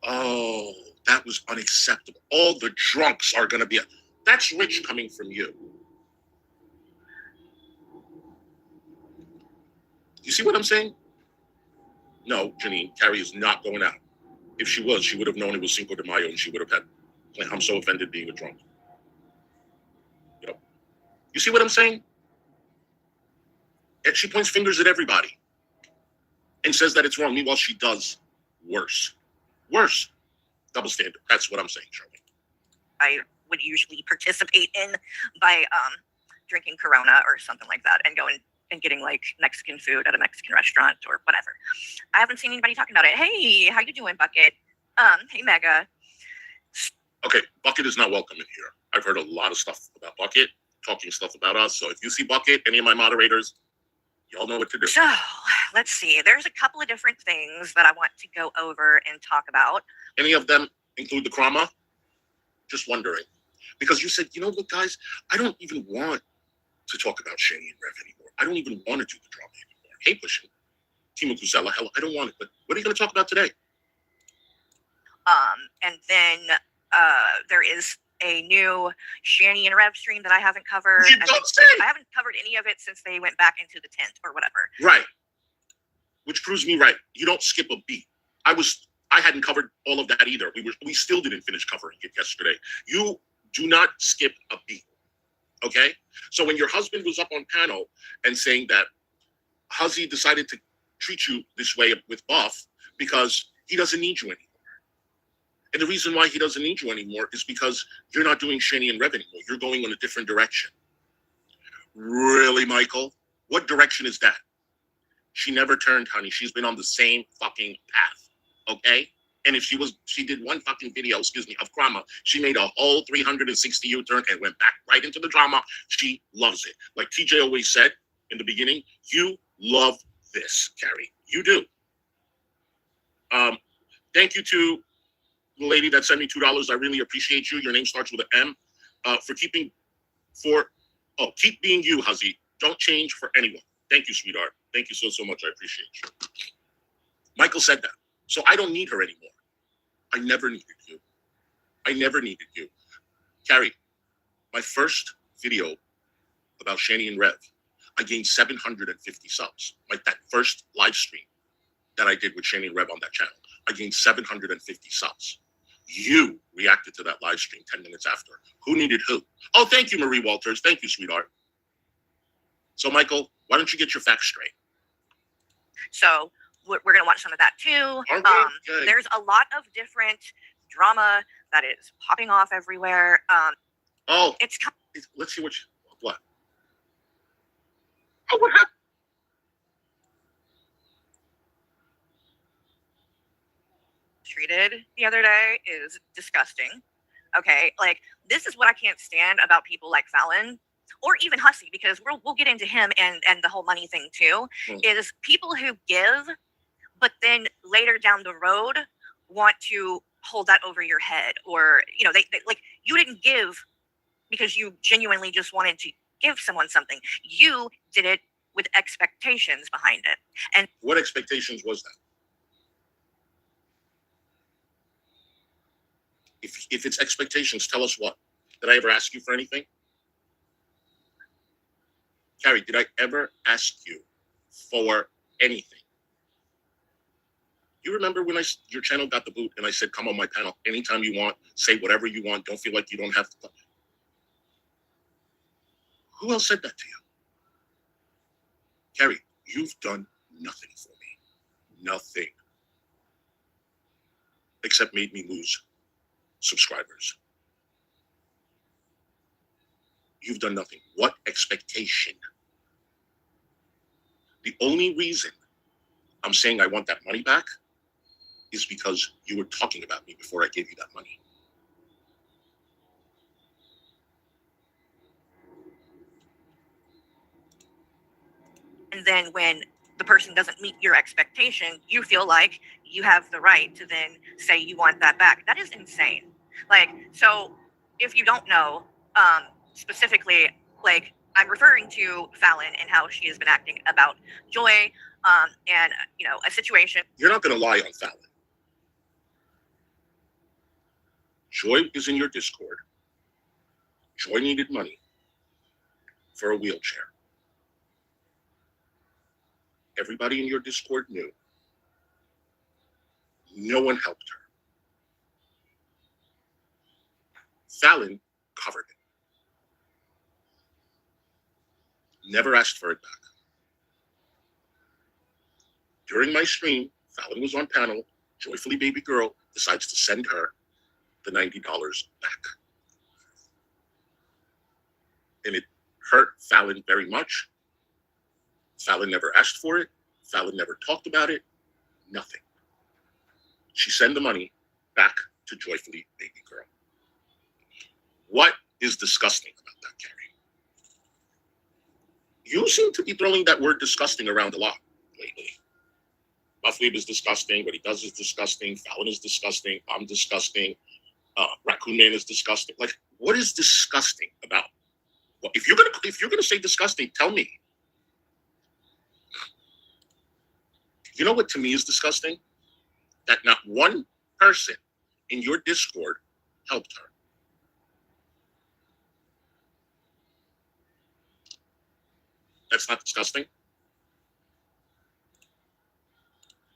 Oh, that was unacceptable. All the drunks are going to be... That's rich coming from you. You see what I'm saying? No, Janine, Carrie is not going out. If she was, she would have known it was Cinco de Mayo and she would have had... I'm so offended being a drunk. Yep. You see what I'm saying? And she points fingers at everybody and says that it's wrong. Meanwhile, she does worse. Worse. Double standard. That's what I'm saying, Charlie. I would usually participate in by drinking Corona or something like that and going and getting like Mexican food at a Mexican restaurant or whatever. I haven't seen anybody talking about it. Hey, how you doing, Bucket? Hey, Mega. Okay, Bucket is not welcome in here. I've heard a lot of stuff about Bucket, talking stuff about us. So if you see Bucket, any of my moderators, y'all know what to do. So let's see. There's a couple of different things that I want to go over and talk about. Any of them include the Krama? Just wondering. Because you said, you know what, guys, I don't even want to talk about Shani and Rev anymore. I don't even want to do the drama anymore. Hey, pushing. Timo Kusela, hell, I don't want it. But what are you going to talk about today? And then there is a new Shani and Rev stream that I haven't covered. You don't say. I haven't covered any of it since they went back into the tent or whatever. Right. Which proves me right. You don't skip a beat. I hadn't covered all of that either. We still didn't finish covering it yesterday. You do not skip a beat. Okay? So when your husband was up on panel and saying that Huzzy decided to treat you this way with Buff because he doesn't need you anymore. And the reason why he doesn't need you anymore is because you're not doing Shani and Rev anymore. You're going in a different direction. Really, Michael? What direction is that? She never turned, honey. She's been on the same fucking path. Okay? And if she did one fucking video, of Krama, she made a whole 360 U-turn and went back right into the drama. She loves it. Like TJ always said in the beginning, you love this, Carrie. You do. Thank you to the lady that sent me $2. I really appreciate you. Your name starts with an M. Keep being you, Huzzy. Don't change for anyone. Thank you, sweetheart. Thank you so much. I appreciate you. Michael said that. So I don't need her anymore. I never needed you. I never needed you. Carrie, my first video about Shani and Rev, I gained 750 subs. Like that first live stream that I did with Shani and Rev on that channel. I gained 750 subs. You reacted to that live stream 10 minutes after. Who needed who? Oh, thank you, Marie Walters. Thank you, sweetheart. So, Michael, why don't you get your facts straight? So we're going to watch some of that too. Okay. There's a lot of different drama that is popping off everywhere. Let's see what? Oh, what happened? Treated the other day is disgusting. Okay, like this is what I can't stand about people like Fallon or even Hussey, because we'll get into him and the whole money thing too. Is people who give, but then later down the road want to hold that over your head, or they like you didn't give because you genuinely just wanted to give someone something. You did it with expectations behind it. And what expectations was that? If it's expectations, tell us what. Did I ever ask you for anything? Carrie, did I ever ask you for anything? You remember when your channel got the boot and I said, come on my panel anytime you want, say whatever you want, don't feel like you don't have to. Who else said that to you? Carrie, you've done nothing for me. Nothing. Except made me lose subscribers. You've done nothing. What expectation? The only reason I'm saying I want that money back is because you were talking about me before I gave you that money. And then when the person doesn't meet your expectation, you feel like you have the right to then say you want that back. That is insane. Like, so if you don't know, specifically, like, I'm referring to Fallon and how she has been acting about Joy, and, you know, a situation. You're not going to lie on Fallon. Joy is in your Discord. Joy needed money for a wheelchair. Everybody in your Discord knew. No one helped her. Fallon covered it. Never asked for it back. During my stream, Fallon was on panel. Joyfully Baby Girl decides to send her the $90 back. And it hurt Fallon very much. Fallon never asked for it. Fallon never talked about it. Nothing. She sent the money back to Joyfully Baby Girl. What is disgusting about that, Carrie? You seem to be throwing that word disgusting around a lot lately. Muffleeb is disgusting. What he does is disgusting. Fallon is disgusting. I'm disgusting. Raccoon Man is disgusting. Like, what is disgusting about? Well, if you're gonna say disgusting, tell me. You know what to me is disgusting? That not one person in your Discord helped her. That's not disgusting.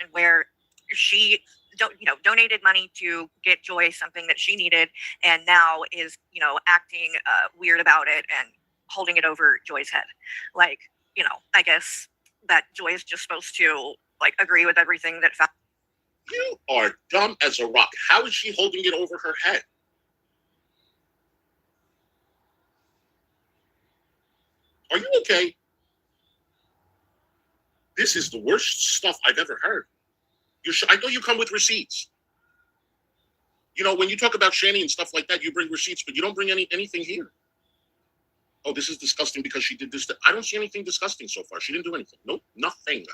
And where she donated money to get Joy something that she needed, and now is, you know, acting weird about it and holding it over Joy's head. Like, you know, I guess that Joy is just supposed to like agree with everything that You are dumb as a rock. How is she holding it over her head? Are you okay? This is the worst stuff I've ever heard. I know you come with receipts. You know, when you talk about Shani and stuff like that, you bring receipts, but you don't bring anything here. Oh, this is disgusting because she did this. I don't see anything disgusting so far. She didn't do anything. Nope, nothing.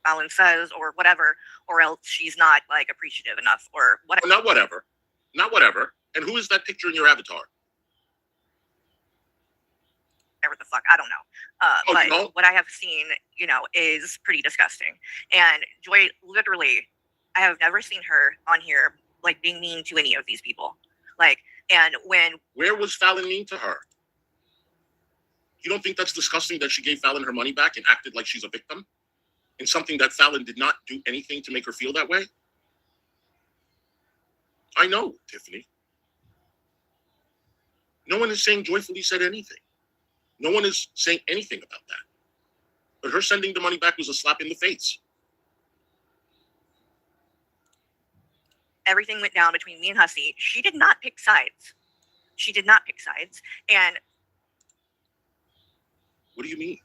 Fallon says or whatever, or else she's not like appreciative enough or whatever. Not whatever. Not whatever. And who is that picture in your avatar? Whatever the fuck, I don't know. But no? what I have seen, you know, is pretty disgusting. And Joy, literally, I have never seen her on here like being mean to any of these people. Like, and where was Fallon mean to her? You don't think that's disgusting that she gave Fallon her money back and acted like she's a victim? In something that Fallon did not do anything to make her feel that way? I know, Tiffany. No one is saying Joyfully said anything. No one is saying anything about that. But her sending the money back was a slap in the face. everything went down between me and Hussey, she did not pick sides. She did not pick sides. And what do you mean?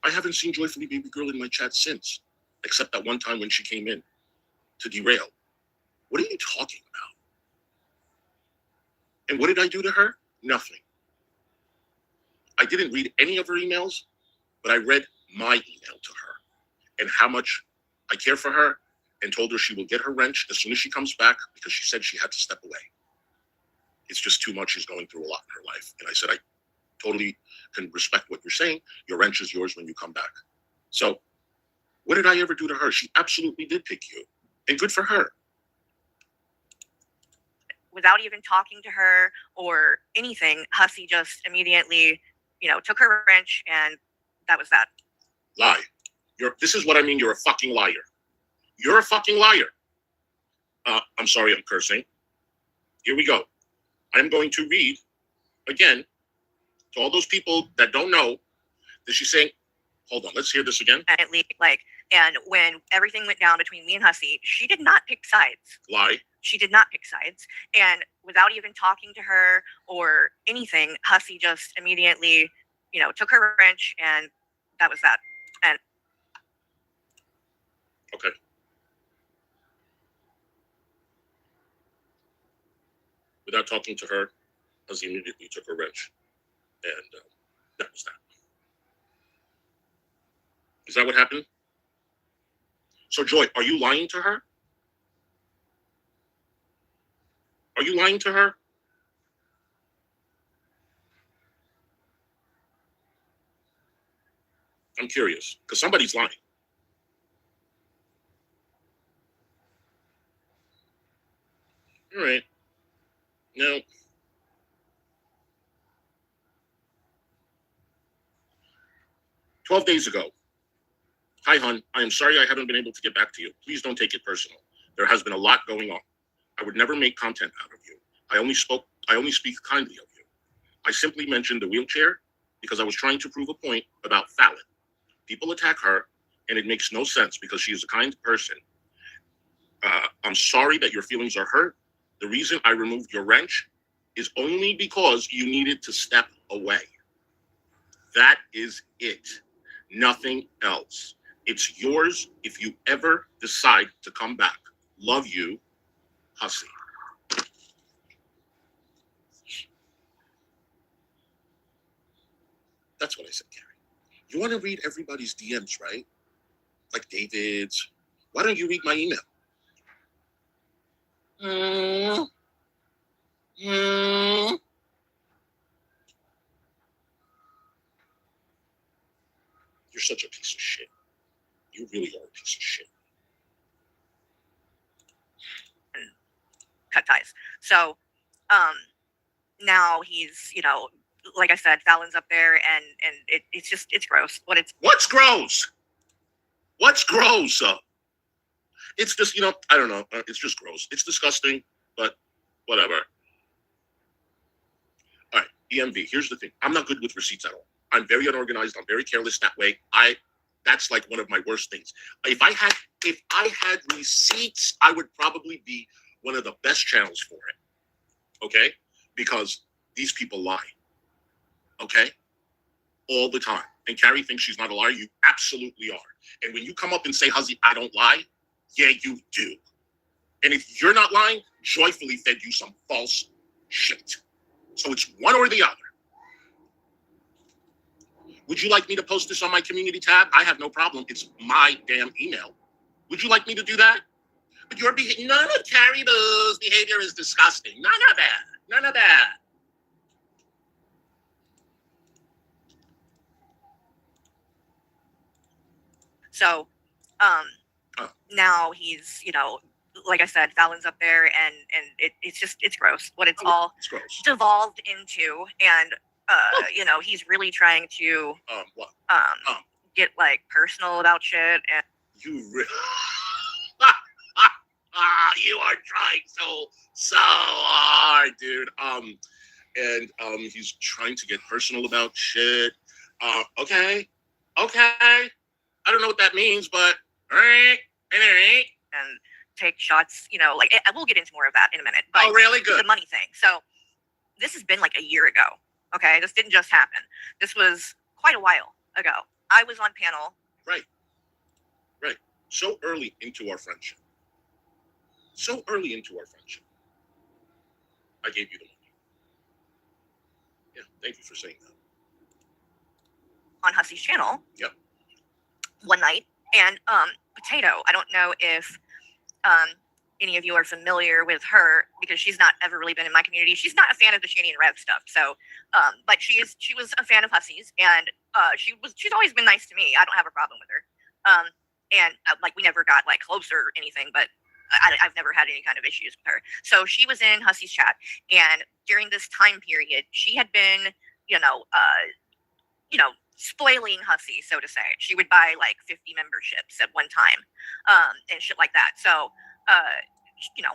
I haven't seen Joyfully Baby Girl in my chat since, except that one time when she came in to derail. What are you talking about? And what did I do to her? Nothing. I didn't read any of her emails, but I read my email to her and how much I care for her, and told her she will get her wrench as soon as she comes back because she said she had to step away. It's just too much. She's going through a lot in her life. And I said, I totally can respect what you're saying. Your wrench is yours when you come back. So what did I ever do to her? She absolutely did pick you, and good for her. Without even talking to her or anything, Hussey just immediately, took her wrench, and that was that. Lie. This is what I mean. You're a fucking liar. You're a fucking liar. I'm sorry, I'm cursing. Here we go. I'm going to read again to all those people that don't know that she's saying, hold on, let's hear this again. At least, and when everything went down between me and Hussey, she did not pick sides. Lie. She did not pick sides. And without even talking to her or anything, Hussey just immediately, took her wrench, and that was that. And okay. Without talking to her, Hussey immediately took her wrench. And that was that. Is that what happened? So, Joy, are you lying to her? Are you lying to her? I'm curious, because somebody's lying. All right. Now, "12 days ago. Hi, hon. I am sorry I haven't been able to get back to you. Please don't take it personal. There has been a lot going on. I would never make content out of you. I only speak kindly of you. I simply mentioned the wheelchair because I was trying to prove a point about Fallon. People attack her, and it makes no sense because she is a kind person. I'm sorry that your feelings are hurt. The reason I removed your wrench is only because you needed to step away. That is it. Nothing else. It's yours if you ever decide to come back. Love you, Hussey." That's what I said, Gary. You want to read everybody's DMs, right? Like David's. Why don't you read my email? You're such a piece of shit. You really are a piece of shit. cut ties. So, now he's, like I said, Fallon's up there, and it's gross. What's gross? What's gross? It's just, I don't know. It's just gross. It's disgusting, but whatever. All right, EMV. Here's the thing. I'm not good with receipts at all. I'm very unorganized. I'm very careless that way. That's like one of my worst things. If I had receipts, I would probably be one of the best channels for it. Okay? Because these people lie. Okay? All the time. And Carrie thinks she's not a liar. You absolutely are. And when you come up and say, "Hussey, I don't lie," yeah, you do. And if you're not lying, joyfully fed you some false shit. So it's one or the other. Would you like me to post this on my community tab? I have no problem. It's my damn email. Would you like me to do that? But none of Carrie Boo's behavior is disgusting. None of that. None of that. So, now he's, like I said, Fallon's up there, and it's gross. It's gross. Devolved into, and he's really trying to what? Get personal about shit, and you are trying so hard, dude. And he's trying to get personal about shit. Okay. I don't know what that means, but and take shots, we'll get into more of that in a minute. But oh, really? Good. The money thing. So this has been like a year ago. Okay, this didn't just happen. This was quite a while ago. I was on panel. Right. So early into our friendship. I gave you the money. Yeah, thank you for saying that. On Hussey's channel. Yep. One night, and Potato. I don't know if any of you are familiar with her, because she's not ever really been in my community. She's not a fan of the Shani and Rev stuff. So, but she was a fan of Hussey's, and she's always been nice to me. I don't have a problem with her. And we never got close or anything, but I've never had any kind of issues with her. So she was in Hussey's chat, and during this time period, she had been, spoiling Hussy, so to say. She would buy like 50 memberships at one time, and shit like that. So, you know,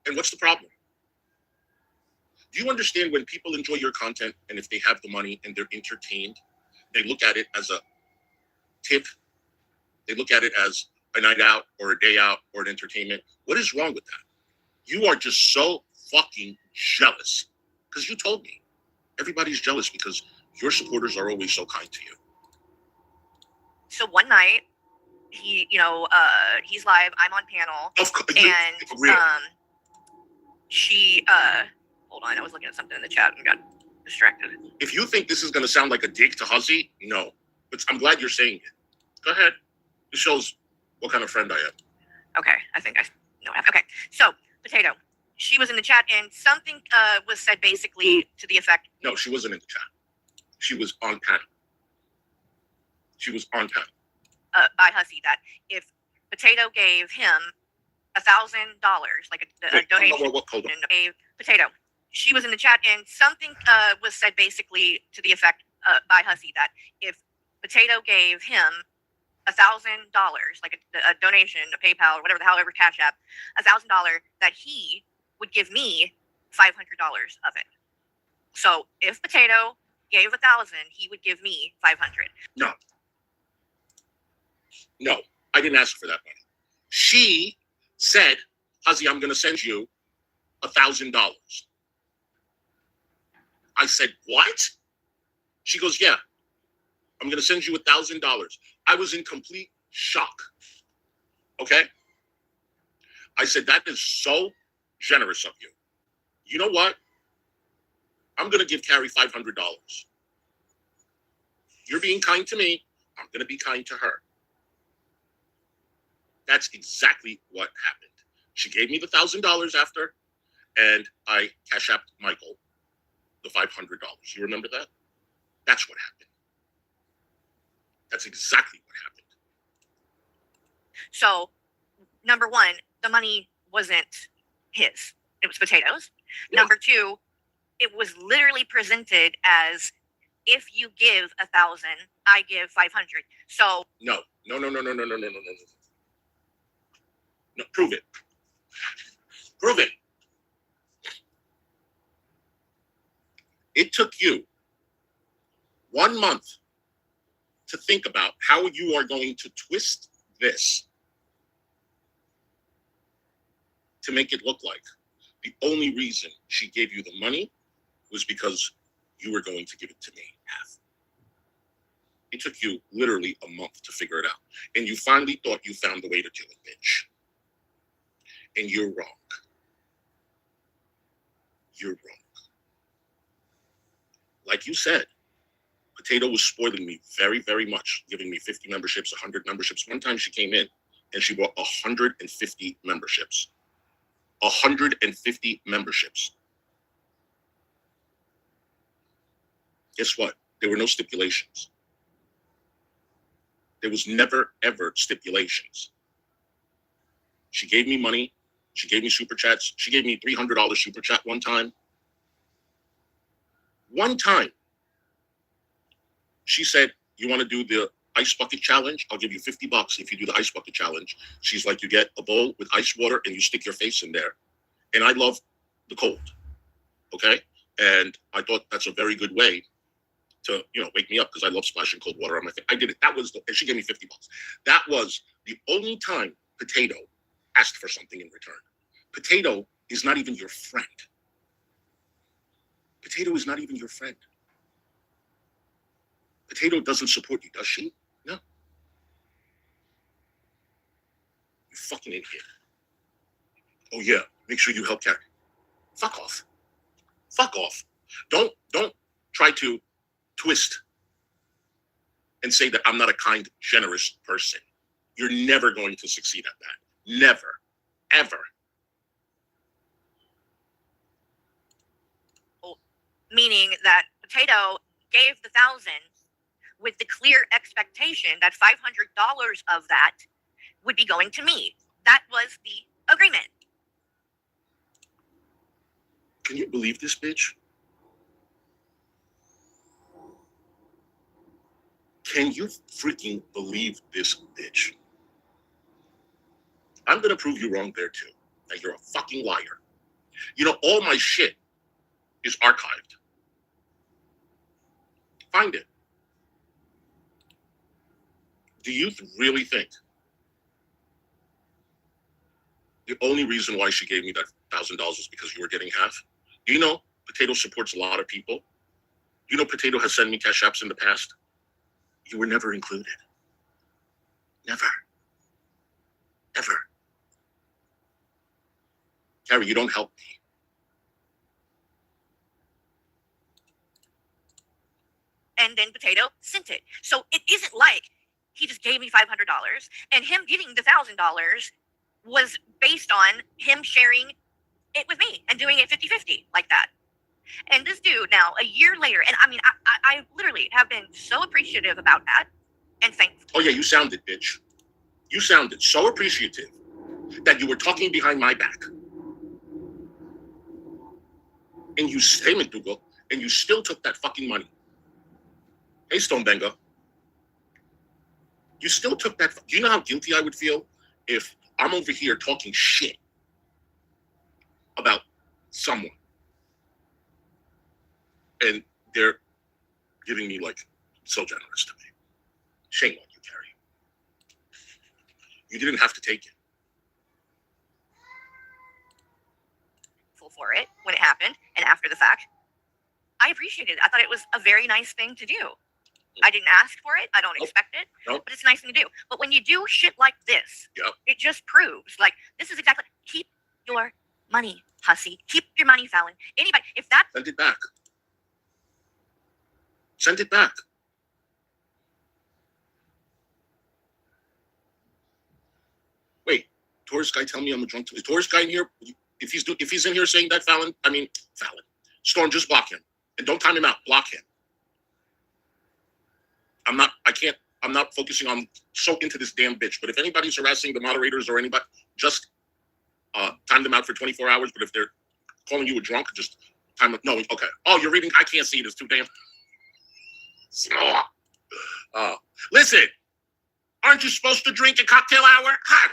And what's the problem? Do you understand when people enjoy your content and if they have the money and they're entertained, they look at it as a tip? They look at it as a night out or a day out or an entertainment. What is wrong with that? You are just so fucking jealous because you told me everybody's jealous because your supporters are always so kind to you. so one night he, he's live, I'm on panel, Of course, and real. she, hold on, I was looking at something in the chat and got distracted. If you think this is going to sound like a dig to Hussy, no. But I'm glad you're saying it. Go ahead. It shows what kind of friend I am. Okay, I think I know. Okay, so Potato, she was in the chat and something was said basically to the effect. No, she wasn't in the chat. She was on panel. She was on panel. By Hussy, that if Potato gave him $1,000, like a donation, Hold on. gave Potato. She was in the chat and something was said basically to the effect by Hussy that if Potato gave him $1,000, like a donation, a PayPal, or whatever the hell, ever Cash App, $1,000, that he would give me $500 of it. So if Potato gave 1,000, he would give me 500. No, I didn't ask for that money. She said, Hussy, I'm going to send you $1,000. I said, what? She goes, yeah, I'm going to send you $1,000. I was in complete shock. Okay? I said, that is so generous of you. You know what? I'm going to give Carrie $500. You're being kind to me. I'm going to be kind to her. That's exactly what happened. She gave me the $1,000 after, and I Cash Apped Michael the $500. You remember that? That's what happened. That's exactly what happened. So, number one, the money wasn't his. It was Potato's. Yeah. Number two, it was literally presented as if you give 1,000, I give 500. So No. No, prove it. Prove it. It took you 1 month to think about how you are going to twist this to make it look like the only reason she gave you the money was because you were going to give it to me half. It took you literally a month to figure it out. And you finally thought you found the way to do it, bitch. And you're wrong. You're wrong. Like you said, Potato was spoiling me very, very much, giving me 50 memberships, 100 memberships. One time she came in and she bought 150 memberships. 150 memberships. Guess what? There were no stipulations. There was never, ever stipulations. She gave me money. She gave me super chats. She gave me $300 super chat one time. One time, she said, you want to do the ice bucket challenge? I'll give you $50 if you do the ice bucket challenge. She's like, you get a bowl with ice water and you stick your face in there. And I love the cold. Okay? And I thought that's a very good way to, wake me up because I love splashing cold water on my face. I did it. And she gave me $50. That was the only time Potato asked for something in return. Potato is not even your friend. Potato is not even your friend. Potato doesn't support you, does she? No. You fucking idiot. Oh yeah, make sure you help Carrie. Fuck off. Fuck off. Don't try to twist and say that I'm not a kind, generous person. You're never going to succeed at that. Never. Ever. meaning that Potato gave the 1,000 with the clear expectation that $500 of that would be going to me. That was the agreement. Can you believe this bitch? Can you freaking believe this bitch? I'm going to prove you wrong there too. That you're a fucking liar. You know, all my shit is archived. Find it. Do you really think the only reason why she gave me that $1,000 was because you were getting half? Do you know Potato supports a lot of people? You know Potato has sent me cash apps in the past? You were never included. Never. Ever. Carrie, you don't help me. And then Potato sent it. So it isn't like he just gave me $500, and him giving the $1,000 was based on him sharing it with me and doing it 50-50 like that. And this dude now, a year later, and I mean, I literally have been so appreciative about that and thankful. Oh yeah, you sounded, bitch. You sounded so appreciative that you were talking behind my back. And you, hey McDougal, and you still took that fucking money. Hey Stonebenga, you still took that. Do you know how guilty I would feel if I'm over here talking shit about someone and they're giving me like so generous to me? Shame on you, Carrie. You didn't have to take it. For it when it happened and after the fact. I appreciated it. I thought it was a very nice thing to do. I didn't ask for it. I don't expect it. Nope. But it's a nice thing to do. But when you do shit like this, Yep. it just proves like this is exactly keep your money, hussy. Keep your money, Fallon. Anybody, if that Send it back. Send it back. Wait, tourist guy tell me I'm a drunk. Is tourist guy in here? If he's in here saying that, Fallon, Storm, just block him. And don't time him out. Block him. I'm not focusing on so into this damn bitch. But if anybody's harassing the moderators or anybody, just time them out for 24 hours. But if they're calling you a drunk, just time it. No, okay. Oh, you're reading. I can't see it. It's too damn. Listen, aren't you supposed to drink a cocktail hour? Hot.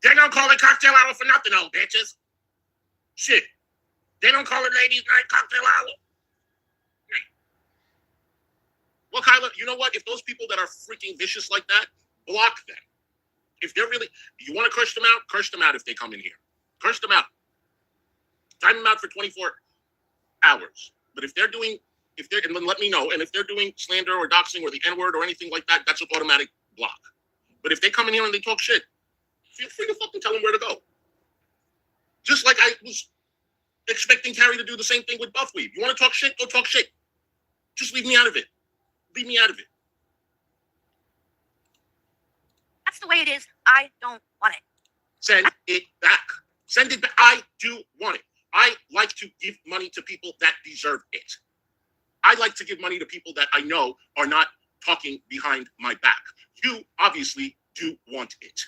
They don't call it cocktail hour for nothing, old bitches. Shit. They don't call it ladies' night cocktail hour. Well, Kyla, you know what? If those people that are freaking vicious like that, block them. If they're really, you want to curse them out if they come in here. Curse them out. Time them out for 24 hours. But if they're, and then let me know. And if they're doing slander or doxing or the N-word or anything like that, that's an automatic block. But if they come in here and they talk shit, feel free to fucking tell them where to go. Just like I was expecting Carrie to do the same thing with Buffweed. You want to talk shit? Go talk shit. Just leave me out of it. Leave me out of it. that's the way it is, I don't want it. Send it back. Send it back. I do want it. I like to give money to people that deserve it. I like to give money to people that I know are not talking behind my back. You obviously do want it.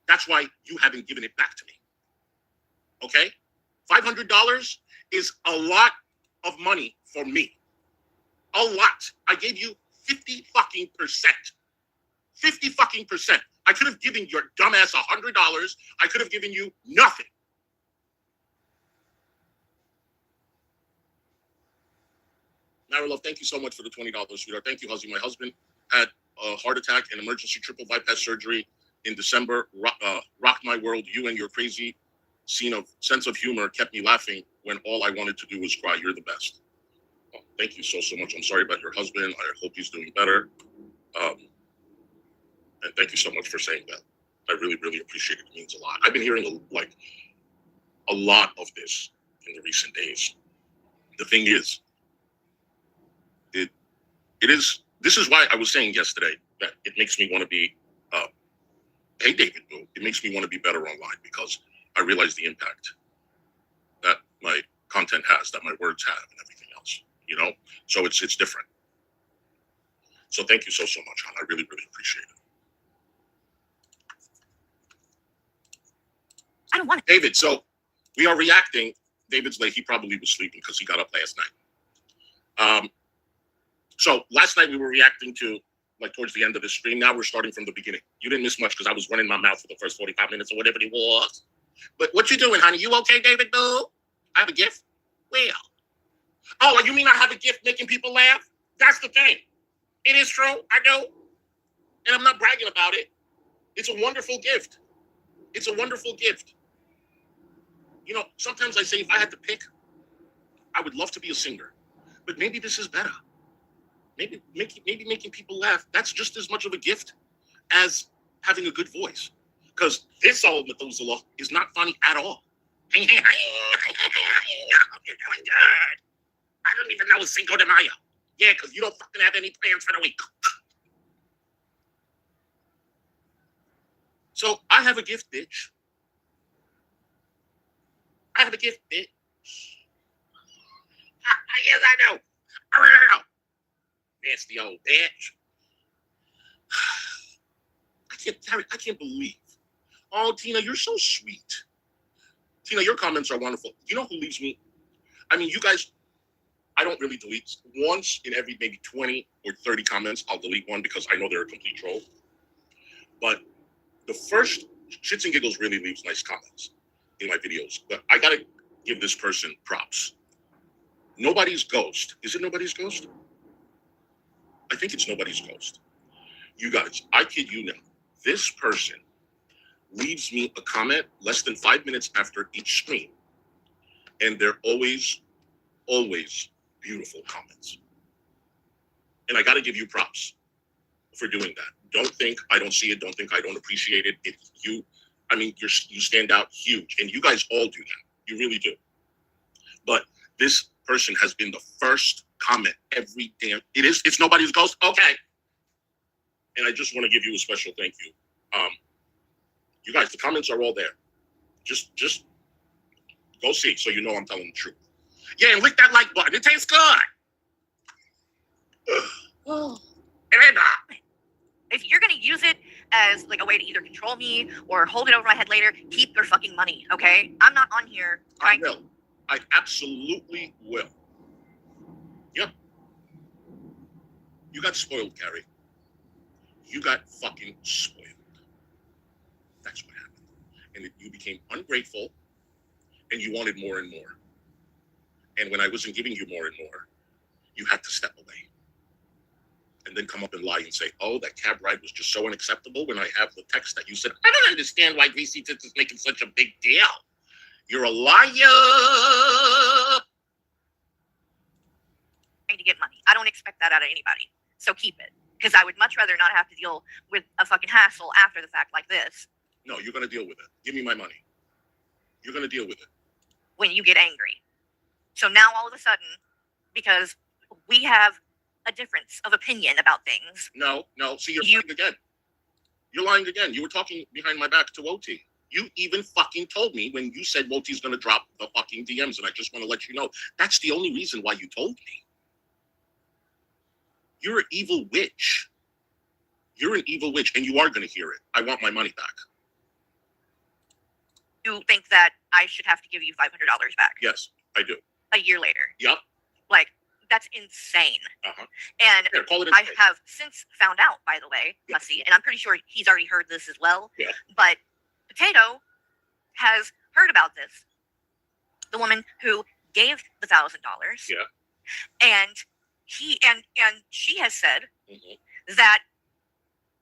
That's why you haven't given it back to me. Okay? $500 is a lot of money for me. A lot. I gave you 50 fucking percent. 50 fucking percent. I could have given your dumbass $100. I could have given you nothing. Marilove, thank you so much for the $20, sweetheart. Thank you, husband. My husband had a heart attack and emergency triple bypass surgery in December. Rocked my world. You and your crazy sense of humor kept me laughing when all I wanted to do was cry. You're the best. Oh, thank you so much. I'm sorry about your husband. I hope he's doing better. And thank you so much for saying that. I really, really appreciate it. It means a lot. I've been hearing a lot of this in the recent days. The thing is, this is why I was saying yesterday that it makes me want to be, hey David Boo, it makes me want to be better online because I realize the impact that my content has, that my words have and everything else, you know? So it's different. So thank you so much, hon. I really, really appreciate it. I don't want it. David, so we are reacting. David's late. He probably was sleeping because he got up last night. So last night we were reacting to like towards the end of the stream. Now we're starting from the beginning. You didn't miss much because I was running my mouth for the first 45 minutes or whatever it was. But what you doing, honey? You okay, David Boo? I have a gift? Well. Oh, you mean I have a gift making people laugh? That's the thing. It is true. I do. And I'm not bragging about it. It's a wonderful gift. It's a wonderful gift. You know, sometimes I say if I had to pick, I would love to be a singer. But maybe this is better. Maybe making people laugh, that's just as much of a gift as having a good voice. Because this old Methuselah is not funny at all. You're doing good. I don't even know a Cinco de Mayo. Yeah, because you don't fucking have any plans for the week. So I have a gift, bitch. I have a gift, bitch. Yes, I know. Nasty old bitch. I can't believe. Oh, Tina, you're so sweet. Tina, your comments are wonderful. You know who leaves me? I mean, you guys, I don't really delete. Once in every maybe 20 or 30 comments, I'll delete one because I know they're a complete troll. But the first, Shits and Giggles really leaves nice comments in my videos. But I got to give this person props. Nobody's Ghost. Is it Nobody's Ghost? I think it's Nobody's Ghost. You guys, I kid you not. This person leaves me a comment less than 5 minutes after each stream. And they're always beautiful comments. And I got to give you props for doing that. Don't think I don't see it. Don't think I don't appreciate it. It's you. I mean, you stand out huge. And you guys all do that. You really do. But this person has been the first comment every damn. It's Nobody's Ghost. Okay. And I just want to give you a special thank you. You guys, the comments are all there. Just go see so you know I'm telling the truth. Yeah, and lick that like button. It tastes good. If you're gonna use it as like a way to either control me or hold it over my head later, keep your fucking money, okay? I'm not on here trying. I will. I absolutely will. Yep. You got spoiled, Carrie. You got fucking spoiled. That's what happened. And you became ungrateful and you wanted more and more. And when I wasn't giving you more and more, you had to step away. And then come up and lie and say, oh, that cab ride was just so unacceptable when I have the text that you said, I don't understand why VC is making such a big deal. You're a liar. Trying to get money. I don't expect that out of anybody. So keep it. Because I would much rather not have to deal with a fucking hassle after the fact like this. No, you're going to deal with it. Give me my money. You're going to deal with it. When you get angry. So now all of a sudden, because we have a difference of opinion about things. No. See, you're lying again. You're lying again. You were talking behind my back to Woti. You even fucking told me when you said Woti's going to drop the fucking DMs, and I just want to let you know, that's the only reason why you told me. You're an evil witch. You're an evil witch, and you are going to hear it. I want my money back. You think that I should have to give you $500 back? Yes, I do. A year later? Yep. Like, that's insane. Uh-huh. And Here, call it I insane. have since found out, by the way, Yeah. Hussy, and I'm pretty sure he's already heard this as well. Yeah. But Potato has heard about this. The woman who gave the $1,000. Yeah. And she has said Mm-hmm. that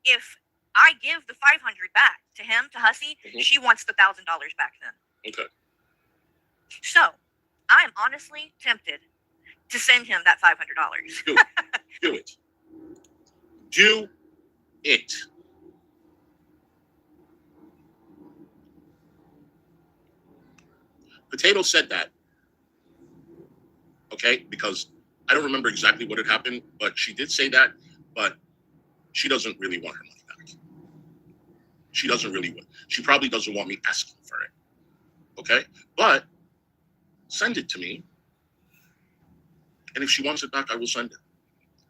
if I give the 500 back to him, to Hussy, she wants the $1,000 back then. Okay. So I'm honestly tempted to send him that $500. Do it. Do it. Potato said that. Okay, because I don't remember exactly what had happened, but she did say that, but she doesn't really want her money back. She doesn't really want. She probably doesn't want me asking for it. Okay? But send it to me. And if she wants it back, I will send it.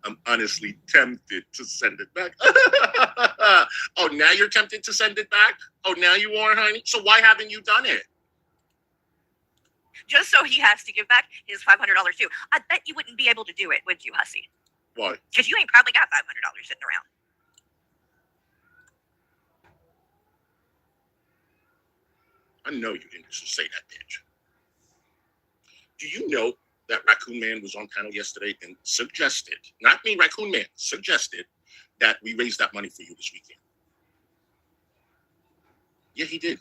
I'm honestly tempted to send it back. Oh, now you're tempted to send it back? Oh, now you are, honey? So why haven't you done it? Just so he has to give back his $500 too. I bet you wouldn't be able to do it, would you, Hussy? Why? Because you ain't probably got $500 sitting around. I know you didn't just say that, bitch. Do you know that Raccoon Man was on panel yesterday and suggested, not me, Raccoon Man, suggested that we raise that money for you this weekend? Yeah, he did.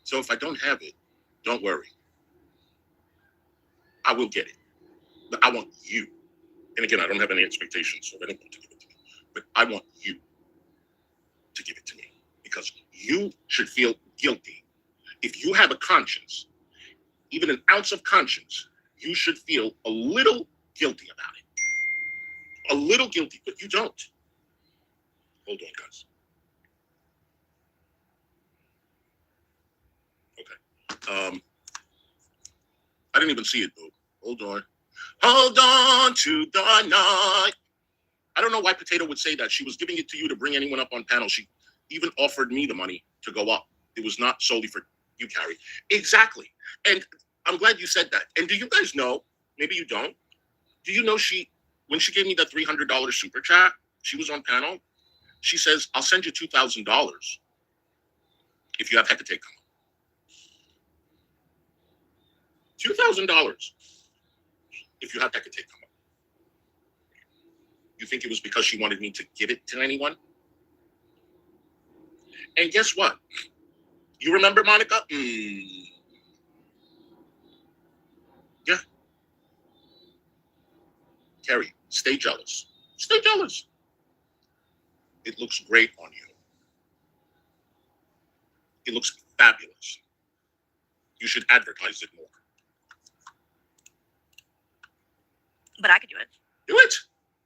So if I don't have it, don't worry. I will get it. But I want you. And again, I don't have any expectations of anyone to give it to me. But I want you to give it to me. Because you should feel guilty. If you have a conscience, even an ounce of conscience, you should feel a little guilty about it. A little guilty, but you don't. Hold on, guys. Okay. I didn't even see it, though. Hold on. Hold on to the night. I don't know why Potato would say that. She was giving it to you to bring anyone up on panel. She even offered me the money to go up. It was not solely for you, Carrie. Exactly. And I'm glad you said that. And do you guys know, maybe you don't, do you know when she gave me that $300 super chat, she was on panel, she says, I'll send you $2,000 if you have Hecate come up. $2,000 if you have Hecate come up. You think it was because she wanted me to give it to anyone? And guess what? You remember Monica? Yeah. Carrie, stay jealous. Stay jealous. It looks great on you. It looks fabulous. You should advertise it more. But I could do it. Do it.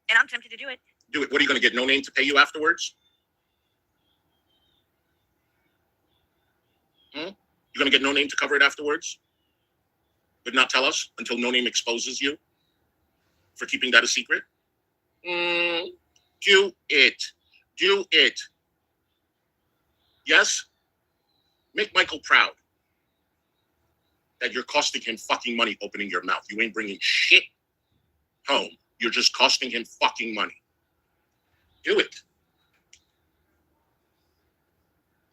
And I'm tempted to do it. Do it. What are you going to get? No Name to pay you afterwards? You're going to get No Name to cover it afterwards? But not tell us until No Name exposes you for keeping that a secret? Do it. Do it. Yes? Make Michael proud that you're costing him fucking money opening your mouth. You ain't bringing shit home. You're just costing him fucking money. Do it.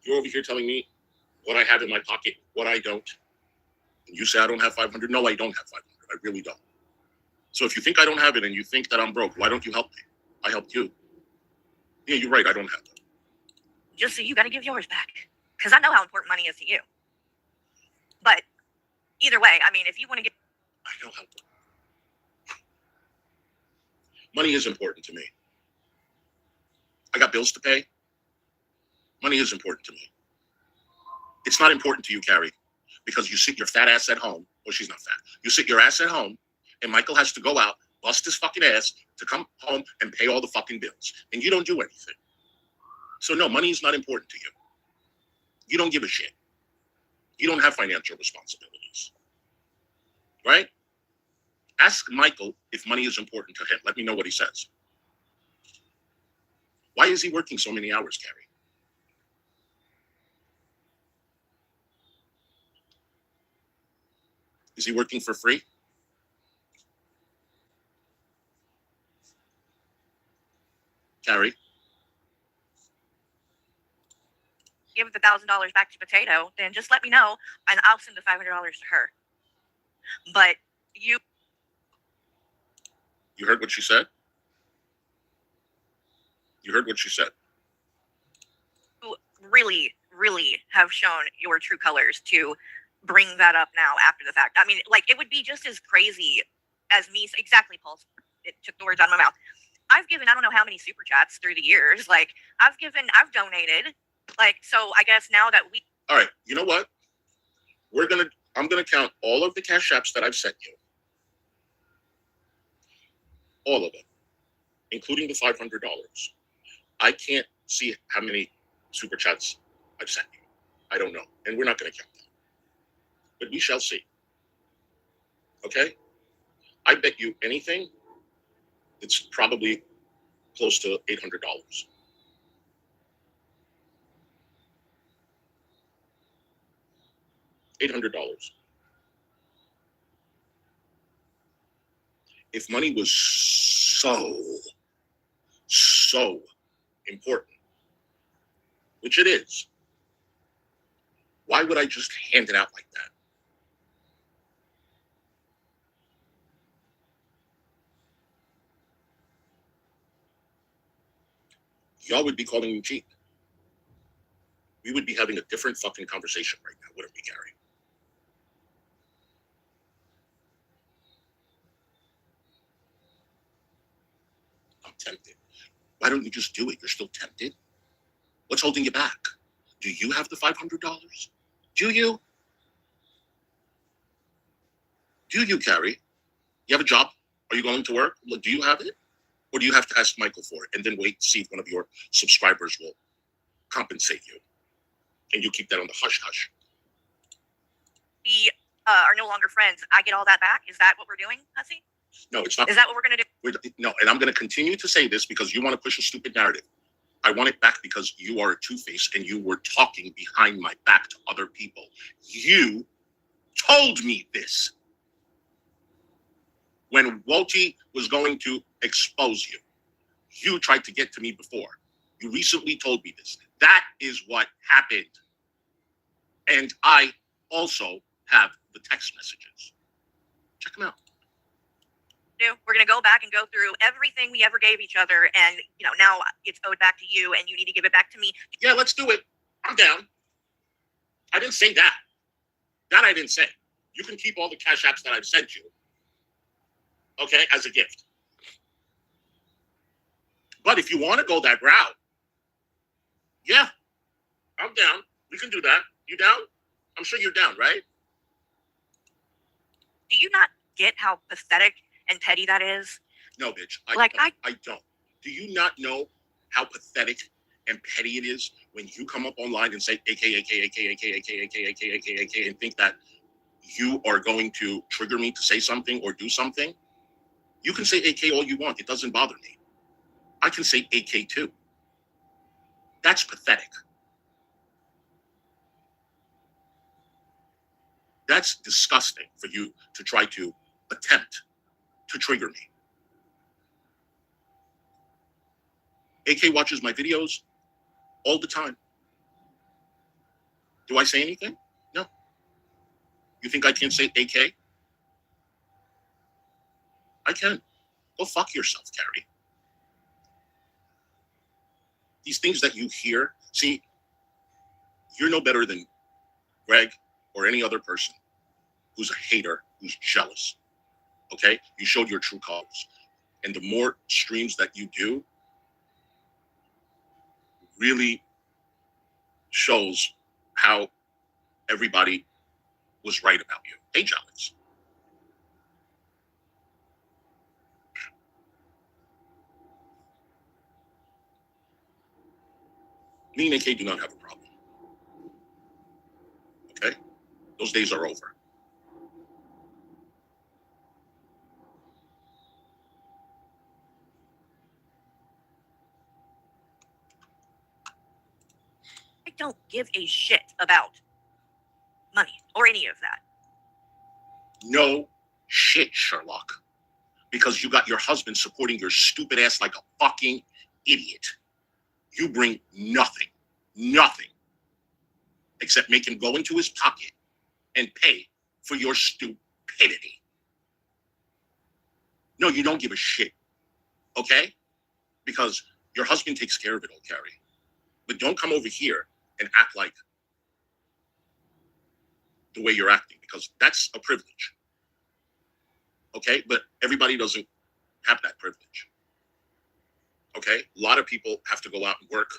You're over here telling me what I have in my pocket, what I don't. And you say I don't have 500. No, I don't have 500. I really don't. So if you think I don't have it and you think that I'm broke, why don't you help me? I helped you. Yeah, you're right. I don't have it. Just so you got to give yours back. Because I know how important money is to you. But either way, I mean, if you want to get... I know how. Money is important to me. I got bills to pay. Money is important to me. It's not important to you, Carrie, because you sit your fat ass at home. Well, she's not fat. You sit your ass at home, and Michael has to go out, bust his fucking ass to come home and pay all the fucking bills. And you don't do anything. So no, money is not important to you. You don't give a shit. You don't have financial responsibilities. Right? Ask Michael if money is important to him. Let me know what he says. Why is he working so many hours, Carrie? Is he working for free? Carrie? Give the $1,000 back to Potato, then just let me know, and I'll send the $500 to her. But you heard what she said? You heard what she said. really, really have shown your true colors to bring that up now after the fact. I mean, like, it would be just as crazy as me. Exactly, Paul. It took the words out of my mouth. I've given, I don't know how many super chats through the years. Like, I've donated. Like, so I guess now that we... All right, you know what? I'm gonna count all of the cash apps that I've sent you. All of them, including the $500. I can't see how many super chats I've sent you. I don't know, and we're not gonna count that. But we shall see. Okay? I bet you anything, it's probably close to $800. $800. if money was so important, which it is, why would I just hand it out like that? Y'all would be calling me cheap. We would be having a different fucking conversation right now, wouldn't we, Gary? I'm tempted. Why don't you just do it? You're still tempted? What's holding you back? Do you have the $500? Do you? Do you, Carrie? You have a job? Are you going to work? Do you have it? Or do you have to ask Michael for it and then wait to see if one of your subscribers will compensate you? And you keep that on the hush-hush. We are no longer friends. I get all that back. Is that what we're doing, Hussy? No, it's not. Is that what we're going to do? No, and I'm going to continue to say this because you want to push a stupid narrative. I want it back because you are a two-face and you were talking behind my back to other people. You told me this when Walty was going to expose you. You tried to get to me before. You recently told me this. That is what happened. And I also have the text messages. Check them out. We're going to go back and go through everything we ever gave each other, and now it's owed back to you, and you need to give it back to me. Yeah, let's do it. I'm down. I didn't say that. That I didn't say. You can keep all the cash apps that I've sent you, okay, as a gift. But if you want to go that route, yeah, I'm down. We can do that. You down? I'm sure you're down, right? Do you not get how pathetic and petty that is? No, bitch. I don't. Do you not know how pathetic and petty it is when you come up online and say AK, and think that you are going to trigger me to say something or do something? You can say AK all you want. It doesn't bother me. I can say AK too. That's pathetic. That's disgusting for you to try to attempt to trigger me. AK watches my videos all the time. Do I say anything? No. You think I can't say AK? I can. Go fuck yourself, Carrie. These things that you hear, see, you're no better than Greg or any other person who's a hater, who's jealous. Okay? You showed your true colors. And the more streams that you do really shows how everybody was right about you. Hey, Alex. Me and AK do not have a problem. Okay? Those days are over. I don't give a shit about money or any of that. No shit, Sherlock. Because you got your husband supporting your stupid ass like a fucking idiot. You bring nothing, except make him go into his pocket and pay for your stupidity. No, you don't give a shit, okay? Because your husband takes care of it all, Carrie. But don't come over here and act like the way you're acting, because that's a privilege, okay? But everybody doesn't have that privilege. Okay, a lot of people have to go out and work,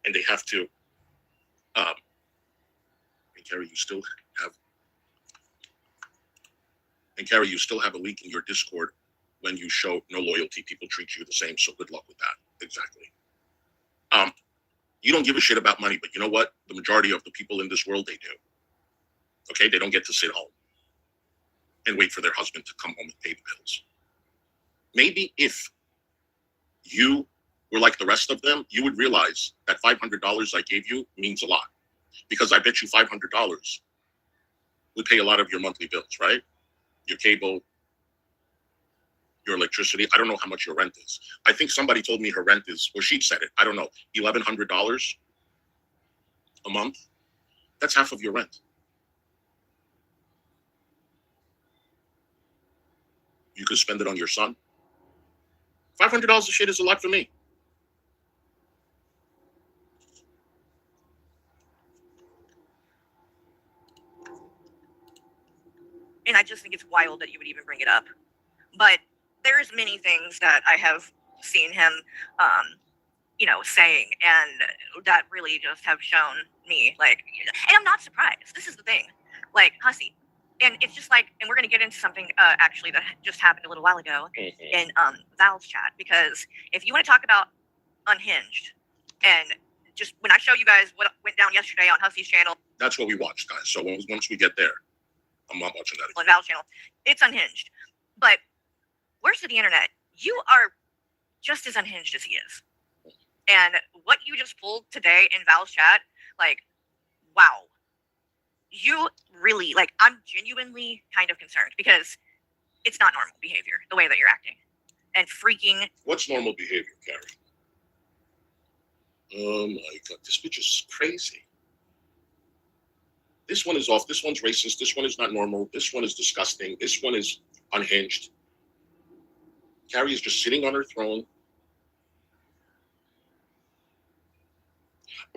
and they have to. And Carrie, you still have a leak in your Discord when you show no loyalty. People treat you the same, so good luck with that. Exactly. You don't give a shit about money, but you know what? The majority of the people in this world, they do. Okay, they don't get to sit home and wait for their husband to come home and pay the bills. Maybe if you were like the rest of them, you would realize that $500 I gave you means a lot, because I bet you $500 would pay a lot of your monthly bills, right? Your cable, your electricity. I don't know how much your rent is. I think somebody told me her rent is, or she said it, I don't know, $1,100 a month. That's half of your rent. You could spend it on your son. $500 of shit is a lot for me. And I just think it's wild that you would even bring it up. But there's many things that I have seen him, saying, and that really just have shown me, like, and I'm not surprised. This is the thing, like, Hussy. And it's just like, and we're going to get into something actually that just happened a little while ago in Val's chat, because if you want to talk about unhinged, and just when I show you guys what went down yesterday on Hussy's channel. That's what we watched, guys. So once we get there, I'm not watching that on Val's channel. It's unhinged. But worst of the internet, you are just as unhinged as he is. And what you just pulled today in Val's chat, like, wow. You really, like, I'm genuinely kind of concerned because it's not normal behavior, the way that you're acting. And freaking. What's normal behavior, Carrie? Oh my God, this bitch is crazy. This one is off. This one's racist. This one is not normal. This one is disgusting. This one is unhinged. Carrie is just sitting on her throne.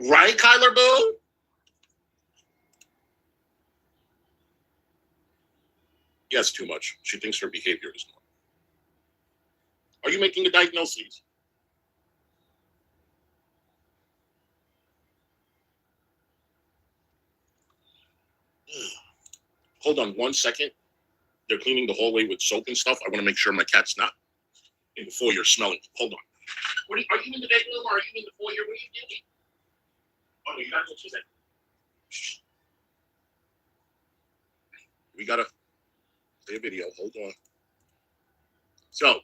Right, Kyler Boo? Yes, too much. She thinks her behavior is normal. Are you making a diagnosis? Hold on 1 second. They're cleaning the hallway with soap and stuff. I want to make sure my cat's not in the foyer smelling. Hold on. Are you in the bedroom or are you in the foyer? What are you doing? Oh, no, you got to go to that. We got to play a video. Hold on. So,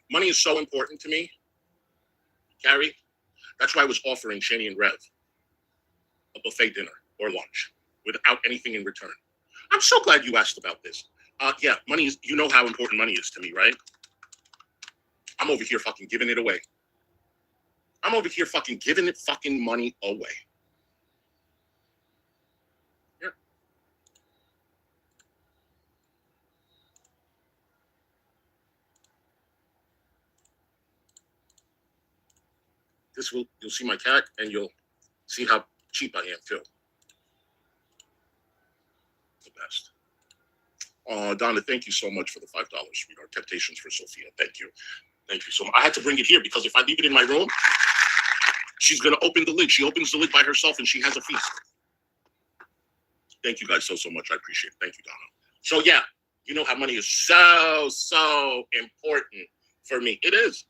money is so important to me, Carrie. That's why I was offering Shani and Rev a buffet dinner or lunch without anything in return. I'm so glad you asked about this. Yeah, money is, you know how important money is to me, right? I'm over here fucking giving it away. I'm over here fucking giving it fucking money away. Yeah. You'll see my cat and you'll see how cheap I am too. The best. Donna, thank you so much for the $5, sweetheart. Temptations for Sophia. Thank you. Thank you so much. I had to bring it here because if I leave it in my room, she's going to open the lid. She opens the lid by herself and she has a feast. Thank you guys so much. I appreciate it. Thank you, Donna. So yeah, you know how money is so important for me. It is.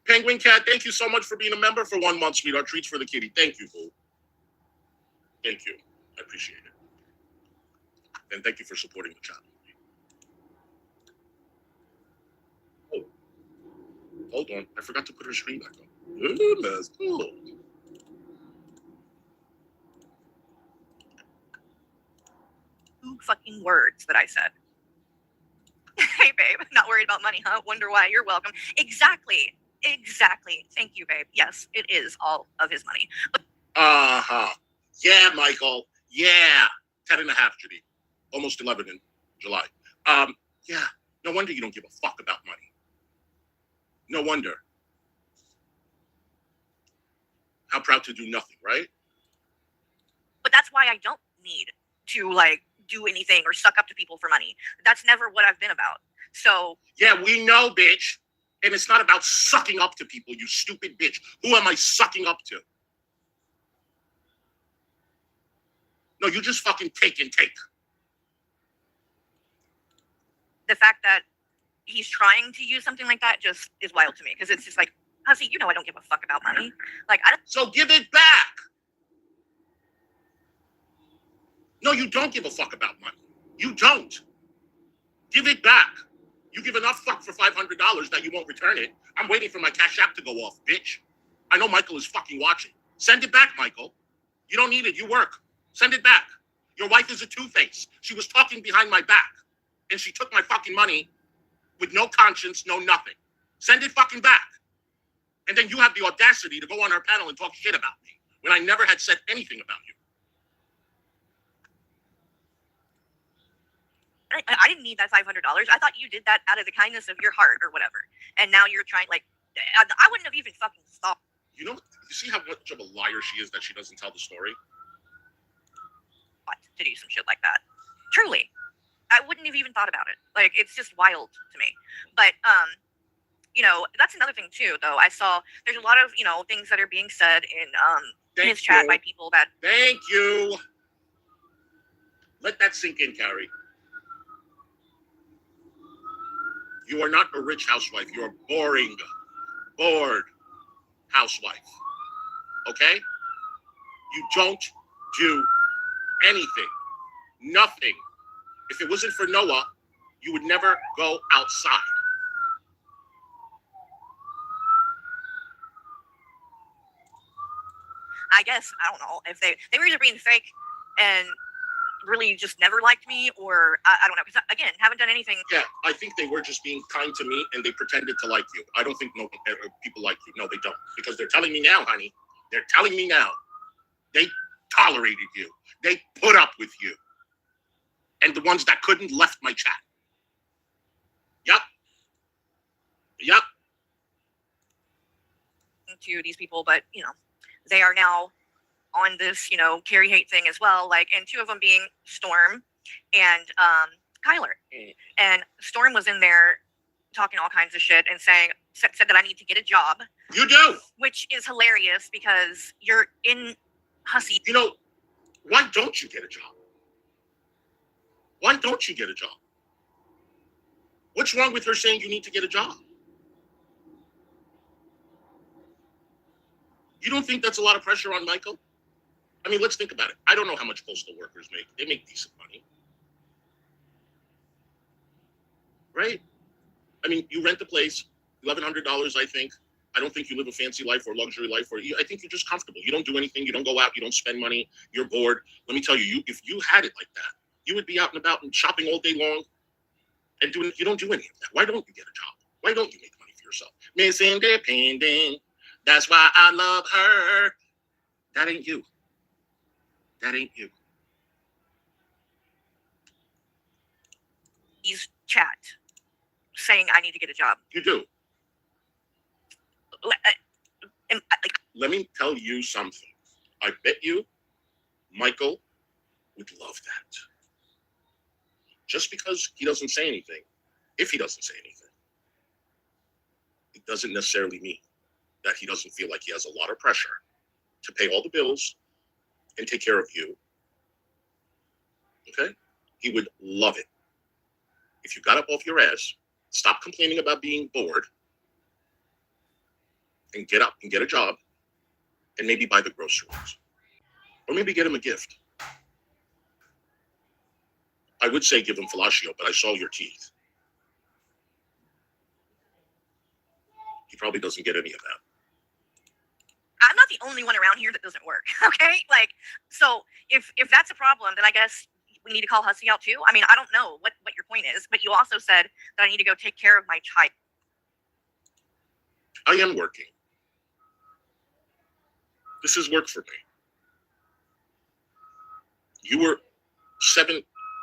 Penguin Cat, thank you so much for being a member for 1 month, sweetheart. Treats for the kitty. Thank you, boo. Thank you. I appreciate it. And thank you for supporting the channel. Oh, hold on. I forgot to put her screen back on. Let's go. 2 fucking words that I said. Hey, babe, not worried about money, huh? Wonder why. You're welcome. Exactly. Thank you, babe. Yes, it is all of his money. Uh-huh. Yeah, Michael. Yeah. 10 and a half, Judy. Almost 11 in July. Yeah. No wonder you don't give a fuck about money. No wonder. How proud to do nothing, right? But that's why I don't need to, like, do anything or suck up to people for money. That's never what I've been about. So. Yeah, we know, bitch. And it's not about sucking up to people, you stupid bitch. Who am I sucking up to? No, you just fucking take and take. The fact that he's trying to use something like that just is wild to me. Because it's just like, Hussy, you know I don't give a fuck about money. Like, I don't. So give it back. No, you don't give a fuck about money. You don't. Give it back. You give enough fuck for $500 that you won't return it. I'm waiting for my Cash App to go off, bitch. I know Michael is fucking watching. Send it back, Michael. You don't need it. You work. Send it back. Your wife is a two-face. She was talking behind my back. and she took my fucking money with no conscience, no nothing. Send it fucking back. And then you have the audacity to go on her panel and talk shit about me when I never had said anything about you. I didn't need that $500. I thought you did that out of the kindness of your heart or whatever. And now you're trying, like, I wouldn't have even fucking stopped. You know, you see how much of a liar she is that she doesn't tell the story? To do some shit like that. Truly. I wouldn't have even thought about it. Like, it's just wild to me. But, you know, that's another thing too, though. I saw there's a lot of, you know, things that are being said in his chat by people that. Thank you. Let that sink in, Carrie. You are not a rich housewife. You're a boring, bored housewife. Okay? You don't do anything. Nothing. If it wasn't for Noah, you would never go outside. I guess, I don't know, if they were either being fake and really just never liked me, or I don't know, because again, haven't done anything. Yeah, I think they were just being kind to me and they pretended to like you. I don't think people like you. No, they don't. Because they're telling me now, honey. They're telling me now. They tolerated you. They put up with you. And the ones that couldn't left my chat. Yup. Yup. To these people, but, you know, they are now on this, you know, Carrie hate thing as well. Like, and two of them being Storm and Kyler. And Storm was in there talking all kinds of shit and said that I need to get a job. You do. Which is hilarious because you're in Hussy. You know, why don't you get a job? Why don't you get a job? What's wrong with her saying you need to get a job? You don't think that's a lot of pressure on Michael? I mean, let's think about it. I don't know how much postal workers make. They make decent money. Right? I mean, you rent a place, $1,100, I think. I don't think you live a fancy life or luxury life. I think you're just comfortable. You don't do anything. You don't go out. You don't spend money. You're bored. Let me tell you, if you had it like that, you would be out and about and shopping all day long and doing. You don't do any of that. Why don't you get a job? Why don't you make money for yourself? Miss Independent. That's why I love her. That ain't you. That ain't you. He's chat saying I need to get a job. You do. Let me tell you something. I bet you Michael would love that. Just because he doesn't say anything, if he doesn't say anything, it doesn't necessarily mean that he doesn't feel like he has a lot of pressure to pay all the bills and take care of you. Okay? He would love it if you got up off your ass, stop complaining about being bored, and get up and get a job, and maybe buy the groceries. Or maybe get him a gift. I would say give him fellatio, but I saw your teeth. He probably doesn't get any of that. I'm not the only one around here that doesn't work. Okay, like, so if that's a problem, then I guess we need to call Hussy out too. I mean, I don't know what your point is, but you also said that I need to go take care of my child. I am working. This is work for me. You were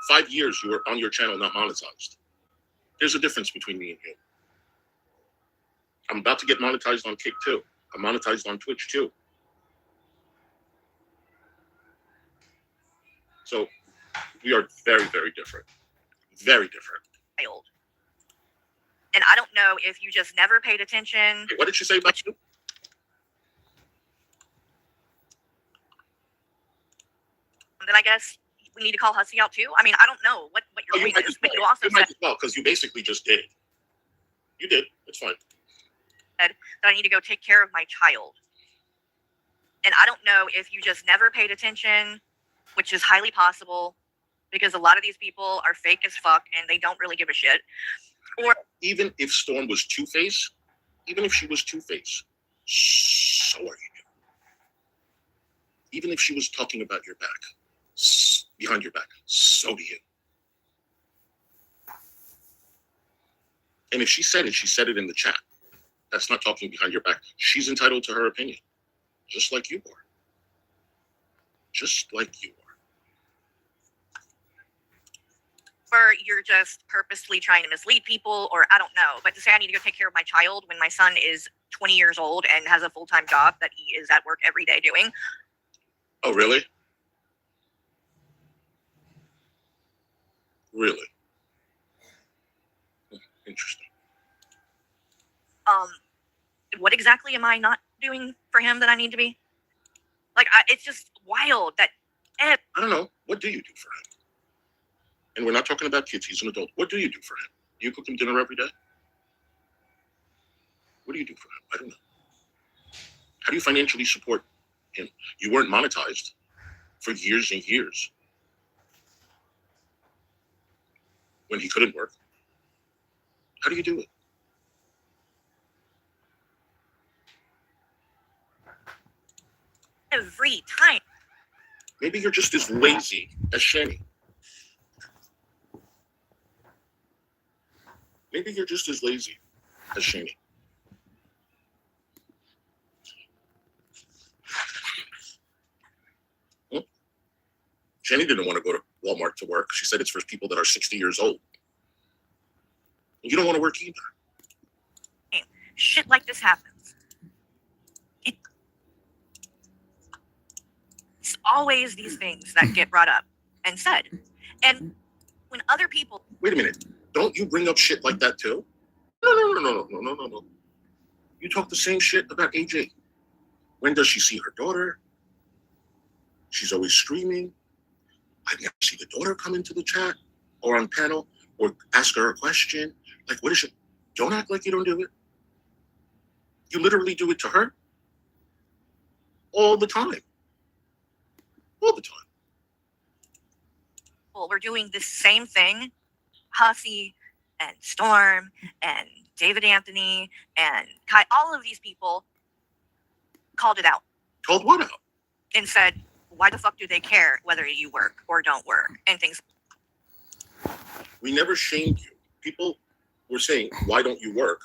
5 years you were on your channel not monetized. There's a difference between me and you. I'm about to get monetized on Kick too. I'm monetized on Twitch too. So we are very, very different. Very different. And I don't know if you just never paid attention. Hey, what did she say about you? Then I guess we need to call Hussy out too. I mean, I don't know what your point is, but you also said might as well, because you basically just did. You did. It's fine. That I need to go take care of my child. And I don't know if you just never paid attention, which is highly possible, because a lot of these people are fake as fuck and they don't really give a shit. Or even if Storm was Two-Face, even if she was Two-Face, so are you. Even if she was talking about your back, behind your back, so do you. And if she said it in the chat. That's not talking behind your back. She's entitled to her opinion, just like you are. Just like you are. Or you're just purposely trying to mislead people, or I don't know. But to say I need to go take care of my child when my son is 20 years old and has a full-time job that he is at work every day doing. Oh, really? Really? Interesting. What exactly am I not doing for him that I need to be? Like, it's just wild that. I don't know. What do you do for him? And we're not talking about kids. He's an adult. What do you do for him? Do you cook him dinner every day? What do you do for him? I don't know. How do you financially support him? You weren't monetized for years and years when he couldn't work. How do you do it? Every time. Maybe you're just as lazy as Shani. Maybe you're just as lazy as Shani. Shani didn't want to go to Walmart to work. She said it's for people that are 60 years old. You don't want to work either. Shit like this happens. It's always these things that get brought up and said. And when other people... Wait a minute. Don't you bring up shit like that too? No. You talk the same shit about AJ. When does she see her daughter? She's always streaming. I never see the daughter come into the chat or on panel or ask her a question. Like, what is it? Don't act like you don't do it. You literally do it to her all the time. All the time. Well, we're doing the same thing. Hussey and Storm and David Anthony and Kai, all of these people called it out. Called what out? And said, why the fuck do they care whether you work or don't work and things? We never shamed you. People were saying, why don't you work?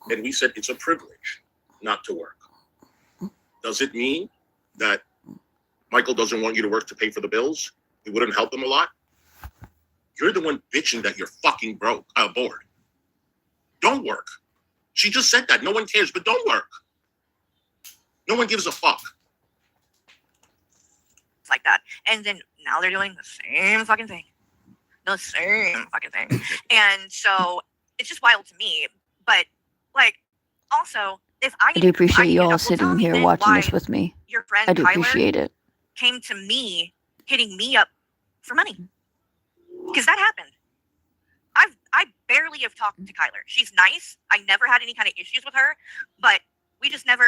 And we said, it's a privilege not to work. Does it mean that Michael doesn't want you to work to pay for the bills? It wouldn't help him a lot? You're the one bitching that you're fucking bored. Don't work. She just said that. No one cares, but don't work. No one gives a fuck. It's like that. And then now they're doing the same fucking thing. The same fucking thing. And so it's just wild to me. But, like, also, if I do appreciate you all well, sitting tell me here then watching why this with me. your friend I do Kyler appreciate it. came to me, hitting me up for money. Because that happened. I barely have talked to Kyler. She's nice. I never had any kind of issues with her, but we just never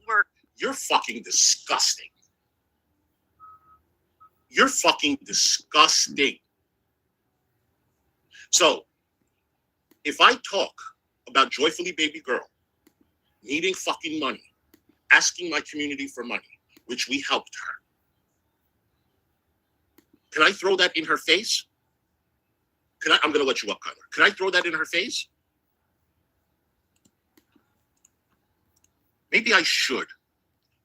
were. You're fucking disgusting. You're fucking disgusting. So, if I talk about Joyfully Baby Girl needing fucking money, asking my community for money, which we helped her, can I throw that in her face? I'm going to let you up, Kyler. Can I throw that in her face? Maybe I should.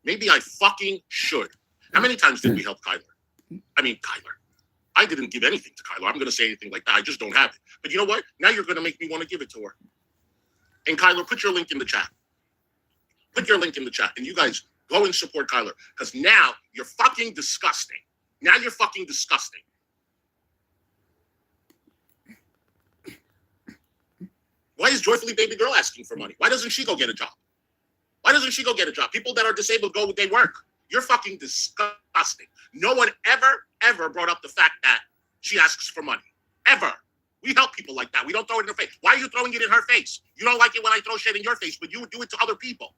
Maybe I fucking should. How many times did we help Kyler? Kyler. I didn't give anything to Kyler. I'm going to say anything like that. I just don't have it. But you know what? Now you're going to make me want to give it to her. And Kyler, put your link in the chat. Put your link in the chat. And you guys go and support Kyler. Because now you're fucking disgusting. Now you're fucking disgusting. Why is Joyfully Baby Girl asking for money? Why doesn't she go get a job? Why doesn't she go get a job? People that are disabled go, they work. You're fucking disgusting. No one ever brought up the fact that she asks for money. Ever. We help people like that. We don't throw it in her face. Why are you throwing it in her face? You don't like it when I throw shit in your face, but you would do it to other people.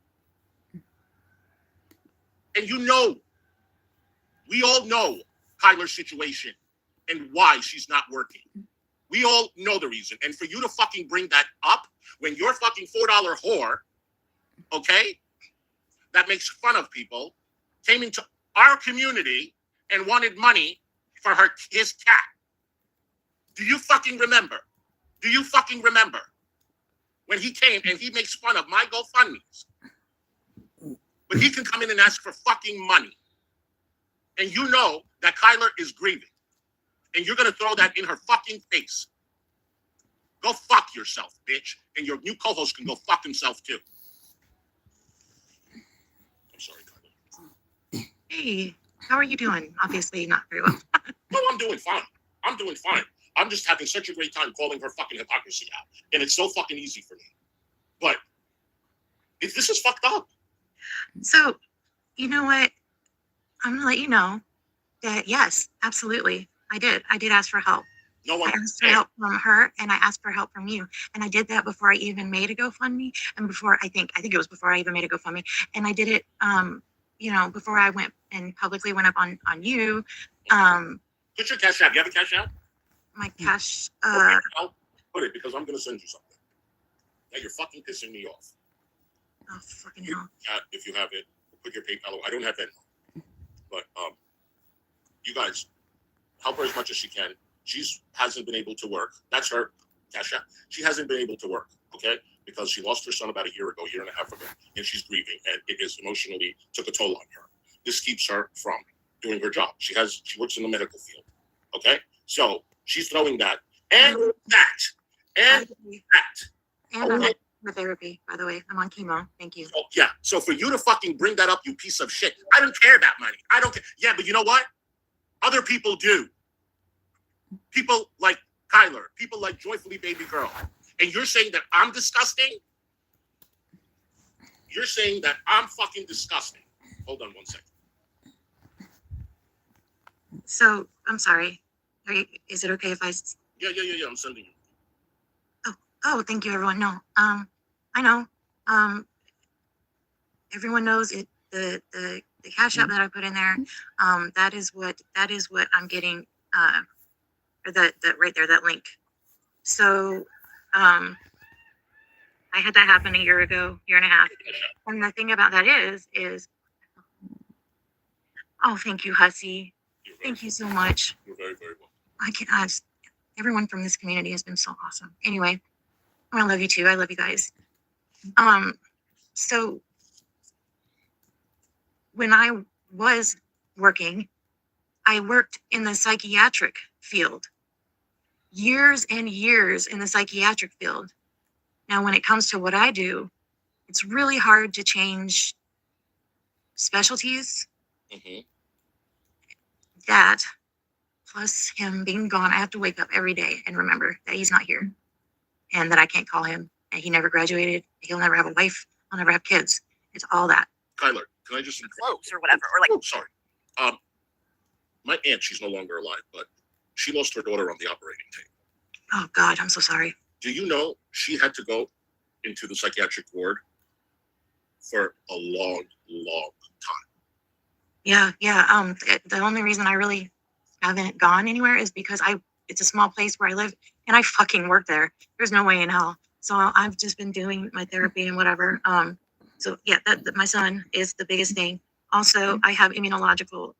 And you know, we all know Kyler's situation and why she's not working. We all know the reason. And for you to fucking bring that up when you're fucking $4 whore, okay, that makes fun of people, came into our community and wanted money for his cat. Do you fucking remember? Do you fucking remember? when he came and he makes fun of my GoFundMes. But he can come in and ask for fucking money. And you know that Kyler is grieving. And you're going to throw that in her fucking face. Go fuck yourself, bitch. And your new co-host can go fuck himself, too. I'm sorry, Kyler. Hey, how are you doing? Obviously not very well. No, I'm doing fine. I'm doing fine. I'm just having such a great time calling her fucking hypocrisy out. And it's so fucking easy for me. But this is fucked up. So, you know what? I'm gonna let you know that yes, absolutely, I did. I did ask for help. No I one. asked for help from her, and I asked for help from you, and I did that before I even made a GoFundMe, and before I think it was before I even made a GoFundMe, and I did it, before I went and publicly went up on you. Put your cash out. You have a cash out? My cash. Okay, I'll put it because I'm gonna send you something. Now you're fucking pissing me off. Oh fucking hell! If you have it, put your PayPal. I don't have that, but you guys help her as much as she can. Hasn't been able to work. That's her cash out. She hasn't been able to work, okay, because she lost her son about a year and a half ago, and she's grieving, and it is emotionally took a toll on her. This keeps her from doing her job. She works in the medical field, okay. So she's throwing that and that and that. And I'm in therapy, by the way. I'm on chemo. Thank you. So, yeah. So for you to fucking bring that up, you piece of shit. I don't care about money. I don't care. Yeah, but you know what? Other people do. People like Kyler. People like Joyfully Baby Girl. And you're saying that I'm disgusting? You're saying that I'm fucking disgusting. Hold on 1 second. So I'm sorry. Is it okay if I? Yeah. I'm sending you. Oh, thank you, everyone. No, I know. Everyone knows it. The cash app that I put in there. That is what I'm getting. Or that right there, that link. So, I had that happen a year ago, year and a half. And the thing about that is, oh, thank you, Hussy. Thank you so much. You're very, very welcome. Everyone from this community has been so awesome. Anyway, I love you too. I love you guys. So when I was working, I worked in the psychiatric field. Years and years in the psychiatric field. Now, when it comes to what I do, it's really hard to change specialties. Mm-hmm. That, plus him being gone, I have to wake up every day and remember that he's not here and that I can't call him and he never graduated. He'll never have a wife. I'll never have kids. It's all that. Kyler, can I just Close or whatever, or like. Oh, sorry. My aunt, she's no longer alive, but she lost her daughter on the operating table. Oh God, I'm so sorry. Do you know she had to go into the psychiatric ward for a long, long time? Yeah. The only reason I really haven't gone anywhere is because it's a small place where I live and I fucking work there. There's no way in hell. So I've just been doing my therapy and whatever. So yeah, that my son is the biggest thing. Also, I have immunological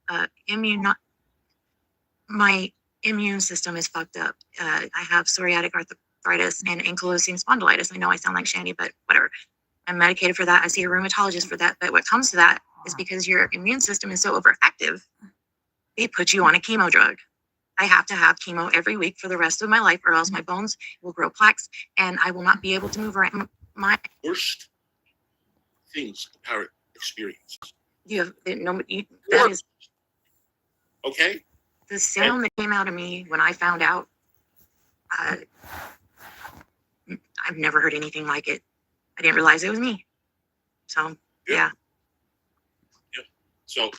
my immune system is fucked up. I have psoriatic arthritis and ankylosing spondylitis. I know I sound like Shandy, but whatever. I'm medicated for that. I see a rheumatologist for that. But what comes to that is because your immune system is so overactive, they put you on a chemo drug. I have to have chemo every week for the rest of my life, or else my bones will grow plaques and I will not be able to move around. Worst things a parent experiences. That is Okay? the sound that came out of me when I found out. I've never heard anything like it. I didn't realize it was me. So yeah. So,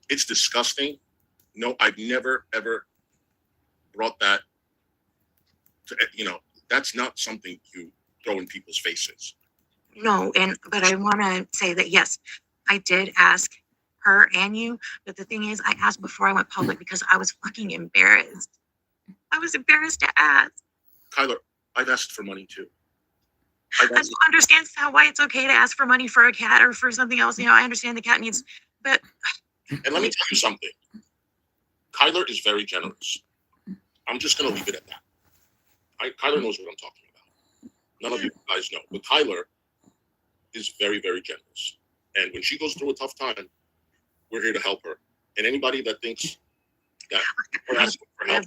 it's disgusting. No, I've never ever brought that to, that's not something you throw in people's faces. No, but I want to say that yes, I did ask her and you, but the thing is, I asked before I went public because I was fucking embarrassed. I was embarrassed to ask. Kyler, I've asked for money too. I don't understand why it's okay to ask for money for a cat or for something else. I understand the cat needs, but. And let me tell you something. Kyler is very generous. I'm just going to leave it at that. Kyler knows what I'm talking about. None of you guys know, but Tyler is very, very generous. And when she goes through a tough time, we're here to help her. And anybody that thinks that we're asking for help,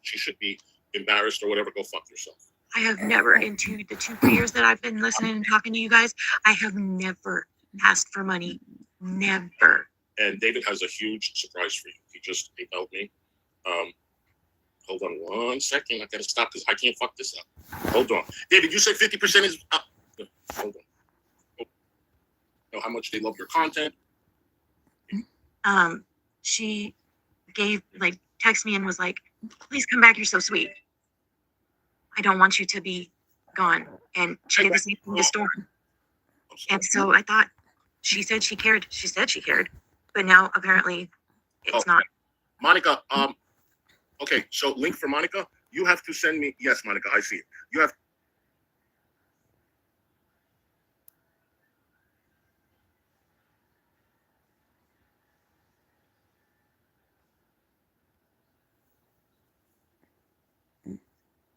she should be embarrassed or whatever. Go fuck yourself. I have never, into the 2 years that I've been listening and talking to you guys, I have never asked for money. Never. And David has a huge surprise for you. He just emailed me. Hold on 1 second. I gotta stop because I can't fuck this up. Hold on. David, you said 50% is up. Hold on. Know how much they love your content. She gave, like, text me and was like, please come back, you're so sweet. I don't want you to be gone. And she did the same thing to Storm. And so I thought, she said she cared. She said she cared. But now apparently it's not. Monica, okay, so link for Monica. You have to send me, yes, Monica, I see it. You have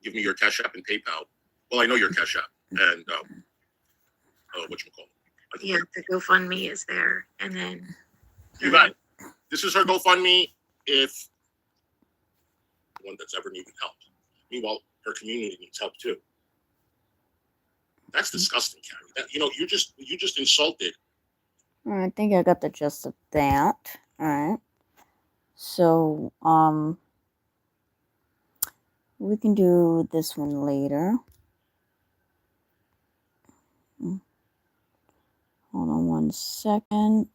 give me your Cash App and PayPal. Well, I know your Cash App and whatchamacallit. Yeah, the GoFundMe is there. And then You got it. This is her GoFundMe if one that's ever needed help. Meanwhile, her community needs help too. That's disgusting, Carrie. That, you just insulted. I think I got the gist of that. All right. So, we can do this one later. Hold on 1 second.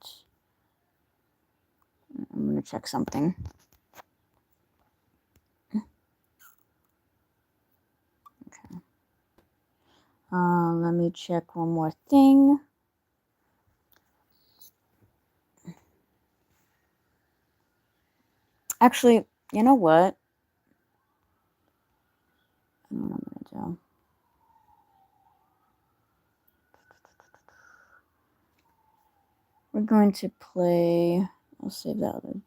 I'm going to check something. Okay. Let me check one more thing. Actually, you know what? I don't know what I'm going to do. We're going to play. I'll save that other.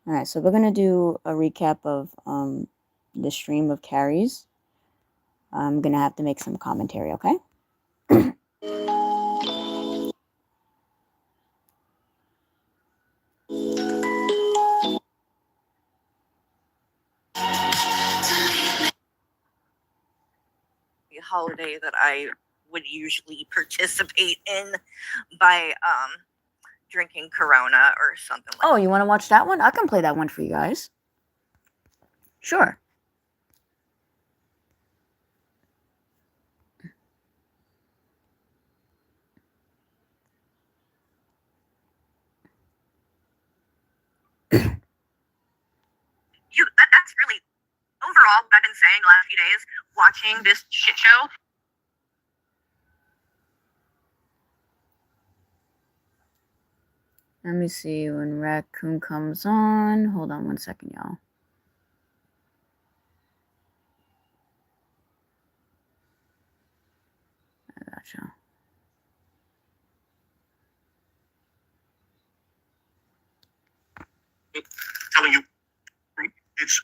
All right, so we're going to do a recap of the stream of carries. I'm going to have to make some commentary, okay? Holiday that I would usually participate in by drinking Corona or something like that. Oh, you want to watch that one? I can play that one for you guys. Sure. That's really overall what I've been saying the last few days, watching this shit show. Let me see when Raccoon comes on. Hold on 1 second, y'all. I gotcha. Telling you it's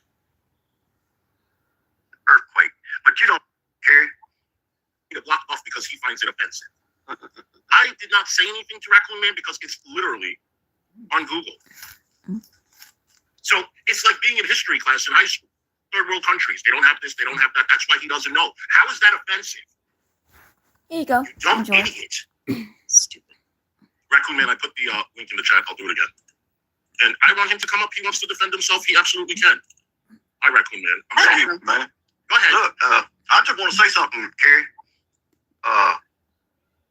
earthquake, but you don't care. You get blocked off because he finds it offensive. I did not say anything to Raccoon Man because it's literally on Google. So it's like being in history class in high school. Third world countries, they don't have this, they don't have that. That's why he doesn't know. How is that offensive? Here you go. You dumb Enjoy. idiot. Stupid. Raccoon Man, I put the link in the chat. I'll do it again. And I want him to come up. He wants to defend himself. He absolutely can. Hi, Raccoon Man. I'm sorry, man. Go ahead. Look, I just want to say something, Carrie.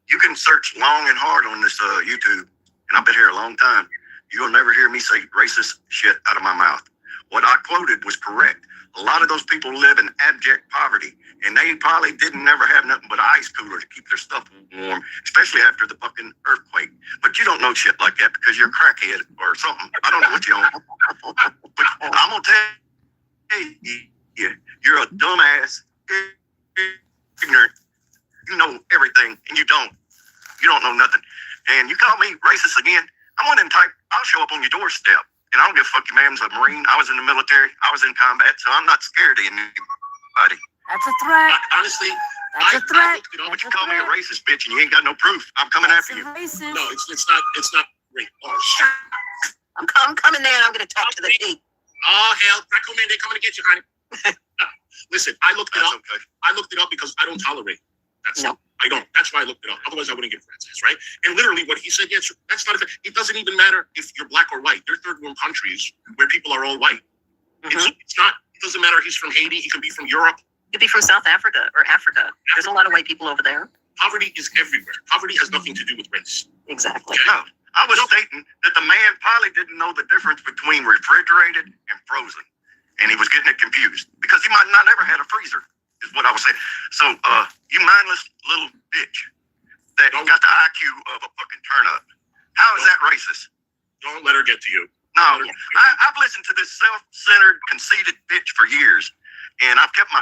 You can search long and hard on this YouTube, and I've been here a long time. You'll never hear me say racist shit out of my mouth. What I quoted was correct. A lot of those people live in abject poverty, and they probably didn't never have nothing but an ice cooler to keep their stuff warm, especially after the fucking earthquake. But you don't know shit like that because you're a crackhead or something. I don't know what you own. But I'm gonna tell you, you're a dumbass, ignorant. You know everything, and you don't. You don't know nothing. And you call me racist again, I'm one of them type, I'll show up on your doorstep. And I don't give a fuck, your man's a Marine. I was in the military. I was in combat, so I'm not scared of anybody. That's a threat. Honestly, That's a threat. But you call me a racist bitch and you ain't got no proof. I'm coming after you. Racist. No, it's not rape. Oh shit. I'm coming there and I'm going to talk to the sheep. Oh hell, Raccoon Man, they're coming to get you, honey. Listen, I looked it up. Okay. I looked it up because I don't tolerate. That's No. I don't. That's why I looked it up. Otherwise, I wouldn't give Francis, right? And literally, what he said, yes, that's not. It doesn't even matter if you're black or white. There are third world countries where people are all white. It's not. It doesn't matter. He's from Haiti. He could be from Europe. Could be from South Africa or Africa. There's a lot of white people over there. Poverty is everywhere. Poverty has nothing to do with race. Exactly. No, I was stating that the man probably didn't know the difference between refrigerated and frozen. And he was getting it confused because he might not ever had a freezer, is what I was saying. So, you mindless little bitch that got the IQ of a fucking turnip. How is that racist? Don't let her get to you. No, I've listened to this self-centered, conceited bitch for years, and I've kept my,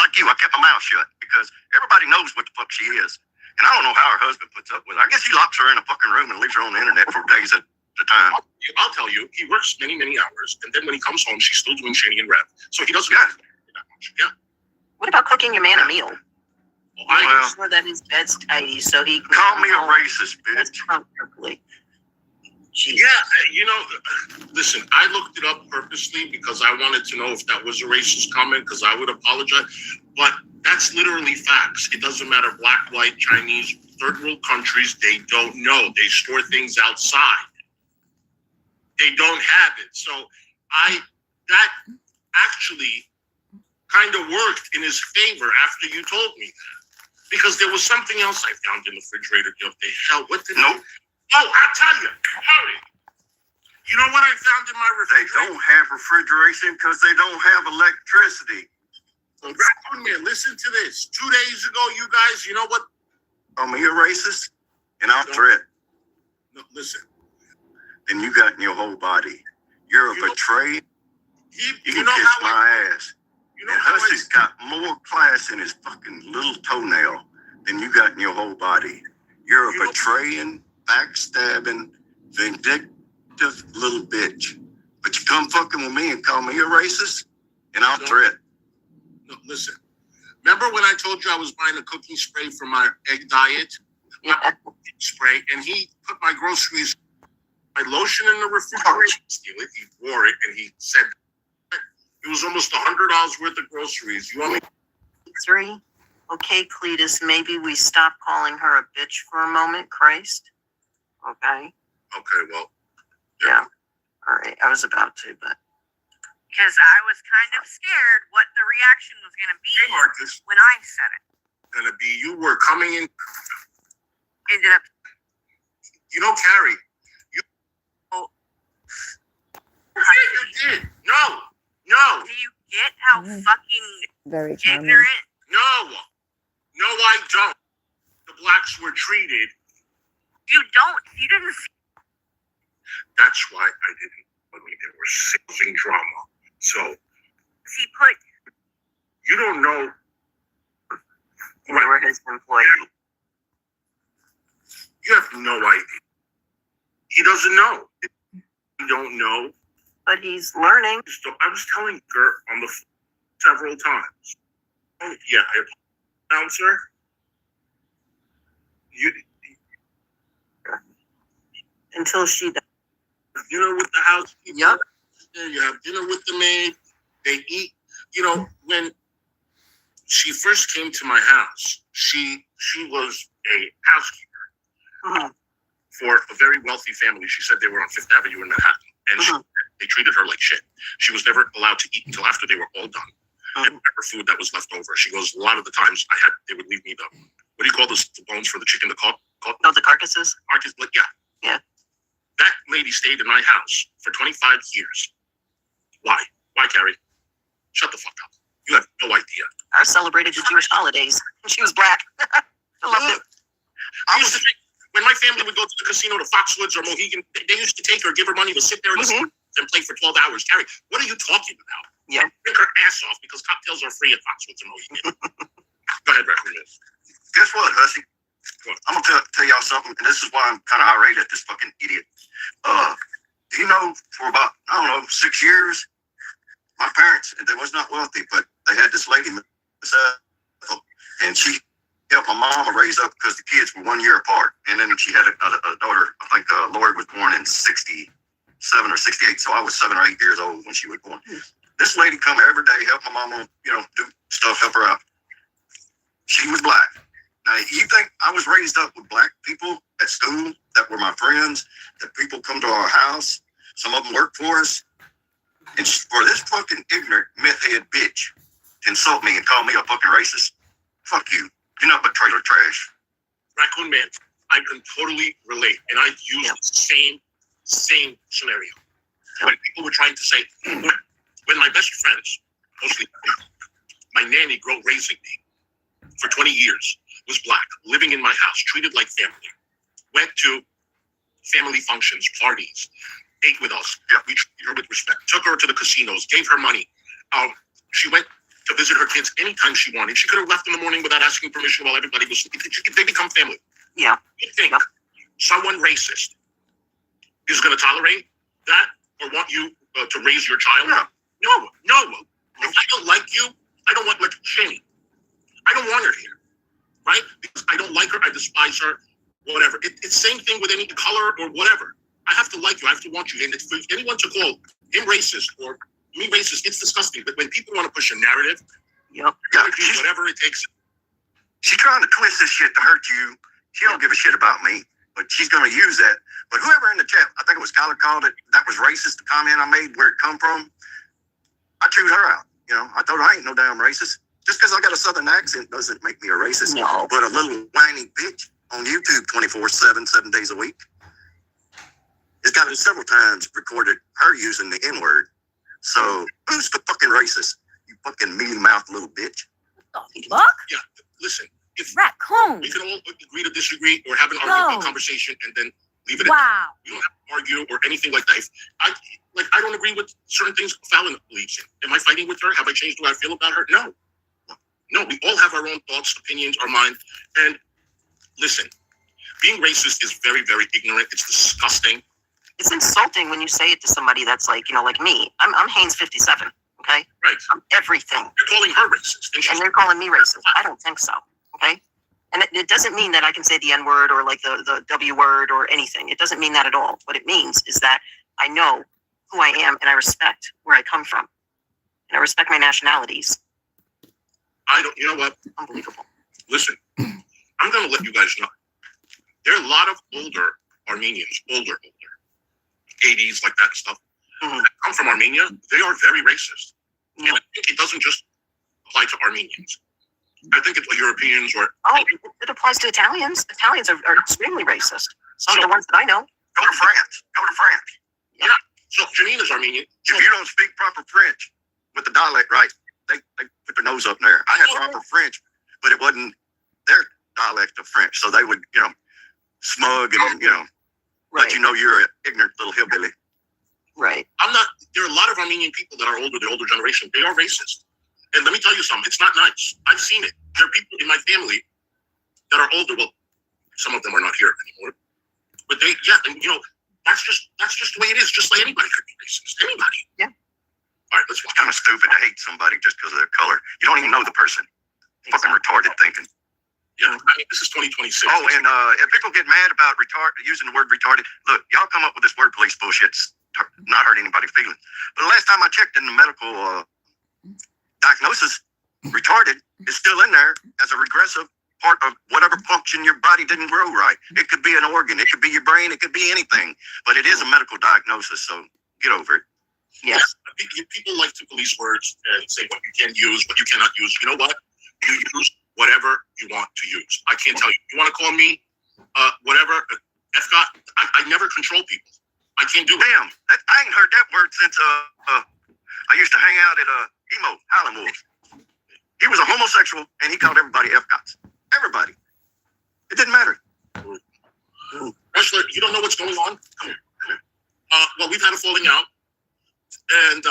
like you, I kept my mouth shut because everybody knows what the fuck she is. And I don't know how her husband puts up with her. I guess he locks her in a fucking room and leaves her on the internet for days at a time. I'll tell you, he works many, many hours, and then when he comes home, she's still doing Shani and Rev. So he doesn't have that much. Yeah. What about cooking your man a meal? I Well, Sure that his bed's tidy so he can call me a come home racist, bitch. comfortably. Jeez. Yeah, you know, listen, I looked it up purposely because I wanted to know if that was a racist comment because I would apologize. But that's literally facts. It doesn't matter black, white, Chinese, third world countries, they don't know. They store things outside. They don't have it. So that actually kind of worked in his favor after you told me that. Because there was something else I found in the refrigerator the other day. Hell, what did Nope. Oh, I'll tell you. Hurry. You know what I found in my They refrigerator? don't have refrigeration because they don't have electricity. Raccoon Man, listen to this. 2 days ago, you guys, you know what? Call me a racist, and I'll threat. No, listen. Then you got in your whole body. You're a You know- betrayer. You You can know kiss how my ass. you know And how Hussey's got more class in his fucking little toenail than you got in your whole body. You're a You know- betraying, backstabbing, vindictive little bitch. But you come fucking with me and call me a racist, and I'll No. threat. No, listen. Remember when I told you I was buying a cooking spray for my egg diet? Yeah. Spray, and he put my groceries, my lotion in the refrigerator. Steal it. He wore it, and he said it was almost $100 worth of groceries. You want me? 3. Okay, Cletus, maybe we stop calling her a bitch for a moment, Christ. Okay. Okay, well, Yeah. All right. I was about to, but Because I was kind of scared what the reaction was going to hey, be Marcus, when I said it. gonna be you were coming in. Ended up, You know, Carrie. You did. No. do you get how Mhm. fucking Very charming. ignorant? No, I don't. The blacks were treated. You don't. You didn't see. That's why I didn't. I mean, they were causing drama. So He put. you don't know. we were his employee. You have no idea. He doesn't know. You don't know. But he's learning. So I was telling her on the phone several times. Oh yeah, I announcer. You Until she does. have dinner with the housekeeper. Yup. You have dinner with the maid. They eat. You know, when she first came to my house, she was a housekeeper Mhm. for a very wealthy family. She said they were on Fifth Avenue in Manhattan, and they treated her like shit. She was never allowed to eat until after they were all done. And whatever food that was left over, she goes, a lot of the times they would leave me the, what do you call this, the bones for the chicken, the Oh, the carcasses? carcass, yeah. Yeah. That lady stayed in my house for 25 years. Why? Why, Carrie? Shut the fuck up. You have no idea. I celebrated the Jewish holidays, and she was black. I loved it. I used to think, when my family would go to the casino to Foxwoods or Mohegan, they used to take her, give her money to sit there and play for 12 hours. Carrie, what are you talking about? Yeah. Drink her ass off because cocktails are free at Foxwoods and Mohegan. Go ahead, Reverend. Guess what, Hussy? I'm gonna tell y'all something, and this is why I'm kind of irate at this fucking idiot. Do you know, for about, I don't know, 6 years, my parents, they was not wealthy, but they had this lady, Miss Ethel, and she helped my mom raise up because the kids were 1 year apart. And then she had a daughter, I think Lori was born in 67 or 68, so I was 7 or 8 years old when she was born. This lady come every day, help my mama, do stuff, help her out. She was black. Now, you think I was raised up with black people at school that were my friends, that people come to our house, some of them work for us, and for this fucking ignorant, myth-head bitch to insult me and call me a fucking racist, fuck you. You're not but trailer trash. Raccoon Man, I can totally relate, and I use the same scenario. When people were trying to say, when my best friends, mostly my nanny raising me for 20 years, was black, living in my house, treated like family, went to family functions, parties, ate with us. We treated her with respect, took her to the casinos, gave her money. She went to visit her kids anytime she wanted. She could have left in the morning without asking permission while everybody was sleeping. They become family. Yeah. You think someone racist is going to tolerate that or want you to raise your child? No. If I don't like you, I don't want like Shani. I don't want her here, right? Because I don't like her, I despise her, whatever. It's same thing with any color or whatever. I have to like you, I have to want you. And for anyone to call him racist or me racist, it's disgusting. But when people want to push a narrative, do whatever it takes. She's trying to twist this shit to hurt you. She don't give a shit about me, but she's going to use that. But whoever in the chat, I think it was Skylar called it, that was racist, the comment I made, where it come from, I chewed her out. I told her I ain't no damn racist. Just because I got a southern accent doesn't make me a racist. No. But a little whiny bitch on YouTube 24/7, 7 days a week. It's got it several times recorded her using the N-word. So who's the fucking racist? You fucking mealy-mouthed little bitch. What the fuck? Yeah, listen. If Raccoon. we can all agree to disagree or have an argument, conversation and then leave it at Wow. You don't have to argue or anything like that. If I don't agree with certain things Fallon believes in. Am I fighting with her? Have I changed the way I feel about her? No. We all have our own thoughts, opinions, our mind. And listen, being racist is very, very ignorant. It's disgusting. It's insulting when you say it to somebody that's like me. I'm Haynes 57, okay? Right. I'm everything. You're calling her racist. And they're calling me racist. I don't think so, okay? And it doesn't mean that I can say the N-word or like the W word or anything. It doesn't mean that at all. What it means is that I know who I am and I respect where I come from. And I respect my nationalities. You know what? Unbelievable. Listen, I'm going to let you guys know. There are a lot of older Armenians, older, 80s, like that stuff, that come from Armenia. They are very racist. And I think it doesn't just apply to Armenians. I think it's Europeans or... Oh, it applies to Italians. Italians are extremely racist. Some of the ones that I know. Go to France. Yeah. So Janina's Armenian. If you don't speak proper French with the dialect right, they put their nose up there. I had proper French, but it wasn't their dialect of French. So they would, smug and, let you know you're an ignorant little hillbilly. Right. There are a lot of Armenian people that are older, the older generation. They are racist. And let me tell you something. It's not nice. I've seen it. There are people in my family that are older. Well, some of them are not here anymore. But that's just the way it is. Just like anybody could be racist. Anybody. Yeah. All right, let's watch. It's kind of stupid to hate somebody just because of their color. You don't even know the person. Fucking retarded thinking. Yeah, this is 2026. Oh, and if people get mad about using the word retarded, look, y'all come up with this word police bullshit. It's not hurt anybody's feelings. But the last time I checked in the medical diagnosis, retarded is still in there as a regressive part of whatever function your body didn't grow right. It could be an organ, it could be your brain, it could be anything. But it is a medical diagnosis, so get over it. Yes. People like to police words and say what you can use, what you cannot use. You know what? You use whatever you want to use. I can't tell you. You want to call me whatever, I never control people. I can't do it. Damn, I ain't heard that word since I used to hang out at Emo, Highland Wolves. He was a homosexual, and he called everybody F-Gots. Everybody. It didn't matter. Wrestler, you don't know what's going on? Come here. Well, we've had a falling out, and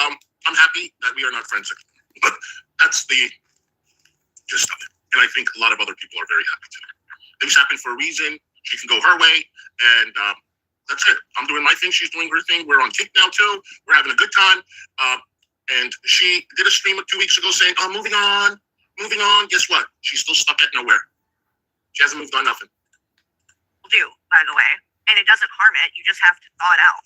I'm happy that we are not friends again. But that's the gist of it. And I think a lot of other people are very happy too. Things happen for a reason. She can go her way, and that's it. I'm doing my thing. She's doing her thing. We're on Kick now too. We're having a good time. And she did a stream 2 weeks ago saying, "Oh, moving on, moving on." Guess what? She's still stuck at nowhere. She hasn't moved on nothing. Do, by the way, and it doesn't harm it. You just have to thaw it out.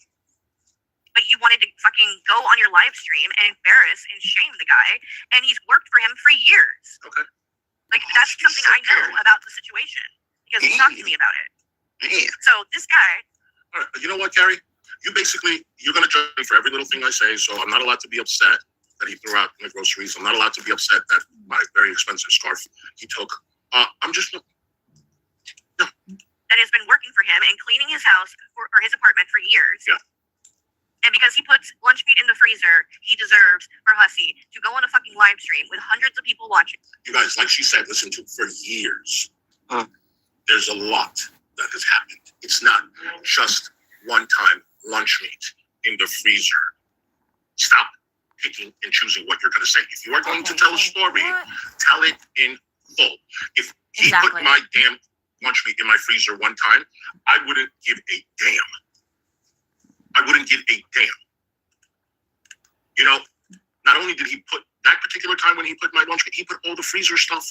But you wanted to fucking go on your live stream and embarrass and shame the guy, and he's worked for him for years. Okay. Like, that's something I know about the situation because he talked to me about it. Yeah. So this guy, All right. You know what, Carrie? You're going to judge me for every little thing I say, so I'm not allowed to be upset that he threw out in the groceries. I'm not allowed to be upset that my very expensive scarf he took. I'm just... that has been working for him and cleaning his house or his apartment for years. Yeah. And because he puts lunch meat in the freezer, he deserves for Hussey to go on a fucking live stream with hundreds of people watching. You guys, like she said, listen to for years. There's a lot that has happened. It's not just one-time lunch meat in the freezer. Stop picking and choosing what you're going to say. If you are going to tell a story, tell it in full. If he put my damn lunch meat in my freezer one time, I wouldn't give a damn. I wouldn't give a damn. You know, not only did he put that particular time when he put my lunch meat, he put all the freezer stuff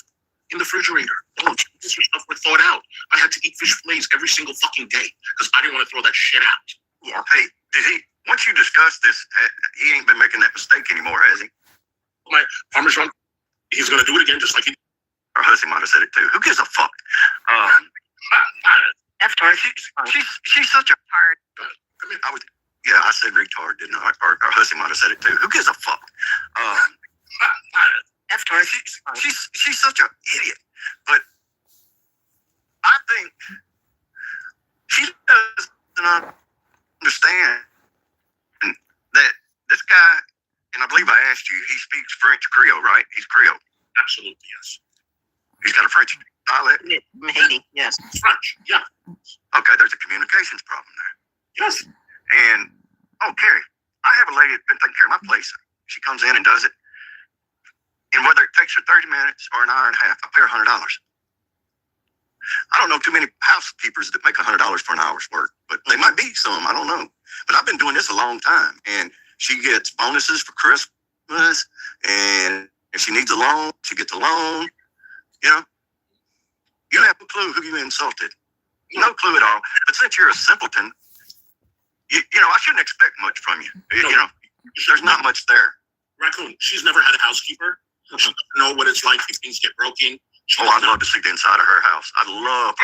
in the refrigerator. All the freezer stuff were thawed out. I had to eat fish fillets every single fucking day because I didn't want to throw that shit out. Yeah. Hey, did he? Once you discuss this, he ain't been making that mistake anymore, has he? My Parmesan, he's going to do it again just like he did. Or Hussey might have said it too. Who gives a fuck? F-tard. She's such a hard. I said retard, didn't I? Or Hussey might have said it too. Who gives a fuck? F-tard. She's such an idiot. But I think she doesn't understand that this guy, and I believe I asked you, he speaks French Creole, right? He's Creole. Absolutely, yes. He's got a French dialect. Haiti, yes. French, yeah. Okay, there's a communications problem there. Yes. And, Carrie, I have a lady that's been taking care of my place. She comes in and does it. And whether it takes her 30 minutes or an hour and a half, I pay her $100. I don't know too many housekeepers that make $100 for an hour's work, but they might be some. I don't know. But I've been doing this a long time, and she gets bonuses for Christmas, and if she needs a loan, she gets a loan. You know, you have no clue who you insulted. No clue at all. But since you're a simpleton, you know, I shouldn't expect much from you. You know, there's not much there. Raccoon, she's never had a housekeeper. She doesn't know what it's like if things get broken. I'd love to see the inside of her house. I'd love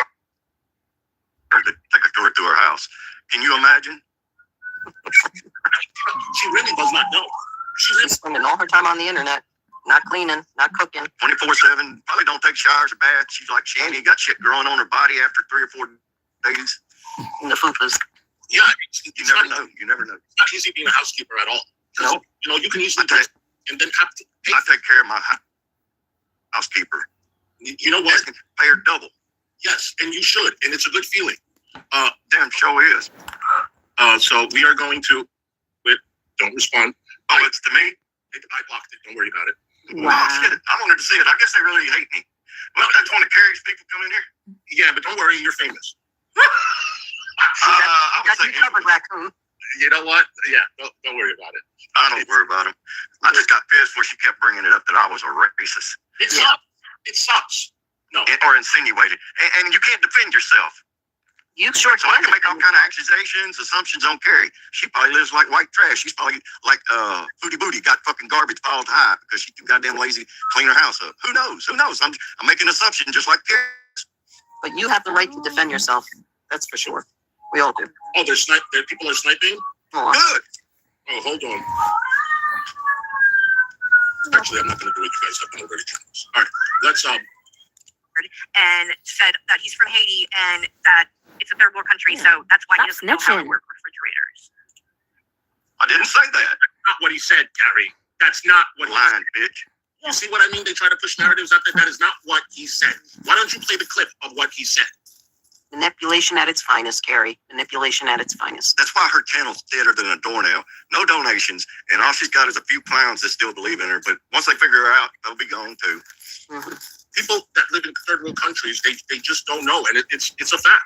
her to take a tour through her house. Can you imagine? She really does not know. She's spending all her time on the internet, not cleaning, not cooking. 24/7, probably don't take showers or baths. She's like Shanny, got shit growing on her body after 3 or 4 days. And the fupas. Yeah, You never know. You never know. It's not easy being a housekeeper at all. No. You know, you can easily and then have to pay. I take care of my housekeeper. You know what? Pay her double. Yes, and you should, and it's a good feeling. Damn show is. So we are going to. Don't respond. Oh, it's to me? I blocked it. Don't worry about it. Wow. Oh, shit. I wanted to see it. I guess they really hate me. Well, that's one of Carrie's people come in here. Yeah, but don't worry, you're famous. I was thinking, covered, Raccoon. You know what? Yeah, don't worry about it. I don't worry about him. I just got pissed where she kept bringing it up that I was a racist. It sucks. It sucks. No. Or insinuated. And you can't defend yourself. You sure So I can make all kind of accusations, assumptions on Carrie. She probably lives like white trash. She's probably like Booty Booty, got fucking garbage piled high because she's too goddamn lazy to clean her house up. Who knows? Who knows? I'm making an assumption just like Carrie. But you have the right to defend yourself. That's for sure. We all do. Oh, people are sniping? Oh, Good. Oh, hold on. Actually, I'm not going to do it. You guys have been already generous. All right, let's and said that he's from Haiti and that it's a third world country, so that's why he doesn't know how to work refrigerators. I didn't say that. not what he said, Gary. That's not what he said. Lying, bitch. You see what I mean? They try to push narratives out there. That is not what he said. Why don't you play the clip of what he said? Manipulation at its finest, Carrie. Manipulation at its finest. That's why her channel's deader than a doornail. No donations, and all she's got is a few clowns that still believe in her. But once they figure her out, they'll be gone too. Mm-hmm. People that live in third world countries, they just don't know, and it's a fact.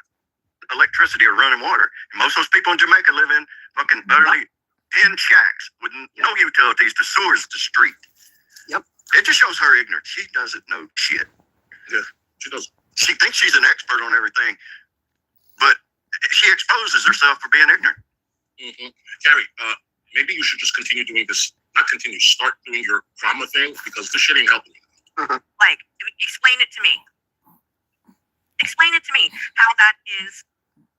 Electricity or running water. And most of those people in Jamaica live in fucking utterly tin shacks with no utilities. The sewer's the street. Yep. It just shows her ignorance. She doesn't know shit. Yeah, she does. She thinks she's an expert on everything, but she exposes herself for being ignorant. Mm-hmm. Gary, maybe you should just continue doing this. Not continue. Start doing your trauma thing because this shit ain't helping you. Like, explain it to me. Explain it to me how that is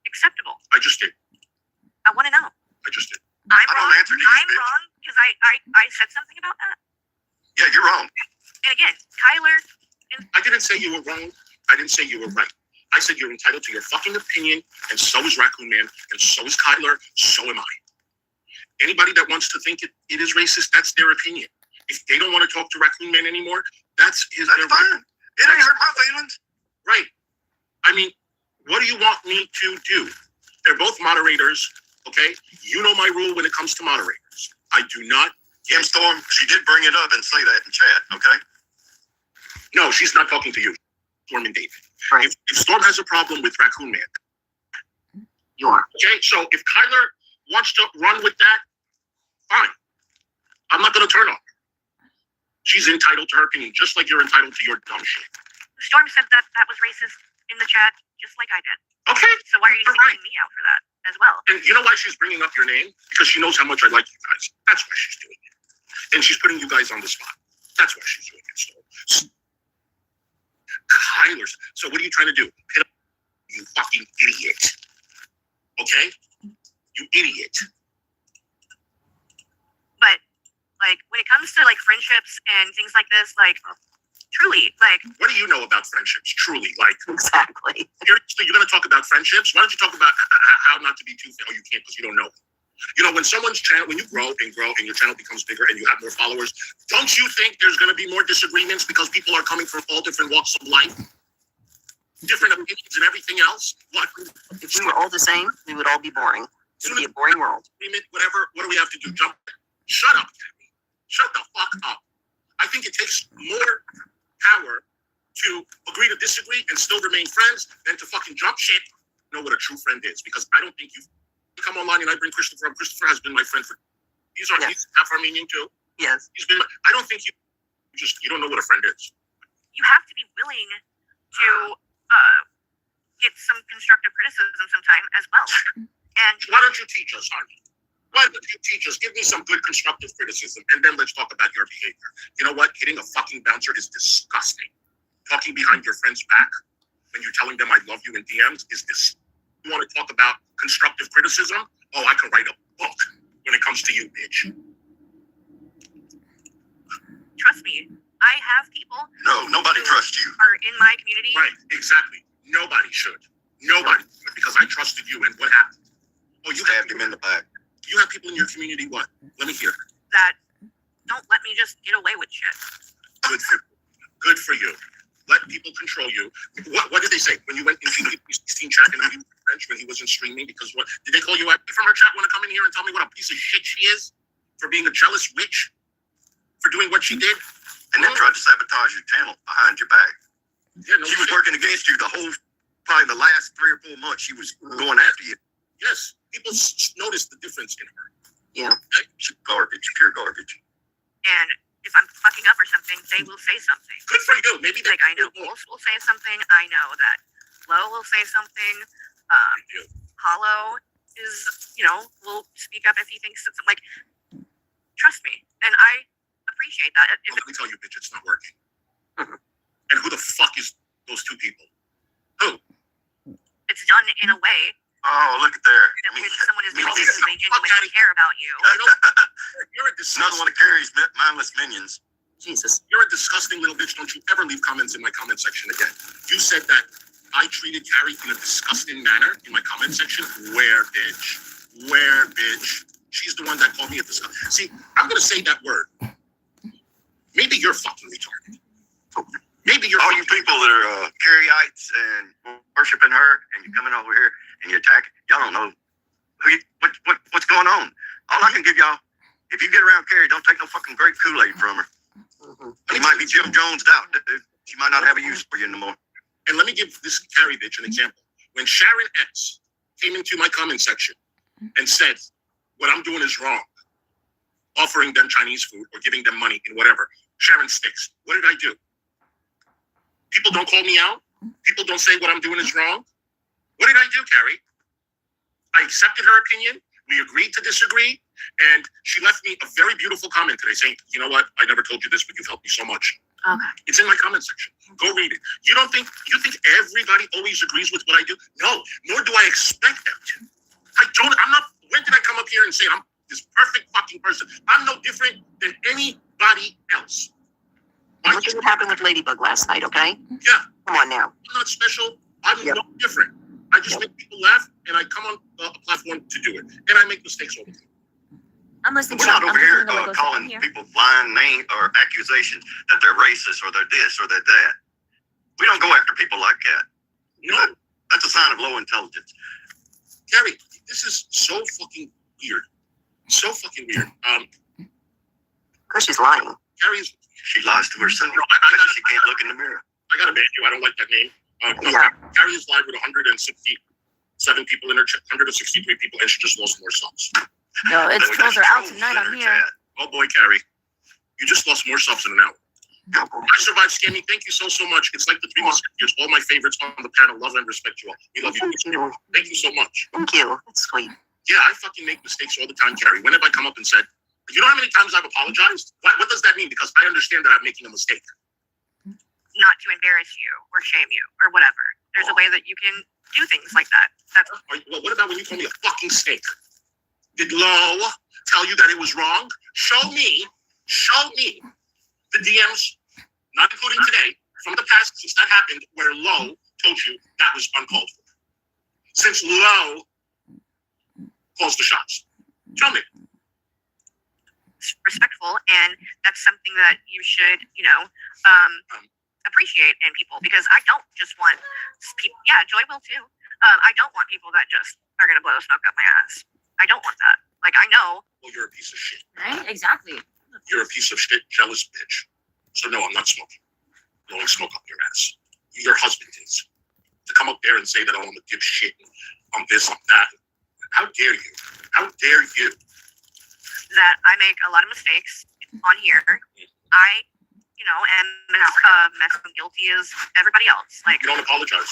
acceptable. I just did. I want to know. I just did. I'm I don't wrong. answer to you, I'm bitch. wrong because I said something about that. Yeah, you're wrong. And again, Kyler, I didn't say you were wrong. I didn't say you were right. I said you're entitled to your fucking opinion, and so is Raccoon Man, and so is Kyler, so am I. Anybody that wants to think it is racist, that's their opinion. If they don't want to talk to Raccoon Man anymore, that's That's their fine. right. It ain't hurt my feelings. Right. I mean, what do you want me to do? They're both moderators, okay? You know my rule when it comes to moderators. I do not. Yeah, Storm, she did bring it up and say that in chat, okay? No, she's not talking to you, Storm and David. Right. If Storm has a problem with Raccoon Man, You are. okay? So if Kyler wants to run with that, fine. I'm not going to turn on her. She's entitled to her opinion, just like you're entitled to your dumb shit. Storm said that was racist in the chat, just like I did. Okay? So why are you singling me out for that as well? And you know why she's bringing up your name? Because she knows how much I like you guys. That's why she's doing it. And she's putting you guys on the spot. That's why she's doing it, Storm. Kyler's. So what are you trying to do? Pit up, you fucking idiot. Okay? You idiot. But like when it comes to like friendships and things like this, like truly, like What do you know about friendships? Truly, like, Exactly. you're going to talk about friendships? Why don't you talk about how not to be too? Oh, you can't because you don't know. You know, when someone's channel, when you grow and your channel becomes bigger and you have more followers, don't you think there's going to be more disagreements because people are coming from all different walks of life, different opinions and everything else? What? If we were all the same, we would all be boring. It would be a boring world. Agreement, whatever. What do we have to do? Jump? Shut up, Tammy. Shut the fuck up. I think it takes more power to agree to disagree and still remain friends than to fucking jump shit. Know what a true friend is, because I don't think you come online and I bring Christopher up. Christopher has been my friend for. He's half Armenian too. Yes. He's been. I don't think you don't know what a friend is. you have to be willing to get some constructive criticism sometime as well. And Why don't you teach us, honey? Why don't you teach us? Give me some good constructive criticism, and then let's talk about your behavior. You know what? Hitting a fucking bouncer is disgusting. Talking behind your friend's back when you're telling them I love you in DMs is this. You want to talk about constructive criticism? Oh, I can write a book when it comes to you, bitch. trust me, I have people No, nobody trusts you. are in my community. Right, exactly. Nobody should. Nobody should, because I trusted you, and what happened? Oh, you Stabbed him in the back. You have people in your community, what? Let me hear. That don't let me just get away with shit. Good for you. Let people control you. What did they say when you went into the 16 chat and he was French when he wasn't streaming? Because what did they call you out from her chat? Want to come in here and tell me what a piece of shit she is for being a jealous witch, for doing what she did, And then tried to sabotage your channel behind your back. Yeah, no She was shit. working against you the whole, probably the last 3 or 4 months. She was going after you. Yes, people noticed the difference in her. Yeah. She's garbage, pure garbage. And if I'm fucking up or something, they will say something. Good for you. Maybe they Like I know Wolf will say something. I know that Lo will say something. Hollow is, will speak up if he thinks it's like. Trust me, and I appreciate that. If Let me tell you, bitch, it's not working. And who the fuck is those two people? Who? it's done in a way Oh, look at there. that when someone is doing me- it because they genuinely care about you. You know, you're a Another one disgusting. of Carrie's mindless minions. Jesus. You're a disgusting little bitch. Don't you ever leave comments in my comment section again. You said that I treated Carrie in a disgusting manner in my comment section. Where, bitch? Where, bitch? She's the one that called me a disgusting. See, I'm gonna say that word. Maybe you're fucking retarded. Maybe you're all you people that are Carryites and worshiping her, and you're coming over here and you're attacking. Y'all don't know what's going on. All I can give y'all, if you get around Carrie, don't take no fucking grape Kool-Aid from her. You might be Jim Jones'd out, dude. She might not have a use for you anymore. And let me give this Carrie bitch an example. When Sharon X came into my comment section and said, what I'm doing is wrong, offering them Chinese food or giving them money and whatever, Sharon sticks. What did I do? People don't call me out. People don't say what I'm doing is wrong. What did I do, Carrie? I accepted her opinion. We agreed to disagree. And she left me a very beautiful comment today saying, you know what? I never told you this, but you've helped me so much. Okay. It's in my comment section. Go read it. You think everybody always agrees with what I do? No, nor do I expect them to. I'm not, when did I come up here and say I'm this perfect fucking person? I'm no different than anybody else. Look at what happened with Ladybug last night, okay? Yeah. Come on now. I'm not special. I'm no different. I just make people laugh, and I come on a platform to do it. And I make mistakes all the time. I'm listening We're to not over here Logos calling here. people blind names or accusations that they're racist or they're this or they're that. We don't go after people like that. No. That's a sign of low intelligence. Gary, this is so fucking weird. So fucking weird. Because she's lying. Gary's. She lies to herself No, because she can't look in the mirror. I gotta ban you. I don't like that name. Yeah. Gary is live with 167 people in her 163 people, and she just lost more subs. No, it's That's trolls are out trolls tonight. in I'm her here. chat. Oh boy, Gary, you just lost more subs in an hour. I survived Scammy. Thank you so much. It's like the Three Musketeers. All my favorites on the panel. Love and respect you all. We love you. Thank you. Thank you so much. Thank you. That's sweet. Yeah, I fucking make mistakes all the time, Gary. When have I come up and said, you know how many times I've apologized? What does that mean? Because I understand that I'm making a mistake. Not to embarrass you or shame you or whatever. There's a way that you can do things like that. That's Well, what about when you call me a fucking snake? Did Lo tell you that it was wrong? Show me the DMs, not including today, from the past since that happened, where Lo told you that was uncalled for. Since Lo calls the shots. Show me. respectful, and that's something that you should, appreciate in people, because I don't just want people. Yeah, Joy will too. I don't want people that just are gonna blow smoke up my ass. I don't want that. Like, I know. Well, you're a piece of shit. Right? Exactly. You're a piece of shit, jealous bitch. So no, I'm not smoking. Blowing smoke up your ass. Your husband is. To come up there and say that I'm a dipshit, I'm this, I'm that. How dare you? How dare you? That I make a lot of mistakes on here. I, am as guilty as everybody else. Like, You don't apologize.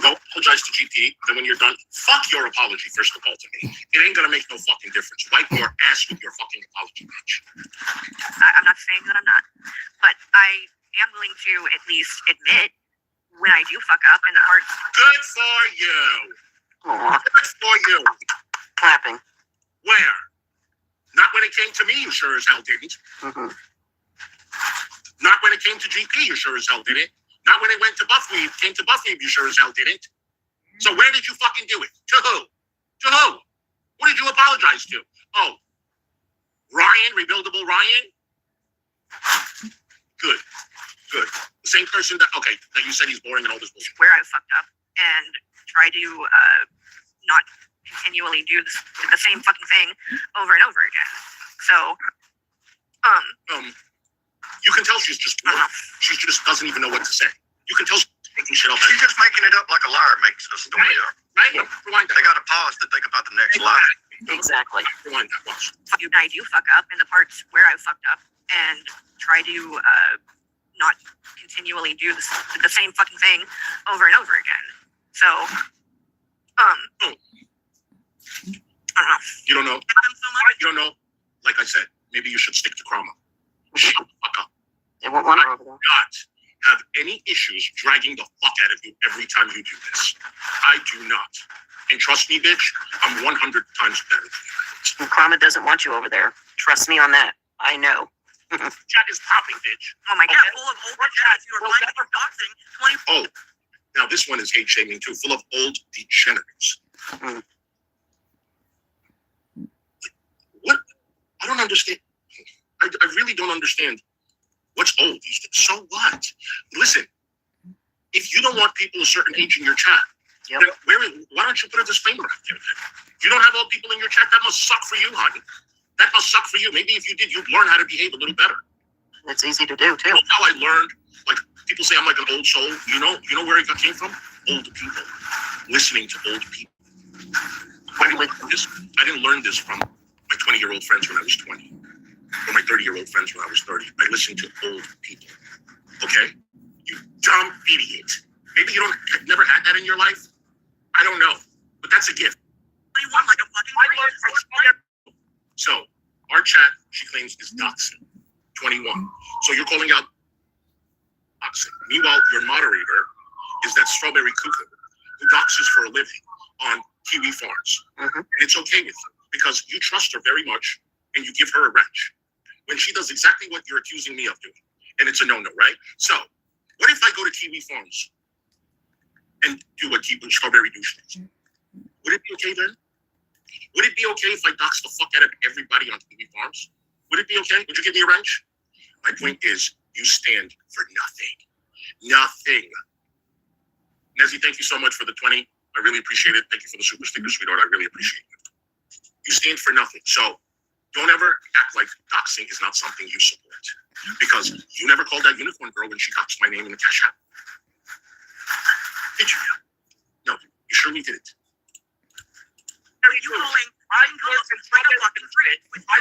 Don't apologize to GP. Then when you're done, fuck your apology, first of all, to me. It ain't gonna make no fucking difference. Wipe your ass with your fucking apology, bitch. I'm not saying that I'm not, but I am willing to at least admit when I do fuck up in the parts. Good for you. Aw, Good for you. clapping. Where? Not when it came to me, you sure as hell didn't. Mm-hmm. Not when it came to GP, you sure as hell didn't. Not when it went to Buffweave, came to Buffweave, you sure as hell didn't. So where did you fucking do it? To who? To who? What did you apologize to? Oh, Ryan, Rebuildable Ryan? Good. Good. The same person that you said he's boring and all this bullshit. Where I fucked up and try to not continually do the same fucking thing over and over again. So, you can tell she's just bored. She just doesn't even know what to say. You can tell she's making shit up. She's just making it up like a liar makes a story up. Right? Rewind that. They got to pause to think about the next lie. Exactly. Rewind that once. I do fuck up in the parts where I fucked up and try to not continually do the same fucking thing over and over again. So, I don't know. You don't know? You don't know? Like I said, maybe you should stick to Chroma. Shut the fuck up. They won't want her over there. Not have any issues dragging the fuck out of you every time you do this. I do not. And trust me, bitch, I'm 100 times better than you. Karma doesn't want you over there. Trust me on that. I know. Chat is popping, bitch. Oh my god. Okay. Full of old chats you are finding for doxing 20. Oh, now this one is hate shaming too, full of old degenerates. Mm. understand. I really don't understand what's old. So what? Listen, if you don't want people a certain age in your chat, Yep. then why don't you put a disclaimer out there? If you don't have old people in your chat, that must suck for you, honey. That must suck for you. Maybe if you did, you'd learn how to behave a little better. It's easy to do too. You know how I learned? Like people say I'm like an old soul. You know where it came from? Old people. Listening to old people. I didn't learn this from my 20-year-old friends when I was 20. Or my 30-year-old friends when I was 30. I listened to old people. Okay? You dumb idiot. Maybe you never had that in your life. I don't know. But that's a gift. 21 like a fucking I learned from So, our chat, she claims, is doxing. 21. So you're calling out doxing. Meanwhile, your moderator is that strawberry cuckoo who doxes for a living on Kiwi Farms. Mhm. And it's okay with you because you trust her very much and you give her a wrench when she does exactly what you're accusing me of doing. And it's a no-no, right? So, what if I go to Kiwi Farms and do what strawberry douche does? Would it be okay then? Would it be okay if I dox the fuck out of everybody on Kiwi Farms? Would it be okay? Would you give me a wrench? My point is, you stand for nothing. Nothing. Nezzy, thank you so much for the 20. I really appreciate it. Thank you for the super sticker, sweetheart. I really appreciate it. You stand for nothing. So don't ever act like doxing is not something you support. Because you never called that unicorn girl when she doxed my name in the Cash App. Did you? No, you surely didn't. I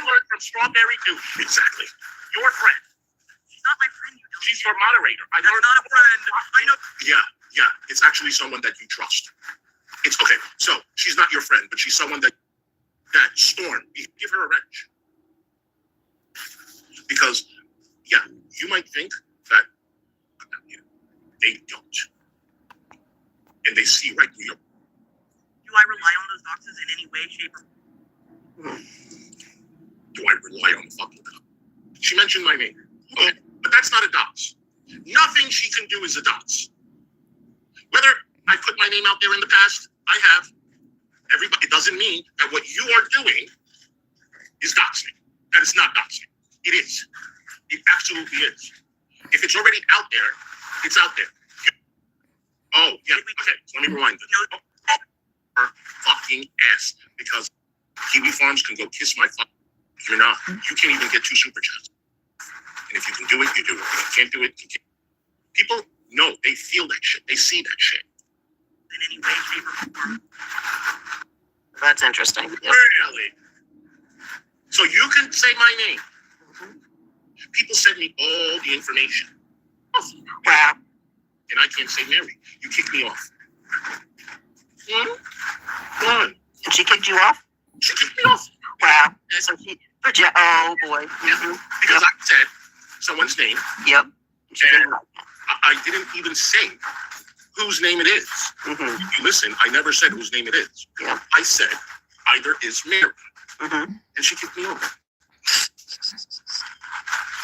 learned from Strawberry Douche. Exactly. Your friend. She's not my friend, you don't. She's your moderator. That's not a friend. I know. Yeah. It's actually someone that you trust. It's okay. So she's not your friend, but she's someone that Storm, give her a wrench. Because, you might think that they don't. And they see right through your. Do I rely on those doxes in any way, shape, or Do I rely on the fucking dox? She mentioned my name. Okay, but that's not a dox. Nothing she can do is a dox. Whether I put my name out there in the past, I have. Everybody, it doesn't mean that what you are doing is doxing. That is not doxing. It is. It absolutely is. If it's already out there, it's out there. Okay. So let me rewind this. Her fucking ass, because Kiwi Farms can go kiss my fuck. You're not. You can't even get 2 super chats. And if you can do it, you do it. If you can't do it, you can't. People know. They feel that shit. They see that shit. in any way, shape, or form? That's interesting. Yep. Really? So you can say my name. People send me all the information. Wow. And I can't say Mary. You kick me off. Why? And she kicked you off? She kicked me off. Wow. So she, oh boy. Mm-hmm. Because I said someone's name. Yep. And I didn't even say whose name it is. Mm-hmm. If you listen, I never said whose name it is. Yeah. I said either is Mary. Mm-hmm. And she kicked me off.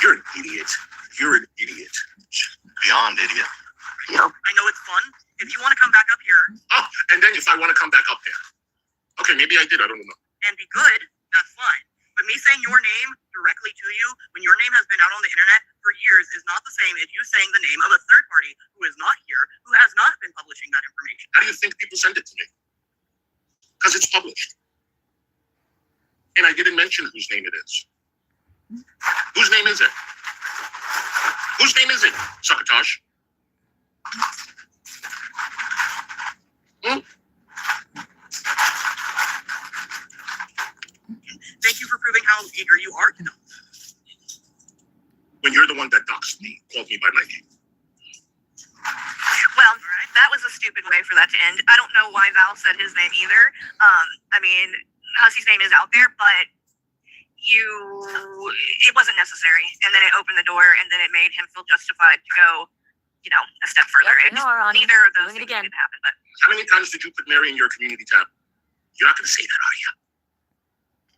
You're an idiot. You're an idiot. Beyond idiot. Yep. I know it's fun. If you want to come back up here Oh, and then if I want to come back up there. Okay, maybe I did. I don't know. and be good, that's fine. But me saying your name directly to you when your name has been out on the internet for years is not the same as you saying the name of a third party who is not here, who has not been publishing that information. How do you think people send it to me? Because it's published. And I didn't mention whose name it is. Whose name is it? Whose name is it, Succotash? Thank you for proving how eager you are to know. When you're the one that doxed me, called me by my name. Well, that was a stupid way for that to end. I don't know why Val said his name either. I mean, Hussy's name is out there, but it wasn't necessary. And then it opened the door, and then it made him feel justified to go, a step further. Yep, Ronnie, Neither of those doing it things again. didn't happen. But How many times did you put Mary in your community tab? You're not going to say that, are you?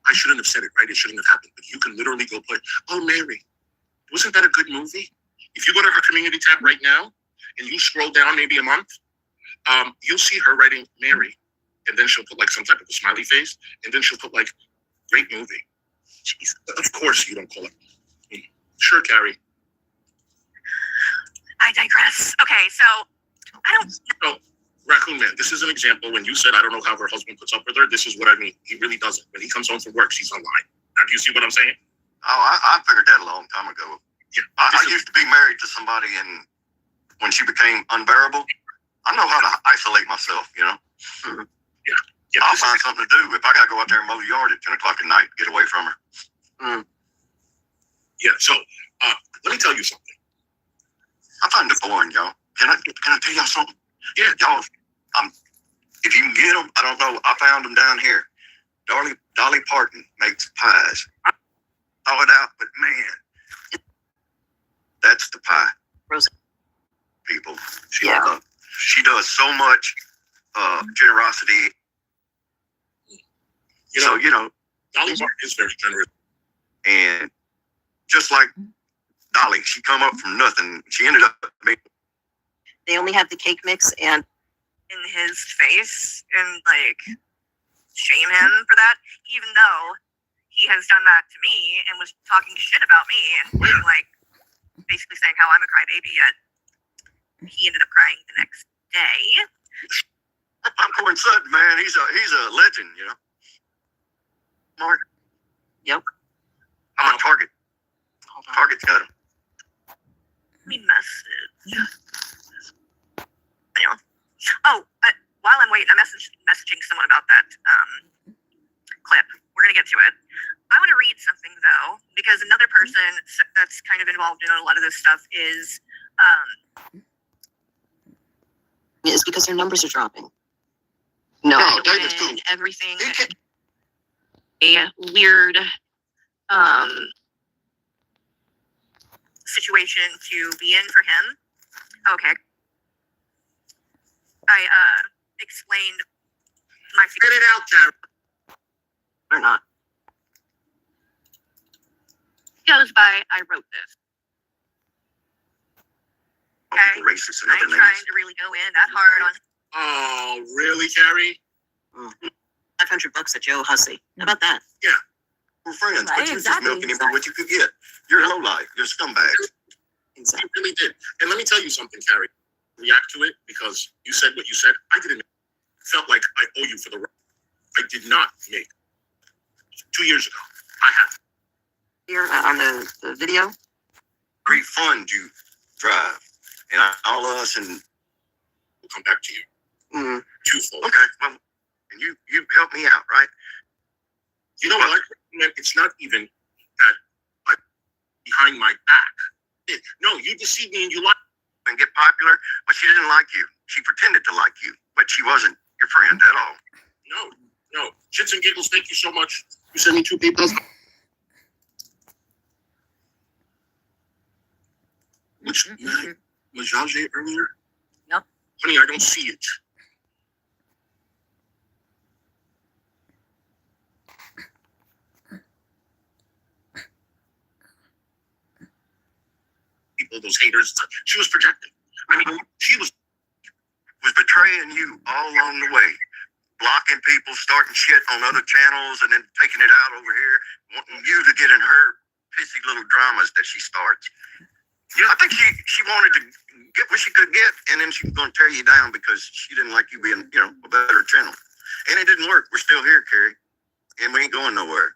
I shouldn't have said it, right? It shouldn't have happened. But you can literally go play, oh, Mary, wasn't that a good movie? If you go to her community tab right now, and you scroll down maybe a month, you'll see her writing Mary. And then she'll put like some type of a smiley face. And then she'll put like, great movie. Jesus. Of course you don't call it. Sure, Carrie. I digress. Okay, so I don't. No, Raccoon Man, this is an example. When you said, I don't know how her husband puts up with her, this is what I mean. He really doesn't. When he comes home from work, she's online. Now, do you see what I'm saying? Oh, I figured that a long time ago. Yeah. I used to be married to somebody, and when she became unbearable, I know how to isolate myself, you know? Yeah, I'll find something to do. If I got to go out there and mow the yard at 10 o'clock at night, get away from her. Yeah, so let me tell you something. I find it boring, y'all. Can I tell y'all something? Yeah, Y'all, if you can get them, I don't know. I found them down here. Dolly Parton makes pies. I thought it out, but man, that's the pie. Rosa. People. Yeah. She does so much generosity. you know, Dolly Parton is very generous. And just like Dolly, she come up from nothing. She ended up making. They only have the cake mix and In his face and like shame him for that, even though he has done that to me and was talking shit about me and being like basically saying how I'm a crybaby. Yet he ended up crying the next day. Popcorn Sutton, man, he's a legend, you know. Mark. Yep. I'm on Target. Target's got him. We message. Oh, while I'm waiting, I'm messaging someone about that clip. We're gonna get to it. I want to read something though, because another person that's kind of involved in a lot of this stuff is it's because their numbers are dropping. No, when David's cool. everything a weird situation to be in for him. Okay. I explained my Get it out, Karen. Or not. goes by I wrote this. Okay. Racist and I ain't other trying names. to really go in that hard on Oh, really, Carrie? $500 at Joe Hussey. How about that? We're friends, Right, but you're just exactly, milking him for what you could get. You're low life. You're scumbags. Exactly. You really did. And let me tell you something, Carrie. React to it because you said what you said. I didn't. Felt like I owe you for the right. I did not make 2 years ago. I have. Here on the video. Great fun you drive. And all of us and We'll come back to you. Twofold. okay, well, and you help me out, right? You know what? Man, it's not even that I behind my back. No, you deceived me and you lied. And get popular, but she didn't like you. She pretended to like you, but she wasn't your friend at all. No. Shits and giggles, thank you so much. You sent me 2 papers. Which was Jajay earlier? Yep. Honey, I don't see it. People, those haters, she was projecting. I mean, she was Betraying you all along the way. Blocking people, starting shit on other channels, and then taking it out over here, wanting you to get in her pissy little dramas that she starts. You know, I think she wanted to get what she could get, and then she was going to tear you down because she didn't like you being, you know, a better channel. And it didn't work. We're still here, Carrie, and we ain't going nowhere.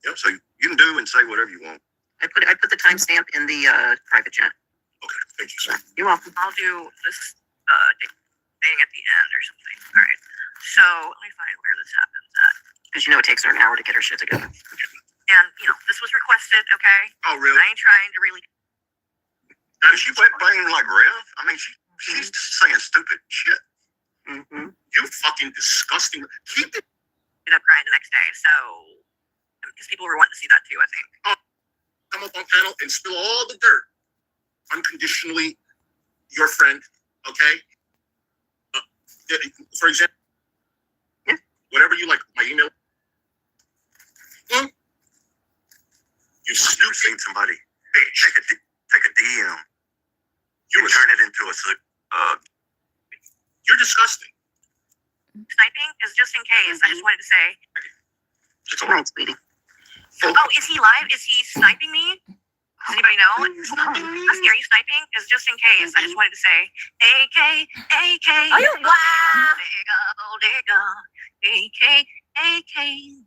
Yep. So you can do and say whatever you want. I put the timestamp in the private chat. okay. Thank you, sir. You're welcome. I'll do this thing at the end or something. All right. So let me find where this happens at. Because you know it takes her an hour to get her shit together. And this was requested. Okay. Oh, really? I ain't trying to really. Now, she went playing like Rev. I mean, she's saying stupid shit. Mm-hmm. You fucking disgusting. Keep it. Ended up crying the next day. So because people were wanting to see that too. I think. Come up on panel and spill all the dirt. Unconditionally, your friend. Okay. For example, Yeah. Whatever you like. My email. You You've stupid seen somebody bitch. take a DM You and were turn it into You're disgusting. Sniping is just in case. I just wanted to say. It's all Right, sweetie. Oh, is he live? Is he sniping me? Does anybody know? A scary sniping is just in case. I just wanted to say, AK, AK. Are you? Wow. Bodega, bodega, AK, AK,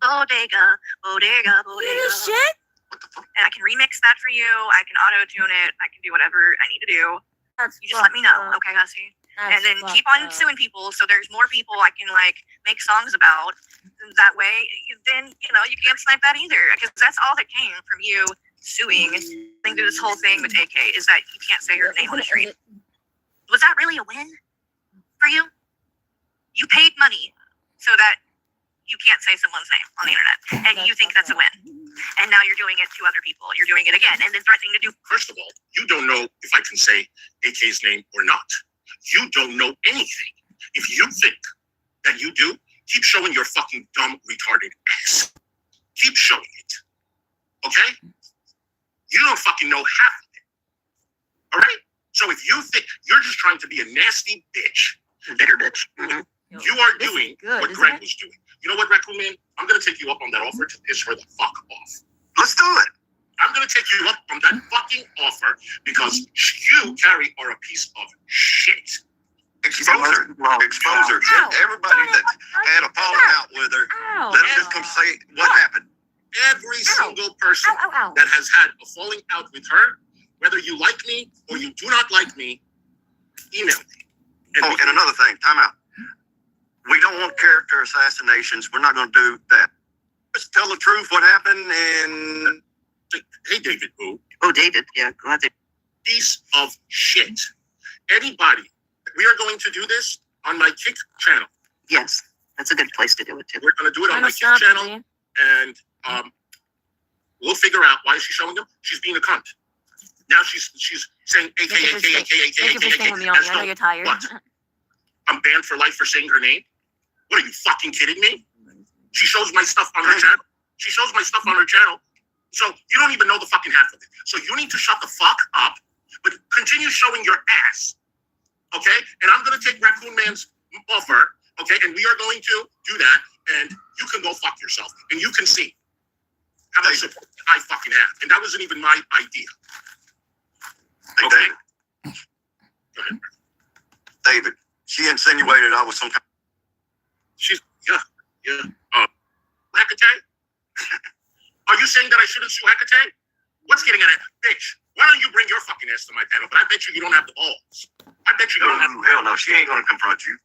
bodega, bodega, You bodega. hear this shit? And I can remix that for you. I can auto tune it. I can do whatever I need to do. That's You just let me know, fucked up. okay, Hussy? That's And then fucked keep on up. suing people so there's more people I can like make songs about. That way, then you can't snipe that either, because that's all that came from you suing. Through this whole thing with AK is that you can't say her name on the street. Was that really a win for you? You paid money so that you can't say someone's name on the internet, and you think that's a win. And now you're doing it to other people. You're doing it again, and then threatening to do. First of all, you don't know if I can say AK's name or not. You don't know anything. If you think that you do, keep showing your fucking dumb, retarded ass. Keep showing it. Okay? You don't fucking know half of it. All right? So if you think you're just trying to be a nasty bitch, bitter bitch, you are This is doing good, what isn't Greg it? was doing. You know what, Raccoon Man? I'm going to take you up on that offer to piss her the fuck off. Let's do it. I'm going to take you up on that fucking offer because you, Carrie, are a piece of shit. Expose her. Expose her. Ow. Everybody that had a falling out with her, Ow. let them just come say what happened. Every single person Ow, ow, ow. that has had a falling out with her, whether you like me or you do not like me, email me. Oh, and another thing, time out. We don't want character assassinations. We're not going to do that. Just tell the truth, what happened, and Hey, David Boo, Oh, David. Yeah, glad to. piece of shit. Anybody, we are going to do this on my Kick channel. Yes, that's a good place to do it too. We're going to do it on my Kick Stop, channel, man. and we'll figure out why is she showing him. She's being a cunt. Now she's saying AK, Thank you for AK, staying- AK, AK, Thank you for AK, staying AK. with me on. As I know though you're tired. what? I'm banned for life for saying her name. What are you fucking kidding me? She shows my stuff on her channel. She shows my stuff on her channel. So you don't even know the fucking half of it. So you need to shut the fuck up, but continue showing your ass. Okay? And I'm going to take Raccoon Man's offer. Okay? And we are going to do that. And you can go fuck yourself. And you can see how much support I fucking have. And that wasn't even my idea. Hey, Okay? David. Go ahead. David, she insinuated I was some kind. She's, yeah. Hecate? Are you saying that I shouldn't sue Hecate? What's getting at it? Bitch, why don't you bring your fucking ass to my panel? But I bet you don't have the balls. I bet you don't have the Hell no, she ain't going to confront you.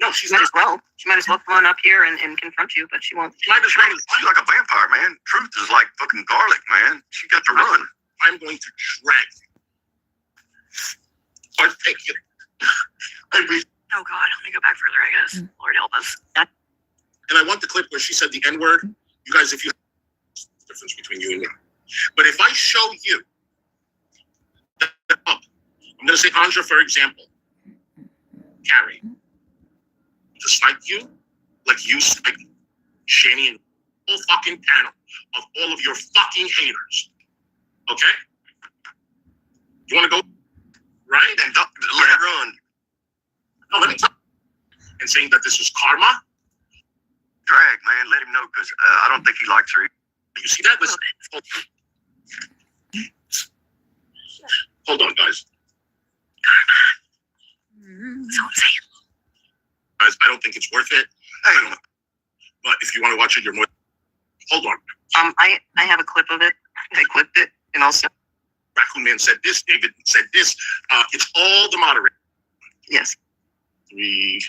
No, she's She might not. as well. She might as well come on up here and confront you, but she won't. She might as well. She's like a vampire, man. Truth is like fucking garlic, man. She got to run. I'm going to drag you. Or take you. Oh God, let me go back further. I guess. Lord help us. And I want the clip where she said the N-word. You guys, if you the difference between you and me. But if I show you that up, I'm going to say Anja, for example, Carrie, to snipe you like you snipe Shani and the whole fucking panel of all of your fucking haters. Okay? You want to go? Right? And don't let it run. No, let me tell you. And saying that this is karma. Drag, man. Let him know, because I don't think he likes her. You see that? Listen. Hold on, guys. So I'm saying. Guys, I don't think it's worth it. Hey, But if you want to watch it, you're more. Hold on. I have a clip of it. I clipped it, and also Raccoon Man said this. David said this. It's all the moderators. yes. Do you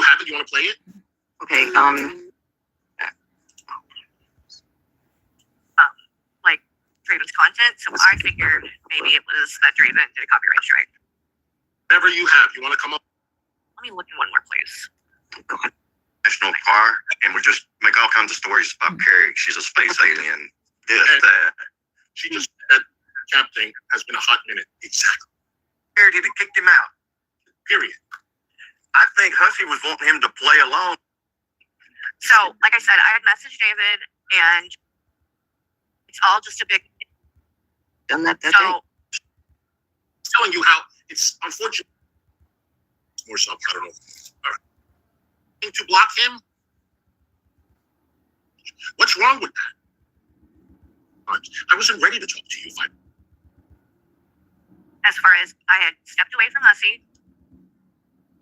have it? You want to play it? Okay. Like Draven's content, so I figured maybe it was that Draven did a copyright strike. Whatever you have. You want to come up? Let me look in one more place. God. National Fire, and we just make all kinds of stories about Carrie. She's a space alien. This, that. She just that cap thing has been a hot minute. Exactly. Carrie did it, kicked him out. Period. I think Hussey was wanting him to play along. So, like I said, I had messaged David, and it's all just a big. Done that day. So It's telling you how it's unfortunate. More stuff. I don't know. All right. To block him. What's wrong with that? I wasn't ready to talk to you. As far as I had stepped away from Hussey.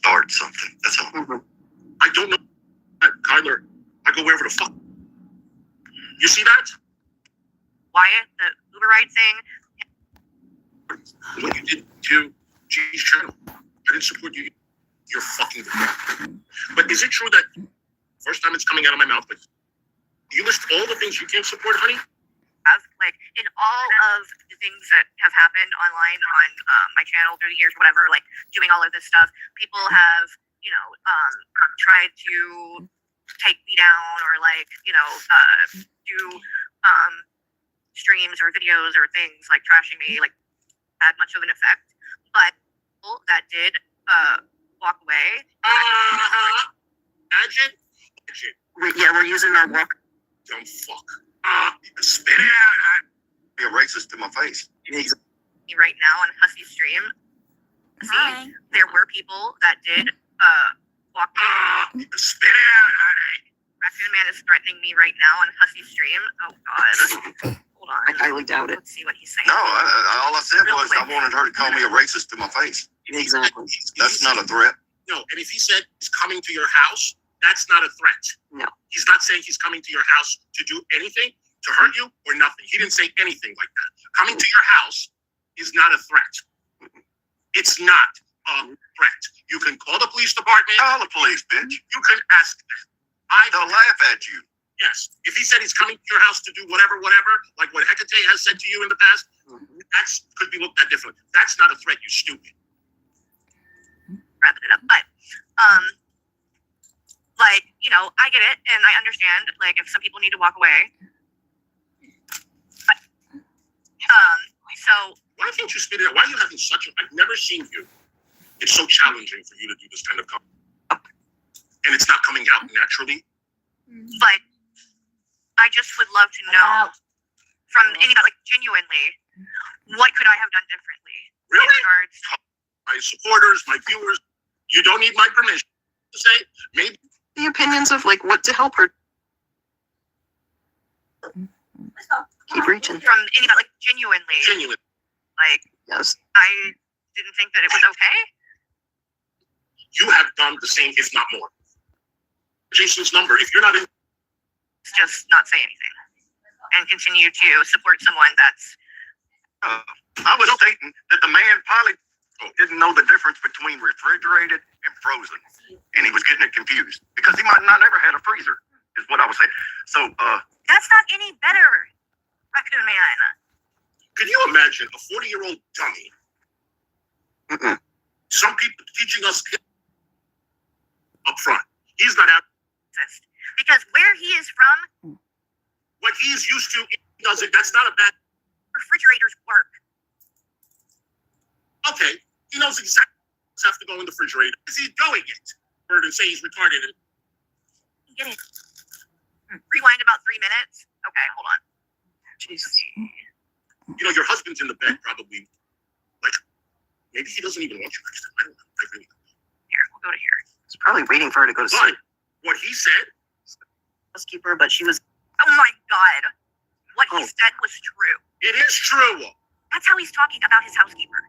Start something. That's all. I don't know, Kyler. I go wherever the fuck. You see that? Wyatt, the Uber ride thing. What you did to G's channel. I didn't support you. You're fucking. But is it true that first time it's coming out of my mouth, but you list all the things you can't support, honey? Like in all of the things that have happened online on my channel through the years, whatever, like doing all of this stuff, people have, tried to take me down or like, do streams or videos or things like trashing me, like had much of an effect. But people that did walk away. Imagine. Yeah, we're using that walk. Dumb fuck. Spit it out. Be a racist to my face. Right now on Hussey's stream. Hi. There were people that did walk away. Spit it out, honey. Raccoon Man is threatening me right now on Hussey's stream. Oh God. Hold on. I highly doubt it. Let's see what he's saying. No, all I said Real was I quick. wanted her to call me a racist to my face. Exactly. That's not a threat. No, and if he said he's coming to your house, that's not a threat. No. He's not saying he's coming to your house to do anything, to hurt you, or nothing. He didn't say anything like that. Coming to your house is not a threat. It's not a threat. You can call the police department. Call the police, bitch. You can ask them. They'll laugh at you. Yes. If he said he's coming to your house to do whatever, like what Hecate has said to you in the past, that could be looked at differently. That's not a threat, you stupid. Wrapping it up. But I get it and I understand like if some people need to walk away. But so Why can't you spit it out? Why are you having I've never seen you. It's so challenging for you to do this kind of and it's not coming out naturally. but I just would love to know from anybody, like genuinely, what could I have done differently in Really? regards My supporters, my viewers, you don't need my permission to say maybe. The opinions of like what to help her. Keep reaching. from anybody, like genuinely, Genuine. like Yes. I didn't think that it was okay. You have done the same, if not more. Jason's number. If you're not in, Just not say anything and continue to support someone that's I was stating that the man probably didn't know the difference between refrigerated and frozen, and he was getting it confused because he might not never had a freezer, is what I was saying. So, that's not any better, Raccoon Man. can you imagine a 40-year-old dummy? Mm-mm. Some people teaching us up front. He's not out. Because where he is from, What he's used to, he does it. That's not a bad. refrigerators work. Okay, he knows exactly what's have to go in the refrigerator. Is he doing it? Or to say he's retarded? Get it. Rewind about 3 minutes. Okay, hold on. Jeez. You know, your husband's in the bed probably. Like, maybe he doesn't even want you next time. I don't know. I really don't. Here, we'll go to here. He's probably waiting for her to go to sleep. But what he said, Housekeeper, but she was. Oh my God. What he Oh. said was true. it is true. That's how he's talking about his housekeeper.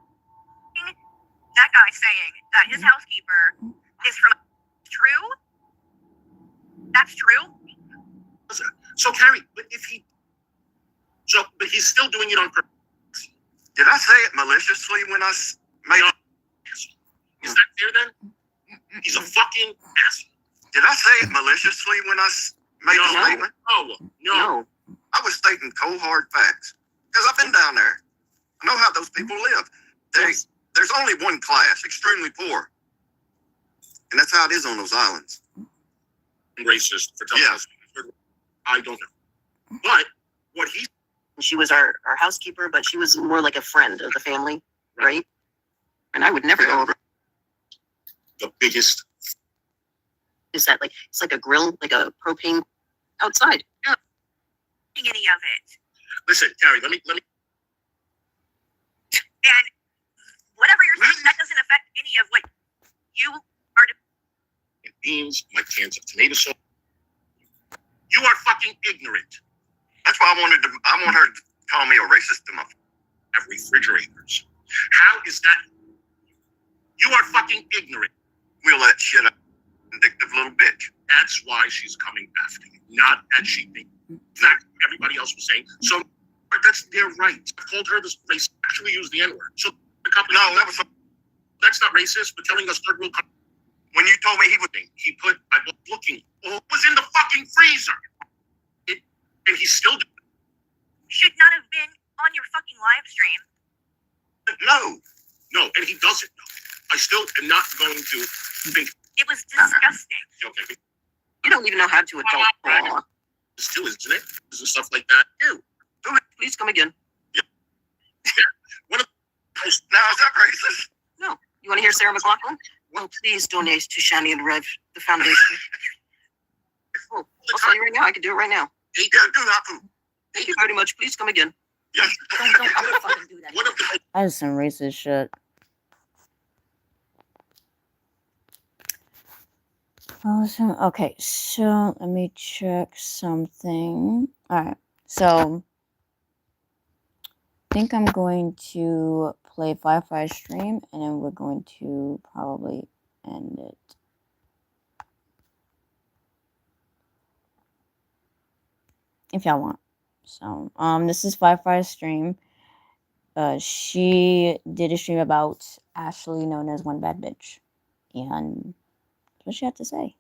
That guy saying that his housekeeper is from true? That's true? So, Carrie, but if he. But he's still doing it on purpose. Did I say it maliciously when I made No. it? Is that fair then? He's a fucking asshole. Did I say it maliciously when I made the No. statement? No. No. I was stating cold hard facts because I've been down there. I know how those people live. There's only one class, extremely poor, and that's how it is on those islands. Racist for telling Yeah. us. I don't know. But what he She was our housekeeper, but she was more like a friend of the family, right? And I would never go over. the biggest. Is that like it's like a grill, like a propane outside? Any of it. Listen, Carrie, let me. And whatever you're saying, that doesn't affect any of what you are doing. Beans, my cans of tomato sauce. You are fucking ignorant. That's why I want her to call me a racist to my have refrigerators. How is that? You are fucking ignorant. wheel that shit up, vindictive little bitch. That's why she's coming after you, not as she thinks. In fact, everybody else was saying. So that's their right. I called her this. They actually used the N-word. So the company. No, that was That's not racist. But telling us third world country. when you told me he was. He put. I was looking. Oh, it was in the fucking freezer. And he's still. Should not have been on your fucking live stream. No, and he doesn't know. I still am not going to think. It was disgusting. Okay, You don't even know how to adult law. still isn't it? Is and stuff like that. Do it. Please come again. One of Now is that racist? No. You want to hear Sarah McLaughlin? Well, please donate to Shani and Rev, the foundation. Oh, I'll tell you right now. I can do it right now. Yeah, do that. Thank you very much. Please come again. Yes. Don't fucking do that. one of the That is some racist shit. Okay, so let me check something. Alright, so I think I'm going to play Firefly stream and then we're going to probably end it. If y'all want. So, this is Firefly's stream. She did a stream about Ashley, known as One Bad Bitch. And that's what she had to say.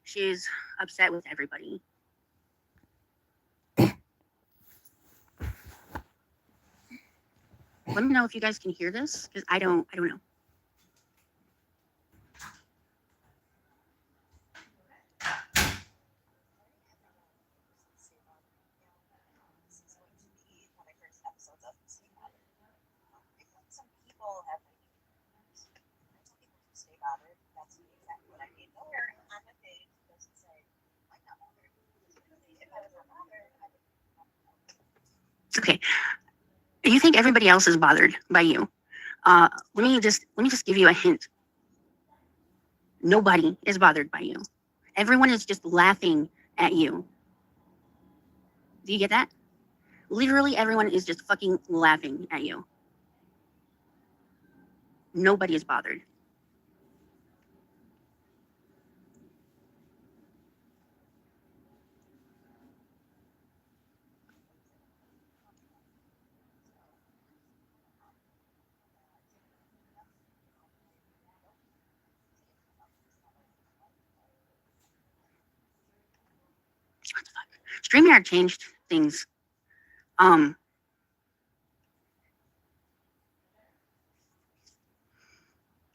She's upset with everybody. Let me know if you guys can hear this, because I don't know. Okay. You think everybody else is bothered by you? Let me just give you a hint. Nobody is bothered by you. Everyone is just laughing at you. Do you get that? Literally everyone is just fucking laughing at you. Nobody is bothered. What the fuck? StreamYard changed things. Let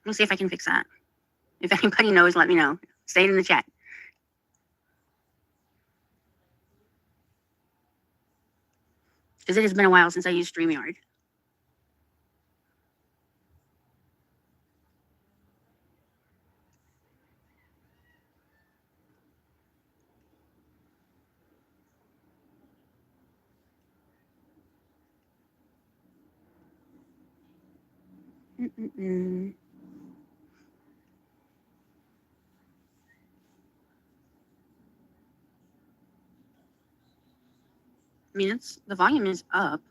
me see if I can fix that. If anybody knows, let me know. Say it in the chat. Because it has been a while since I used StreamYard. I mean, the volume is up.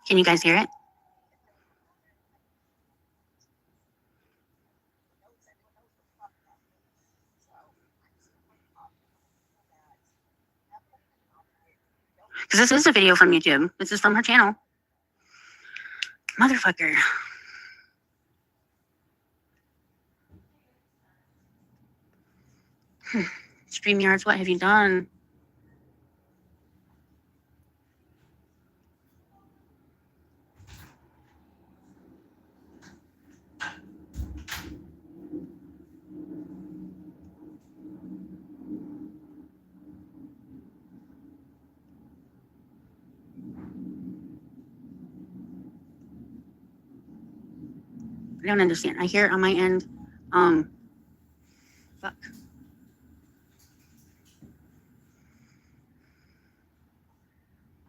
Can you guys hear it? Because this is a video from YouTube. This is from her channel. Motherfucker. StreamYards, what have you done? I don't understand. I hear it on my end. Fuck.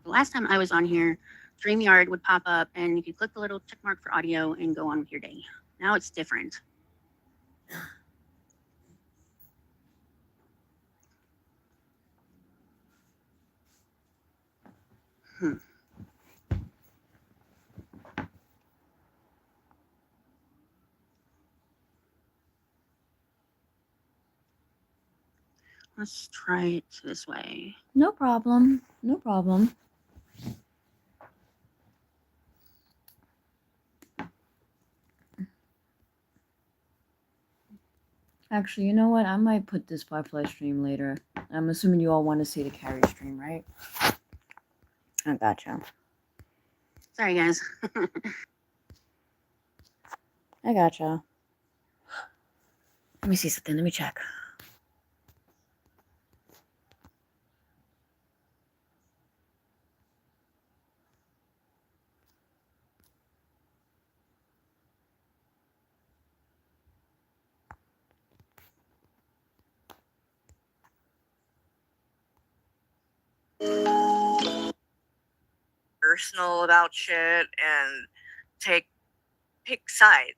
The last time I was on here, StreamYard would pop up and you could click the little check mark for audio and go on with your day. Now it's different. Let's try it this way. No problem. No problem. Actually, you know what? I might put this Firefly stream later. I'm assuming you all want to see the carry stream, right? I gotcha. Sorry, guys. I gotcha. Let me see something. Let me check. Personal about shit and pick side.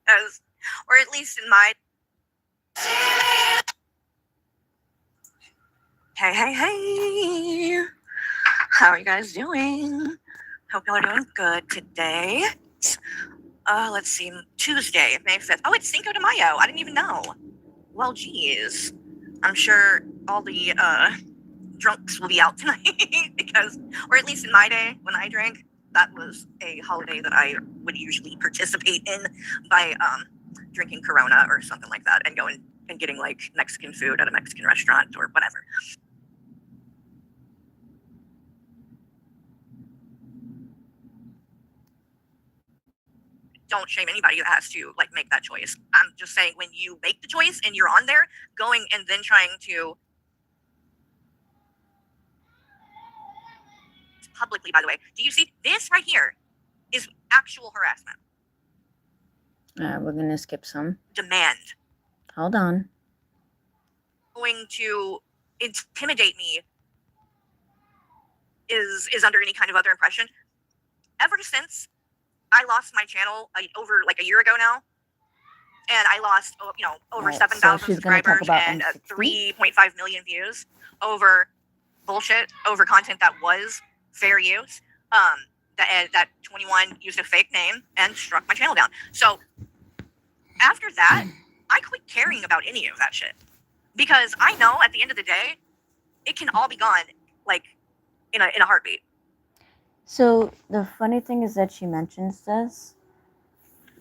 As, or at least in my. Hey. How are you guys doing? Hope y'all are doing good today. Let's see. Tuesday, May 5th. Oh, it's Cinco de Mayo. I didn't even know. Well, geez. I'm sure all the drunks will be out tonight because, or at least in my day when I drank, that was a holiday that I would usually participate in by drinking Corona or something like that and going and getting like Mexican food at a Mexican restaurant or whatever. Don't shame anybody that has to like make that choice. I'm just saying when you make the choice and you're on there going and then trying to publicly, by the way, do you see this right here is actual harassment. We're gonna skip some. Demand. Hold on. Going to intimidate me is under any kind of other impression. Ever since I lost my channel over like a year ago now, and I lost over Right, 7,000 so she's gonna talk subscribers about and N60. 3.5 million views over bullshit, over content that was fair use. That 21 used a fake name and struck my channel down. So after that, I quit caring about any of that shit because I know at the end of the day, it can all be gone like in a heartbeat. So the funny thing is that she mentions this.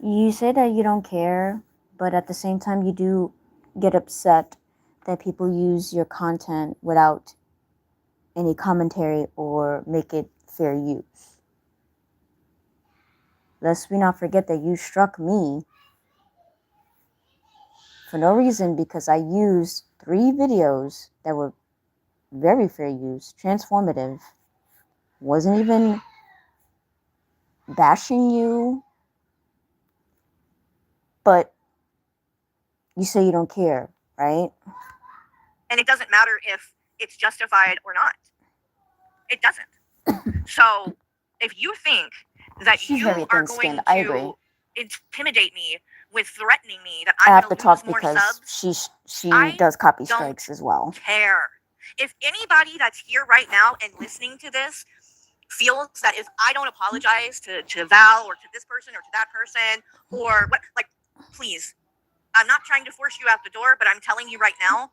You say that you don't care, but at the same time you do get upset that people use your content without any commentary or make it fair use. Lest we not forget that you struck me for no reason because I used 3 videos that were very fair use, transformative, wasn't even bashing you, but you say you don't care, right? And it doesn't matter if it's justified or not. It doesn't. So if you think that She's you very are going thin-skinned. I agree. to intimidate me with threatening me that I I'm have to going to talk lose more because subs, she I does copy don't strikes as well. care. If anybody that's here right now and listening to this feels that if I don't apologize to Val or to this person or to that person or what, like, please, I'm not trying to force you out the door, but I'm telling you right now,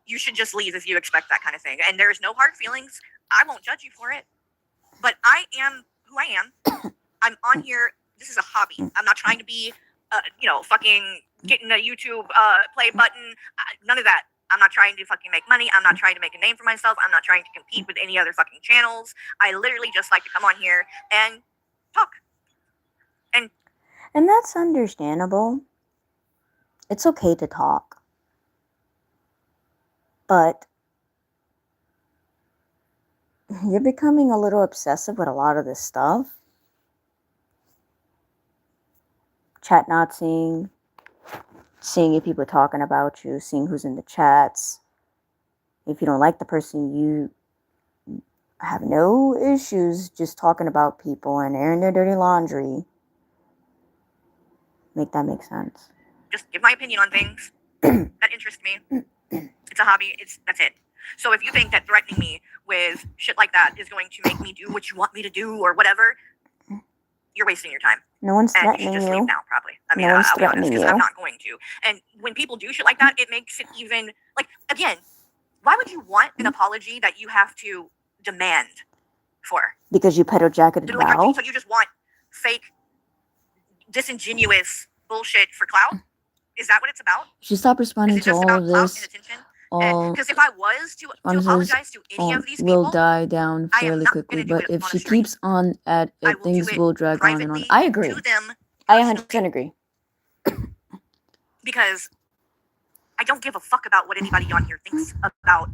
you should just leave if you expect that kind of thing. And there's no hard feelings. I won't judge you for it. But I am who I am. I'm on here. This is a hobby. I'm not trying to be, fucking getting a YouTube play button. None of that. I'm not trying to fucking make money. I'm not trying to make a name for myself. I'm not trying to compete with any other fucking channels. I literally just like to come on here and talk. And that's understandable. It's okay to talk. But You're becoming a little obsessive with a lot of this stuff. Chat not seeing if people are talking about you, seeing who's in the chats. If you don't like the person, you have no issues just talking about people and airing their dirty laundry. Make that make sense. Just give my opinion on things that interest me. It's a hobby. That's it. So if you think that threatening me with shit like that is going to make me do what you want me to do or whatever, you're wasting your time. No one's And threatening you should just you. leave now, probably. I mean, No one's I'll be honest, threatening because you. I'm not going to. And when people do shit like that, it makes it even, like, again, why would you want an apology that you have to demand for? Because you pedo jacketed Like, Val. so you just want fake, disingenuous bullshit for clout? Is that what it's about? You should stop Is responding it to just all about of clout this. and attention? All Because if I was to apologize to any of these will people, die down I am fairly not quickly. gonna do But it if on a she stream. keeps on at I it, will do things it will drag on and on. privately I agree. to them I personally, 100% agree. because I don't give a fuck about what anybody on here thinks about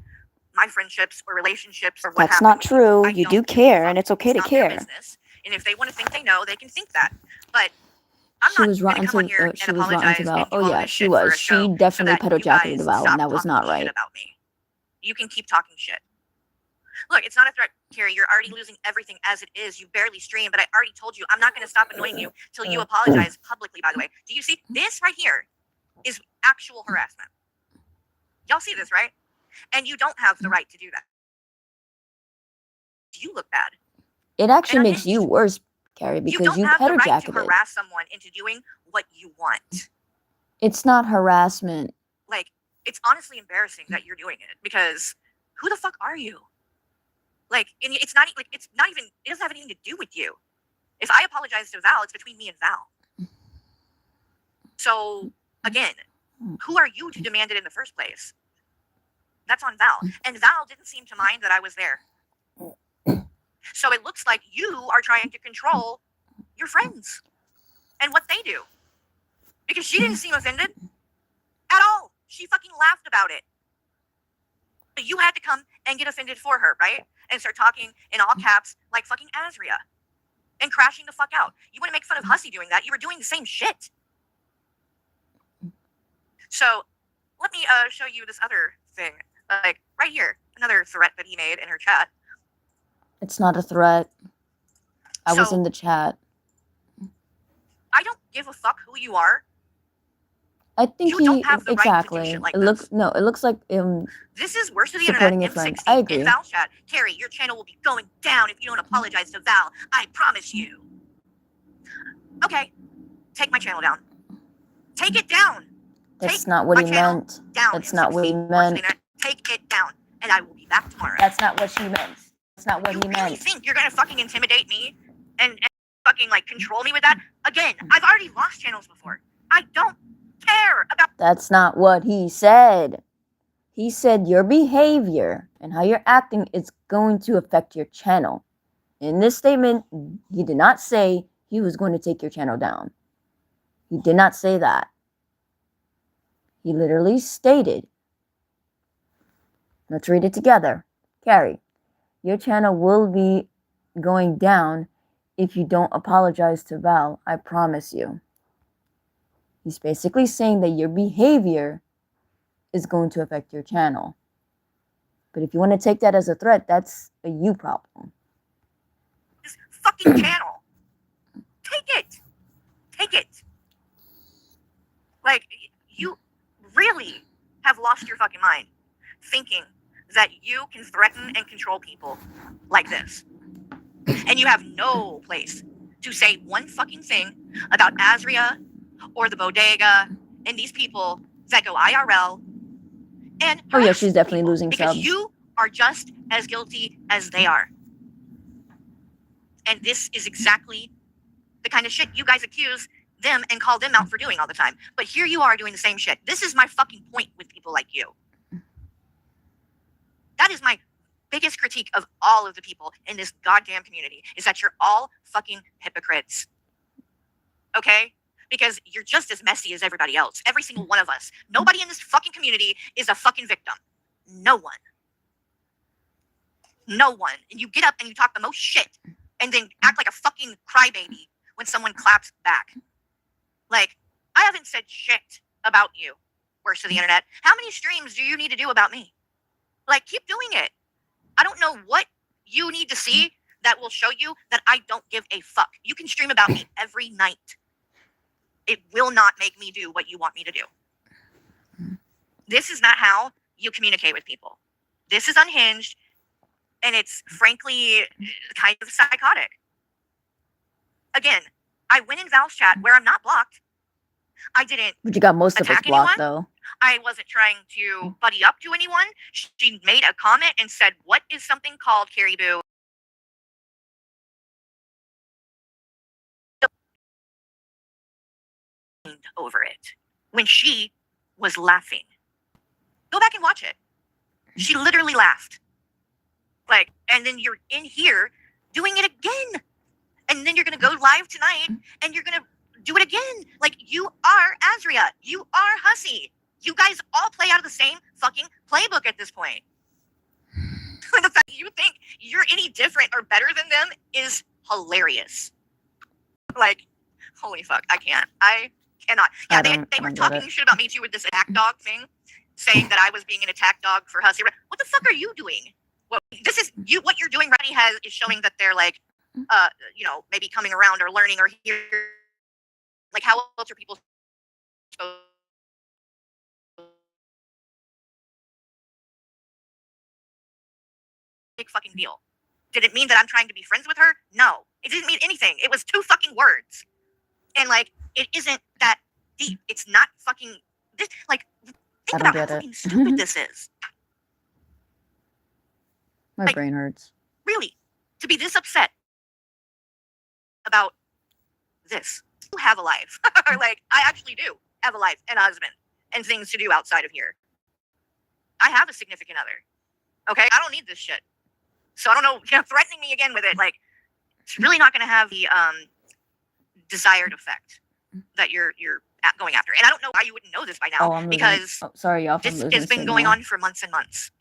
my friendships or relationships or what That's happened not with people. true. I You don't do give a care, fuck. and it's okay It's to not their care. business. And if they want to think they know, they can think that. But I'm She not was gonna rotten come on to here she and was rotten to apologize Val. and do Oh all yeah, this she shit for was. a show She definitely so that pedo you jacketed guys Val, stop and that was talking not shit right. about me. You can keep talking shit. Look, it's not a threat, Carrie. You're already losing everything as it is. You barely stream, but I already told you I'm not going to stop annoying you till you apologize publicly, by the way. Do you see? This right here is actual harassment. Y'all see this, right? And you don't have the right to do that. You look bad. It actually And makes you unhinged. worse, Carrie, You because don't you have the pedo right to jacketed. harass someone into doing what you want. It's not harassment. Like, it's honestly embarrassing that you're doing it, because who the fuck are you? Like, and it's not even, it doesn't have anything to do with you. If I apologize to Val, it's between me and Val. So, again, who are you to demand it in the first place? That's on Val. And Val didn't seem to mind that I was there. So it looks like you are trying to control your friends and what they do. Because she didn't seem offended at all. She fucking laughed about it. But you had to come and get offended for her, right? And start talking in all caps like fucking Azria. And crashing the fuck out. You want to make fun of Hussy doing that? You were doing the same shit. So let me show you this other thing. Like, right here. Another threat that he made in her chat. It's not a threat. I was So- in the chat. I don't give a fuck who you are. I think You he don't have the right to do exactly. shit like it looks this. no. It looks like This is worse to the supporting internet. a friend. M60 I agree. in Val's chat. Carrie, your channel will be going down if you don't apologize to Val. I promise you. Okay, take my channel down. Take it down. That's Take not what my he channel meant. down. That's not what he M60. meant. Take it down, and I will be back tomorrow. That's not what she meant. That's not what You he really meant. think you're gonna fucking intimidate me and fucking like control me with that? Again, I've already lost channels before. I don't care about. That's not what he said. He said your behavior and how you're acting is going to affect your channel. In this statement, he did not say he was going to take your channel down. He did not say that. He literally stated, let's read it together. Carrie, your channel will be going down if you don't apologize to Val. I promise you. He's basically saying that your behavior is going to affect your channel. But if you want to take that as a threat, that's a you problem. This fucking channel. Take it. Take it. Like, you really have lost your fucking mind thinking that you can threaten and control people like this. And you have no place to say one fucking thing about Azria or the bodega and these people that go IRL. And Oh yeah, harass she's definitely people, losing because subs. you are just as guilty as they are. And this is exactly the kind of shit you guys accuse them and call them out for doing all the time. But here you are doing the same shit. This is my fucking point with people like you. That is my biggest critique of all of the people in this goddamn community, is that you're all fucking hypocrites. Okay? Because you're just as messy as everybody else. Every single one of us. Nobody in this fucking community is a fucking victim. No one. No one. And you get up and you talk the most shit and then act like a fucking crybaby when someone claps back. Like, I haven't said shit about you, worst of the internet. How many streams do you need to do about me? Like, keep doing it. I don't know what you need to see that will show you that I don't give a fuck. You can stream about me every night. It will not make me do what you want me to do. This is not how you communicate with people. This is unhinged, and it's frankly kind of psychotic. Again, I went in Val's chat where I'm not blocked. I didn't. But you got most of us attack blocked, anyone. though. I wasn't trying to buddy up to anyone. She made a comment and said, "What is something called Caribou?" Over it when she was laughing. Go back and watch it. She literally laughed. Like, and then you're in here doing it again. And then you're going to go live tonight and you're going to do it again. Like, you are Azria. You are Hussy. You guys all play out of the same fucking playbook at this point. The fact you think you're any different or better than them is hilarious. Like, holy fuck, I can't. I cannot. Yeah, they were talking shit about me too with this attack dog thing, saying that I was being an attack dog for Hussy. What the fuck are you doing? Well, this is you. What you're doing, Rodney, is showing that they're like, maybe coming around or learning or hear. Like, how else are people supposed? Big fucking deal. Did it mean that I'm trying to be friends with her? No, it didn't mean anything. It was 2 fucking words, and like, it isn't that deep. It's not fucking this. Like, think about how fucking stupid this is. My brain hurts. Really, to be this upset about this. You have a life. Like, I actually do have a life and a husband and things to do outside of here. I have a significant other. Okay, I don't need this shit. So I don't know, threatening me again with it, like, it's really not going to have the desired effect that you're going after. And I don't know why you wouldn't know this by now, because sorry, y'all. This has been going on for months and months.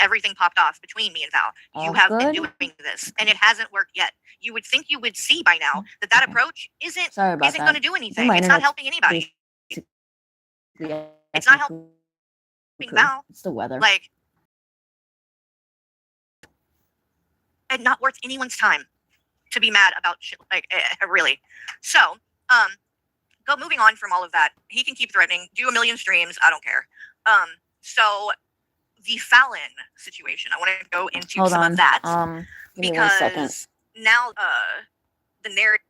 Everything popped off between me and Val. You have been doing this, and it hasn't worked yet. You would think you would see by now that approach isn't going to do anything. It's not helping anybody. It's not helping Val. It's the weather. Like, and not worth anyone's time to be mad about shit. Like, really. So, go moving on from all of that. He can keep threatening. Do a million streams. I don't care. So the Fallon situation. I want to go into of that. Give me 1 second. Because now the narrative.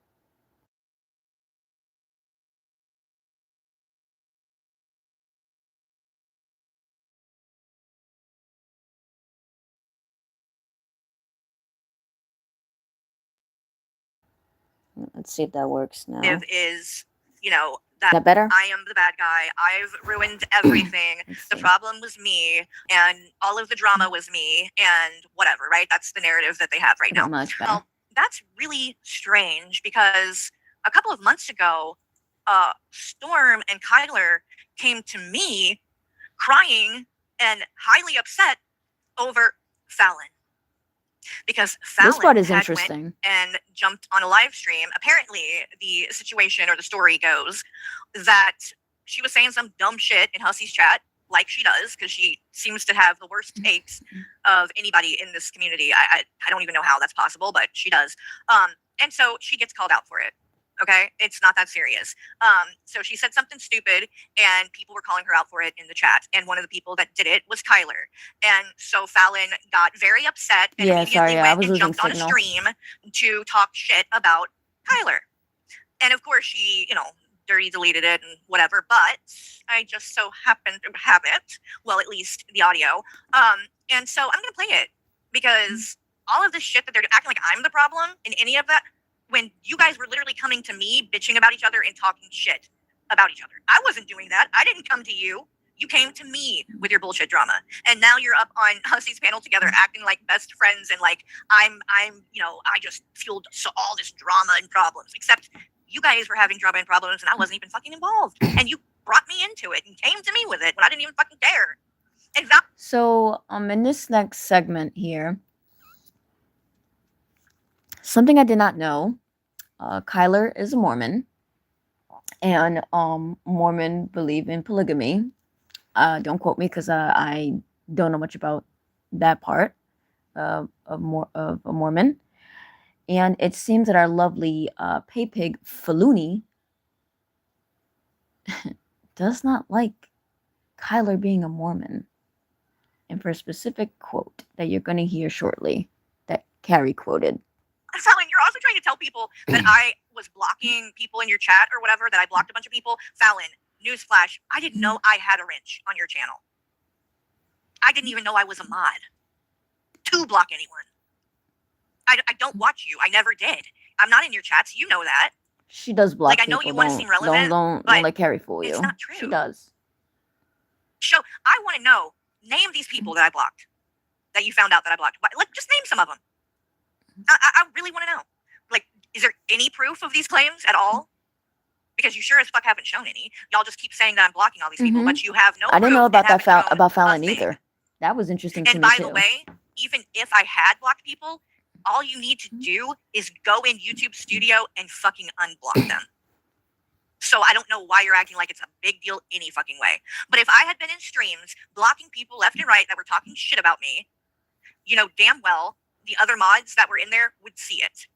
Let's see if that works now. Is, that better? I am the bad guy. I've ruined everything. The problem was me, and all of the drama was me, and whatever, right? That's the narrative that they have right now. Much better. Well, that's really strange, because a couple of months ago, Storm and Kyler came to me crying and highly upset over Fallon. Because Fallon this part is had interesting. Went and jumped on a live stream. Apparently, the situation or the story goes that she was saying some dumb shit in Hussy's chat, like she does, because she seems to have the worst takes of anybody in this community. I don't even know how that's possible, but she does. And so she gets called out for it. Okay, it's not that serious. So she said something stupid, and people were calling her out for it in the chat. And one of the people that did it was Kyler. And so Fallon got very upset and immediately went and jumped on a stream to talk shit about Kyler. And of course, she, dirty deleted it and whatever. But I just so happened to have it. Well, at least the audio. And so I'm gonna play it, because all of this shit that they're acting like I'm the problem in any of that, when you guys were literally coming to me, bitching about each other and talking shit about each other. I wasn't doing that. I didn't come to you. You came to me with your bullshit drama. And now you're up on Hussy's panel together acting like best friends and like I just fueled all this drama and problems. Except you guys were having drama and problems and I wasn't even fucking involved. And you brought me into it and came to me with it when I didn't even fucking care. And that. So in this next segment here, Something I did not know. Kyler is a Mormon, and Mormon believe in polygamy. Don't quote me because I don't know much about that part of a Mormon. And it seems that our lovely pay pig Faluni does not like Kyler being a Mormon. And for a specific quote that you're going to hear shortly, that Carrie quoted. Fallon, you're also trying to tell people that I was blocking people in your chat or whatever, that I blocked a bunch of people. Fallon, newsflash, I didn't know I had a wrench on your channel. I didn't even know I was a mod to block anyone. I don't watch you. I never did. I'm not in your chats. You know that. She does block Like, I know people. you want to seem relevant, Don't but let Carrie fool you. it's not true. She does. So I want to know, name these people that I blocked, that you found out that I blocked. Like, just name some of them. I really want to know. Like, is there any proof of these claims at all? Because you sure as fuck haven't shown any. Y'all just keep saying that I'm blocking all these people, but you have no. I didn't know proof about and that haven't shown about a Fallon thing. either. That was interesting to And me by too. the way, even if I had blocked people, all you need to do is go in YouTube Studio and fucking unblock them. So I don't know why you're acting like it's a big deal any fucking way. But if I had been in streams blocking people left and right that were talking shit about me, you know damn well the other mods that were in there would see it.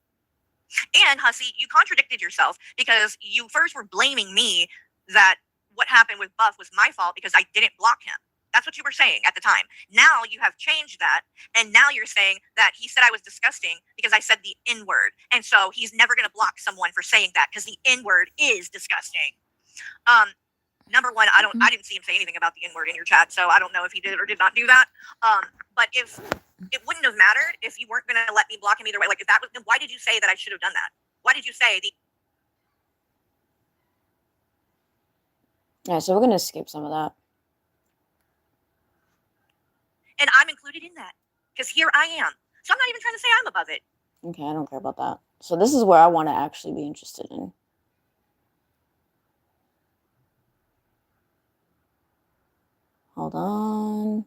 And Hussy, you contradicted yourself because you first were blaming me that what happened with Buff was my fault because I didn't block him. That's what you were saying at the time. Now you have changed that, and now you're saying that he said I was disgusting because I said the N-word, and so he's never going to block someone for saying that because the N-word is disgusting. Number one, I didn't see him say anything about the N-word in your chat, so I don't know if he did or did not do that. But if it wouldn't have mattered if you weren't going to let me block him either way. Like if that was, then why did you say that I should have done that? Why did you say the? Yeah, so we're gonna skip some of that. And I'm included in that because here I am. So I'm not even trying to say I'm above it. Okay, I don't care about that. So this is where I want to actually be interested in. Hold on.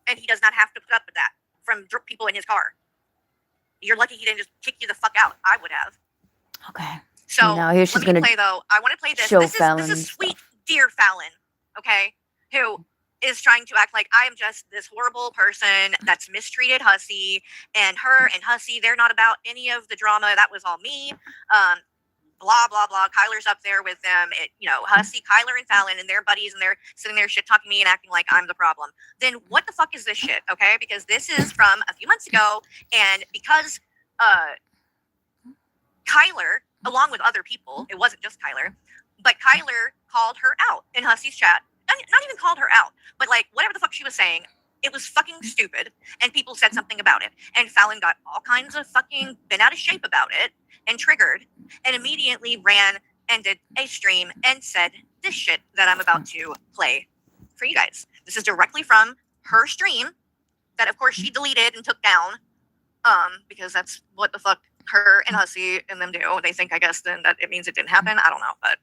And he does not have to put up with that from people in his car. You're lucky he didn't just kick you the fuck out. I would have. Okay. So now here she's let me gonna play though. I want to play this. show This Fallon is sweet, stuff. dear Fallon. Okay, who is trying to act like I am just this horrible person that's mistreated Hussy, and her and Hussy, they're not about any of the drama. That was all me. Blah blah blah. Kyler's up there with them. Hussy, Kyler, and Fallon, and their buddies, and they're sitting there shit talking me and acting like I'm the problem. Then what the fuck is this shit? Okay, because this is from a few months ago, and because Kyler, along with other people, it wasn't just Kyler, but Kyler called her out in Hussy's chat. Not even called her out, but like whatever the fuck she was saying, it was fucking stupid, and people said something about it, and Fallon got all kinds of fucking bent out of shape about it and triggered, and immediately ran and did a stream and said this shit that I'm about to play for you guys. This is directly from her stream that of course she deleted and took down, because that's what the fuck her and Hussy and them do. They think, I guess, then that it means it didn't happen. I don't know, but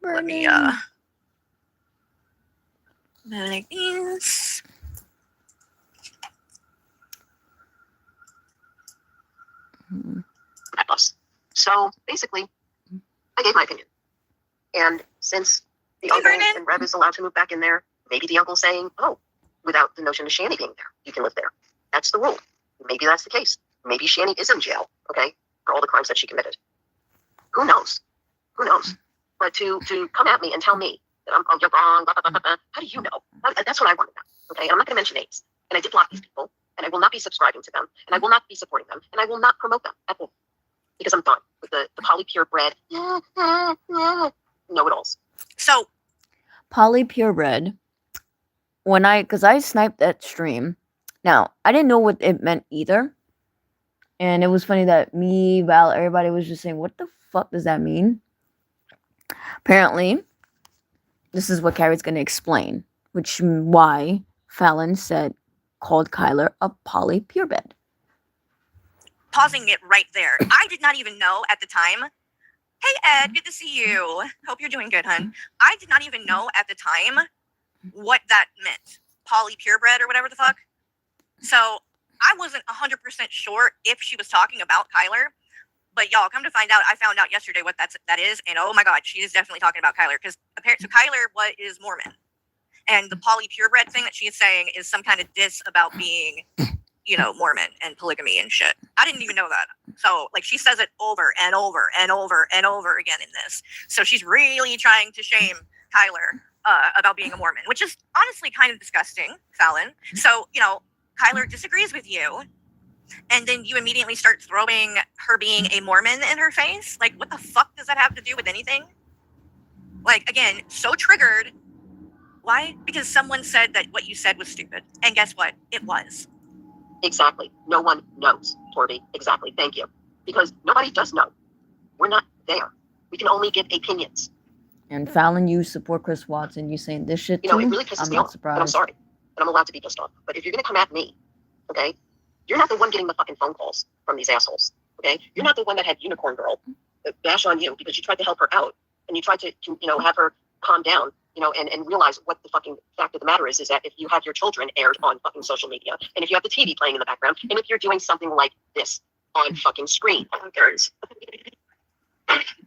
let me like this. So basically, I gave my opinion. And since the uncle and Rev is allowed to move back in there, maybe the uncle's saying, oh, without the notion of Shanny being there, you can live there. That's the rule. Maybe that's the case. Maybe Shanny is in jail, okay, for all the crimes that she committed. Who knows? Who knows? But to come at me and tell me that you're wrong, blah, blah, blah, blah, how do you know? That's what I want to know, okay? And I'm not going to mention names. And I did block these people, and I will not be subscribing to them, and I will not be supporting them, and I will not promote them at all. Because I'm done with the poly purebred know-it-alls. So, Poly purebred. Because I sniped that stream. Now, I didn't know what it meant either. And it was funny that me, Val, everybody was just saying, what the fuck does that mean? Apparently, this is what Carrie's going to explain. Why Fallon called Kyler a poly purebred. Pausing it right there. I did not even know at the time. Hey, Ed, good to see you. Hope you're doing good, hun. I did not even know at the time what that meant. Poly purebred or whatever the fuck. So I wasn't 100% sure if she was talking about Kyler, but y'all, come to find out, I found out yesterday what that is, and oh my god, she is definitely talking about Kyler, because apparently, so Kyler is Mormon, and the poly purebred thing that she is saying is some kind of diss about being, Mormon and polygamy and shit. I didn't even know that. So like she says it over and over and over and over again in this. So she's really trying to shame Kyler about being a Mormon, which is honestly kind of disgusting, Fallon. So, Kyler disagrees with you, and then you immediately start throwing her being a Mormon in her face. Like, what the fuck does that have to do with anything? Like, again, so triggered. Why? Because someone said that what you said was stupid. And guess what? It was. Exactly. No one knows, Torby. Exactly. Thank you. Because nobody does know. We're not there. We can only give opinions. And Fallon, you support Chris Watson. You saying this shit too? It really pisses I'm me not off. surprised. And I'm sorry. But I'm allowed to be pissed off. But if you're going to come at me, okay, you're not the one getting the fucking phone calls from these assholes. Okay? You're not the one that had Unicorn Girl bash on you because you tried to help her out. And you tried to, have her calm down. And realize what the fucking fact of the matter is that if you have your children aired on fucking social media, and if you have the TV playing in the background, and if you're doing something like this on fucking screen,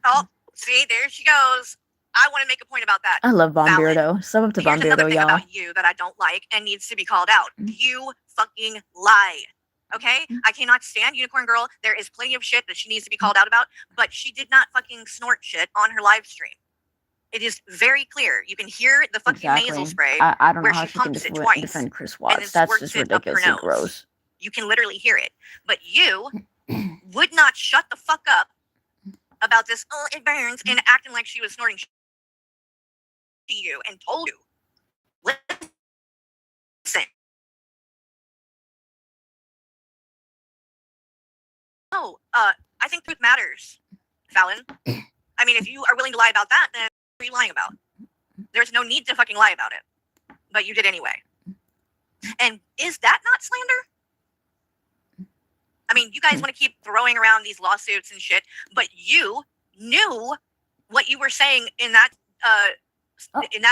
Oh, see, there she goes. I want to make a point about that. I love Von Fallon. Beardo. Sub up to Von Here's another Beardo, thing y'all. about you that I don't like and needs to be called out. You fucking lie. Okay? I cannot stand Unicorn Girl. There is plenty of shit that she needs to be called out about, but she did not fucking snort shit on her live stream. It is very clear. You can hear the fucking nasal spray. I don't know where how she she can pumps it twice defend Chris and Watts. then That's squirts just it up her ridiculously nose. gross. You can literally hear it. But you would not shut the fuck up about this, oh, it burns, and acting like she was snorting to you and told you. Listen. No, I think truth matters, Fallon. I mean, if you are willing to lie about that, then what are you lying about? There's no need to fucking lie about it. But you did anyway. And is that not slander? I mean, you guys want to keep throwing around these lawsuits and shit, but you knew what you were saying in that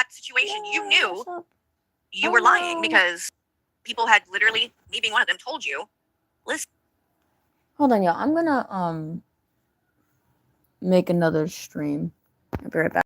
situation. You knew you were lying because people had literally, me being one of them, told you, listen. Hold on, y'all. I'm gonna make another stream. I'll be right back.